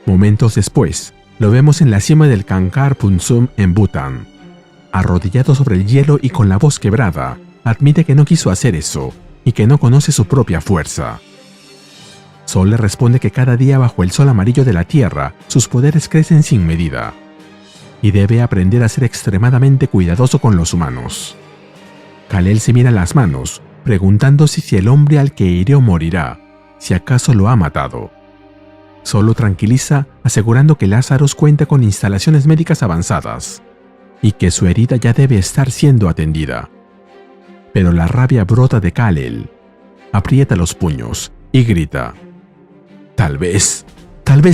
A: Momentos después, lo vemos en la cima del Kankar Punsum en Bután. Arrodillado sobre el hielo y con la voz quebrada, admite que no quiso hacer eso y que no conoce su propia fuerza. Sol le responde que cada día bajo el sol amarillo de la Tierra sus poderes crecen sin medida y debe aprender a ser extremadamente cuidadoso con los humanos. Kal-El se mira las manos, preguntándose si el hombre al que hirió morirá, si acaso lo ha matado. Sol lo tranquiliza asegurando que Lazarus cuenta con instalaciones médicas avanzadas y que su herida ya debe estar siendo atendida. Pero la rabia brota de Kal-El. Aprieta los puños y grita: Tal vez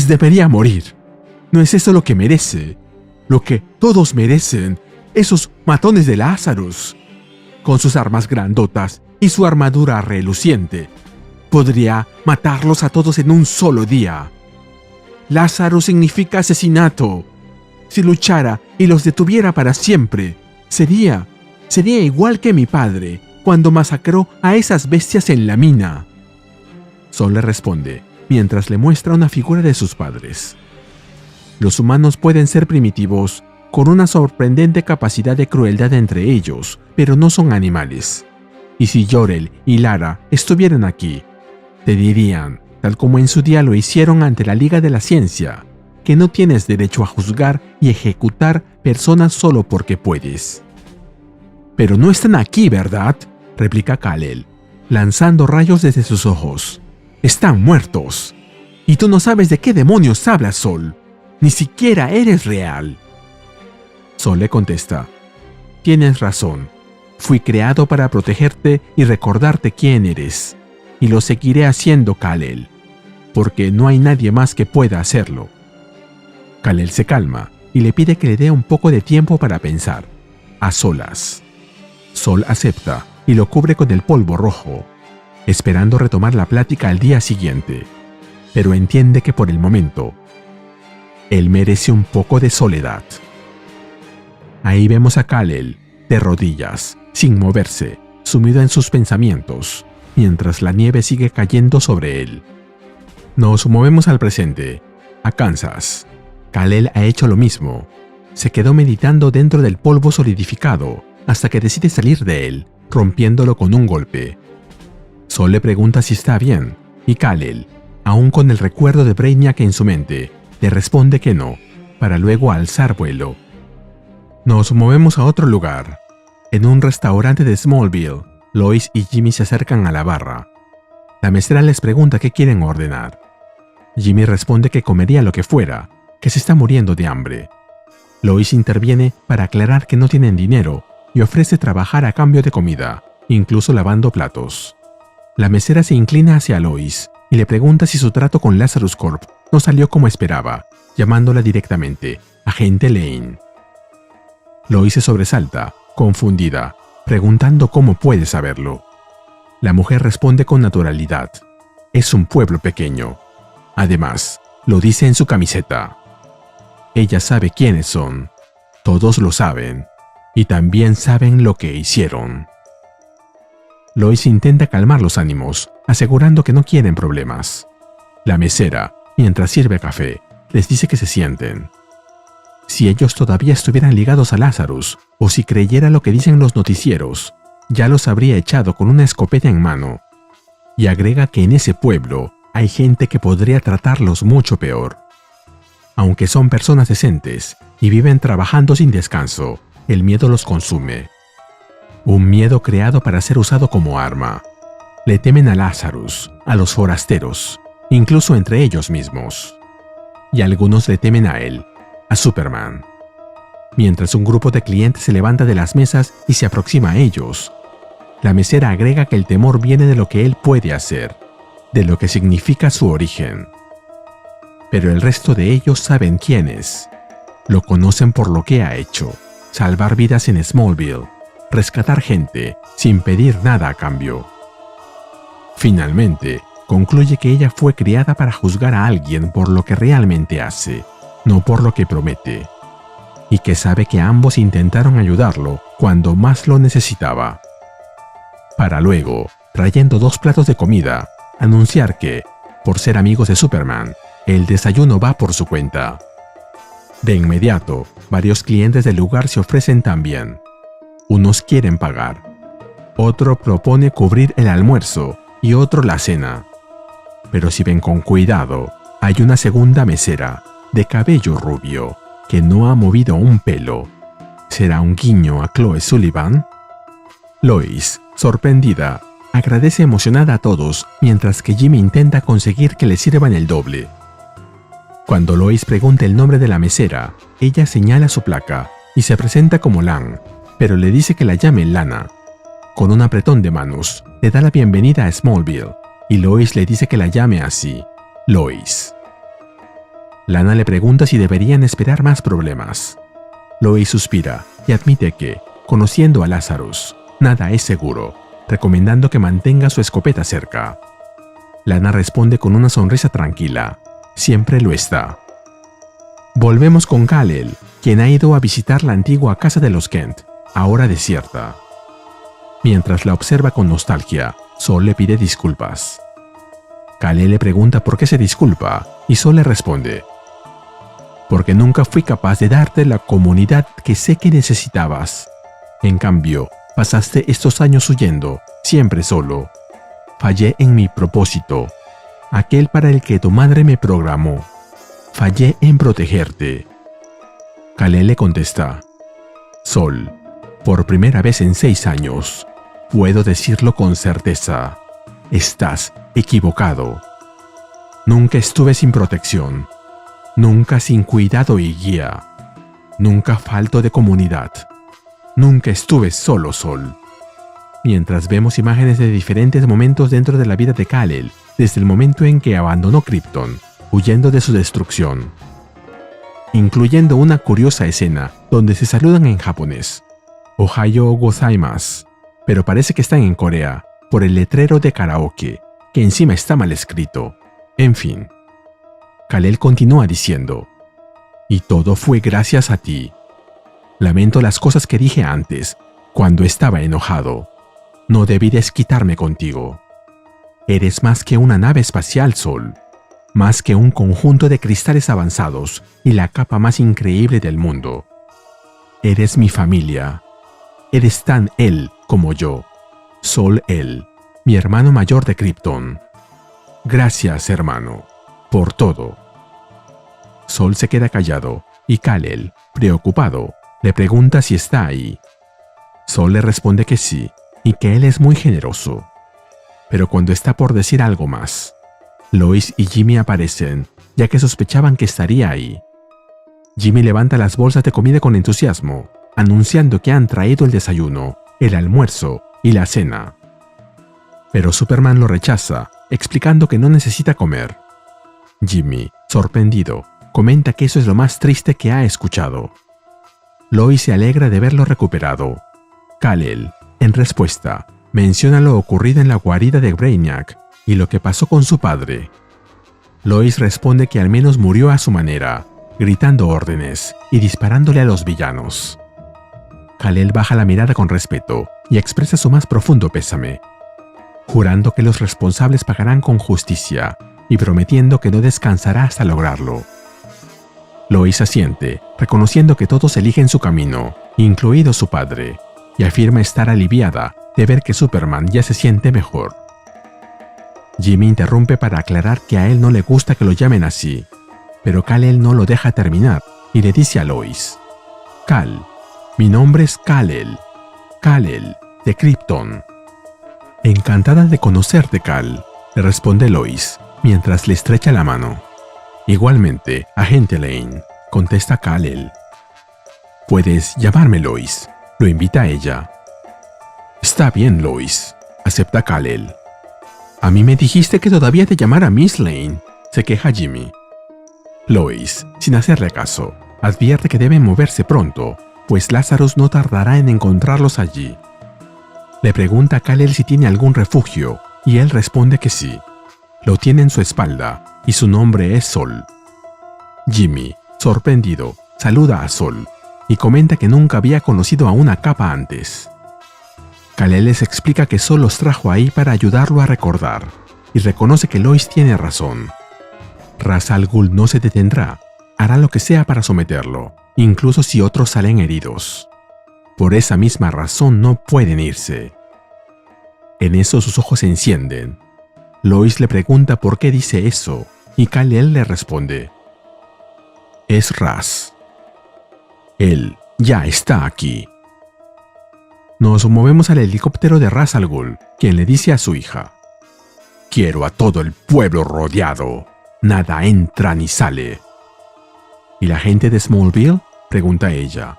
A: debería morir. ¿No es eso lo que merece? Lo que todos merecen, esos matones de Lazarus. Con sus armas grandotas y su armadura reluciente, podría matarlos a todos en un solo día. Lazarus significa asesinato. Si luchara y los detuviera para siempre, sería igual que mi padre cuando masacró a esas bestias en la mina. Sol le responde mientras le muestra una figura de sus padres. Los humanos pueden ser primitivos, con una sorprendente capacidad de crueldad entre ellos, pero no son animales. Y si Jor-El y Lara estuvieran aquí, te dirían, tal como en su día lo hicieron ante la Liga de la Ciencia, que no tienes derecho a juzgar y ejecutar personas solo porque puedes. «Pero no están aquí, ¿verdad?», replica Kal-El, lanzando rayos desde sus ojos. «Están muertos. Y tú no sabes de qué demonios hablas, Sol. Ni siquiera eres real». Sol le contesta: «Tienes razón. Fui creado para protegerte y recordarte quién eres. Y lo seguiré haciendo, Kal-El, porque no hay nadie más que pueda hacerlo». Kal-El se calma y le pide que le dé un poco de tiempo para pensar, a solas. Sol acepta y lo cubre con el polvo rojo, esperando retomar la plática al día siguiente, pero entiende que por el momento, él merece un poco de soledad. Ahí vemos a Kal-El, de rodillas, sin moverse, sumido en sus pensamientos, mientras la nieve sigue cayendo sobre él. Nos movemos al presente, a Kansas. Kal-El ha hecho lo mismo. Se quedó meditando dentro del polvo solidificado hasta que decide salir de él, rompiéndolo con un golpe. Sol le pregunta si está bien, y Kal-El, aún con el recuerdo de Brainiac en su mente, le responde que no, para luego alzar vuelo. Nos movemos a otro lugar. En un restaurante de Smallville, Lois y Jimmy se acercan a la barra. La mesera les pregunta qué quieren ordenar. Jimmy responde que comería lo que fuera, que se está muriendo de hambre. Lois interviene para aclarar que no tienen dinero y ofrece trabajar a cambio de comida, incluso lavando platos. La mesera se inclina hacia Lois y le pregunta si su trato con Lazarus Corp no salió como esperaba, llamándola directamente Agente Lane. Lois se sobresalta, confundida, preguntando cómo puede saberlo. La mujer responde con naturalidad: es un pueblo pequeño. Además, lo dice en su camiseta. Ella sabe quiénes son. Todos lo saben. Y también saben lo que hicieron. Lois intenta calmar los ánimos, asegurando que no quieren problemas. La mesera, mientras sirve café, les dice que se sienten. Si ellos todavía estuvieran ligados a Lazarus, o si creyera lo que dicen los noticieros, ya los habría echado con una escopeta en mano. Y agrega que en ese pueblo hay gente que podría tratarlos mucho peor. Aunque son personas decentes y viven trabajando sin descanso, el miedo los consume. Un miedo creado para ser usado como arma. Le temen a Lazarus, a los forasteros, incluso entre ellos mismos. Y algunos le temen a él, a Superman. Mientras un grupo de clientes se levanta de las mesas y se aproxima a ellos, la mesera agrega que el temor viene de lo que él puede hacer, de lo que significa su origen. Pero el resto de ellos saben quién es. Lo conocen por lo que ha hecho: salvar vidas en Smallville, rescatar gente sin pedir nada a cambio. Finalmente, concluye que ella fue criada para juzgar a alguien por lo que realmente hace, no por lo que promete. y que sabe que ambos intentaron ayudarlo cuando más lo necesitaba. Para luego, trayendo 2 platos de comida, anunciar que, por ser amigos de Superman, el desayuno va por su cuenta. De inmediato, varios clientes del lugar se ofrecen también. Unos quieren pagar. Otro propone cubrir el almuerzo y otro la cena. Pero si ven con cuidado, hay una segunda mesera, de cabello rubio, que no ha movido un pelo. ¿Será un guiño a Chloe Sullivan? Lois, sorprendida, agradece emocionada a todos mientras que Jimmy intenta conseguir que le sirvan el doble. Cuando Lois pregunta el nombre de la mesera, ella señala su placa y se presenta como Lan, pero le dice que la llame Lana. Con un apretón de manos, le da la bienvenida a Smallville y Lois le dice que la llame así, Lois. Lana le pregunta si deberían esperar más problemas. Lois suspira y admite que, conociendo a Lazarus, nada es seguro, recomendando que mantenga su escopeta cerca. Lana responde con una sonrisa tranquila. Siempre lo está. Volvemos con Kal-El, quien ha ido a visitar la antigua casa de los Kent, ahora desierta. Mientras la observa con nostalgia, Sol le pide disculpas. Kal-El le pregunta por qué se disculpa y Sol le responde: porque nunca fui capaz de darte la comunidad que sé que necesitabas. En cambio, pasaste estos años huyendo, siempre solo. Fallé en mi propósito, aquel para el que tu madre me programó. Fallé en protegerte. Kal-El le contesta: Sol, por primera vez en 6 años, puedo decirlo con certeza. Estás equivocado. Nunca estuve sin protección. Nunca sin cuidado y guía. Nunca falto de comunidad. Nunca estuve solo, Sol. Mientras vemos imágenes de diferentes momentos dentro de la vida de Kal-El, desde el momento en que abandonó Krypton, huyendo de su destrucción, incluyendo una curiosa escena donde se saludan en japonés, Ohayo gozaimasu, pero parece que están en Corea, por el letrero de karaoke, que encima está mal escrito. En fin, Kal-El continúa diciendo: y todo fue gracias a ti. Lamento las cosas que dije antes, cuando estaba enojado. No debí desquitarme contigo. Eres más que una nave espacial, Sol. Más que un conjunto de cristales avanzados y la capa más increíble del mundo. Eres mi familia. Eres tan él como yo. Sol-El, mi hermano mayor de Krypton. Gracias, hermano, por todo. Sol se queda callado y Kal-El, preocupado, le pregunta si está ahí. Sol le responde que sí y que él es muy generoso. Pero cuando está por decir algo más, Lois y Jimmy aparecen, ya que sospechaban que estaría ahí. Jimmy levanta las bolsas de comida con entusiasmo, anunciando que han traído el desayuno, el almuerzo y la cena. Pero Superman lo rechaza, explicando que no necesita comer. Jimmy, sorprendido, comenta que eso es lo más triste que ha escuchado. Lois se alegra de verlo recuperado. Kal-El, en respuesta, menciona lo ocurrido en la guarida de Brainiac y lo que pasó con su padre. Lois responde que al menos murió a su manera, gritando órdenes y disparándole a los villanos. Kal-El baja la mirada con respeto y expresa su más profundo pésame, jurando que los responsables pagarán con justicia y prometiendo que no descansará hasta lograrlo. Lois asiente, reconociendo que todos eligen su camino, incluido su padre, y afirma estar aliviada de ver que Superman ya se siente mejor. Jimmy interrumpe para aclarar que a él no le gusta que lo llamen así, pero Kal-El no lo deja terminar y le dice a Lois: Kal, mi nombre es Kal-El, Kal-El, de Krypton. Encantada de conocerte, Kal, le responde Lois, mientras le estrecha la mano. Igualmente, agente Lane, contesta Kal-El. Puedes llamarme Lois, lo invita a ella. Está bien, Lois, acepta Kal-El. A mí me dijiste que todavía te llamara Miss Lane, se queja Jimmy. Lois, sin hacerle caso, advierte que deben moverse pronto, pues Lazarus no tardará en encontrarlos allí. Le pregunta a Kal-El si tiene algún refugio, y él responde que sí. Lo tiene en su espalda, y su nombre es Sol. Jimmy, sorprendido, saluda a Sol, y comenta que nunca había conocido a una capa antes. Kal-El les explica que solo los trajo ahí para ayudarlo a recordar, y reconoce que Lois tiene razón. Ra's al Ghul no se detendrá, hará lo que sea para someterlo, incluso si otros salen heridos. Por esa misma razón no pueden irse. En eso sus ojos se encienden. Lois le pregunta por qué dice eso, y Kal-El le responde: es Ra's. Él ya está aquí. Nos movemos al helicóptero de Ra's al Ghul, quien le dice a su hija: quiero a todo el pueblo rodeado. Nada entra ni sale. ¿Y la gente de Smallville?, pregunta ella.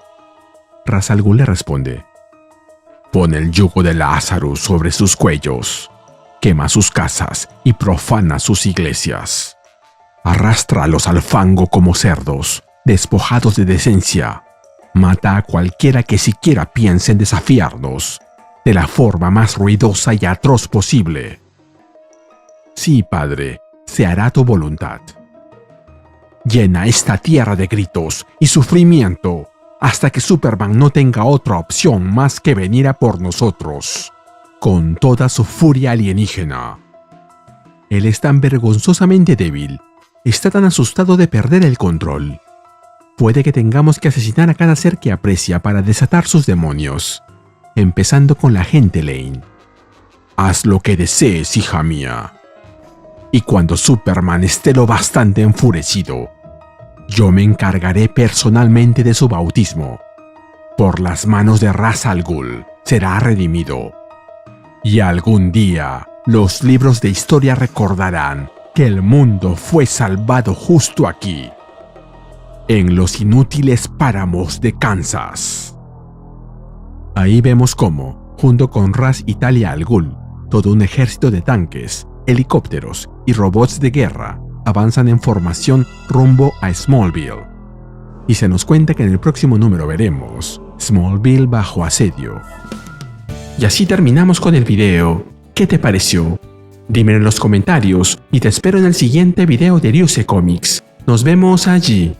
A: Ra's al Ghul le responde: pon el yugo de Lazarus sobre sus cuellos. Quema sus casas y profana sus iglesias. Arrástralos al fango como cerdos, despojados de decencia. Mata a cualquiera que siquiera piense en desafiarnos, de la forma más ruidosa y atroz posible. Sí, Padre, se hará tu voluntad. Llena esta tierra de gritos y sufrimiento hasta que Superman no tenga otra opción más que venir a por nosotros, con toda su furia alienígena. Él es tan vergonzosamente débil, está tan asustado de perder el control. Puede que tengamos que asesinar a cada ser que aprecia para desatar sus demonios, empezando con la agente Lane. Haz lo que desees, hija mía. Y cuando Superman esté lo bastante enfurecido, yo me encargaré personalmente de su bautismo. Por las manos de Ra's al Ghul será redimido. Y algún día los libros de historia recordarán que el mundo fue salvado justo aquí, en los inútiles páramos de Kansas. Ahí vemos cómo, junto con Ra's y Talia al Ghul, todo un ejército de tanques, helicópteros y robots de guerra avanzan en formación rumbo a Smallville. Y se nos cuenta que en el próximo número veremos Smallville bajo asedio. Y así terminamos con el video. ¿Qué te pareció? Dímelo en los comentarios y te espero en el siguiente video de Ariose Comics. Nos vemos allí.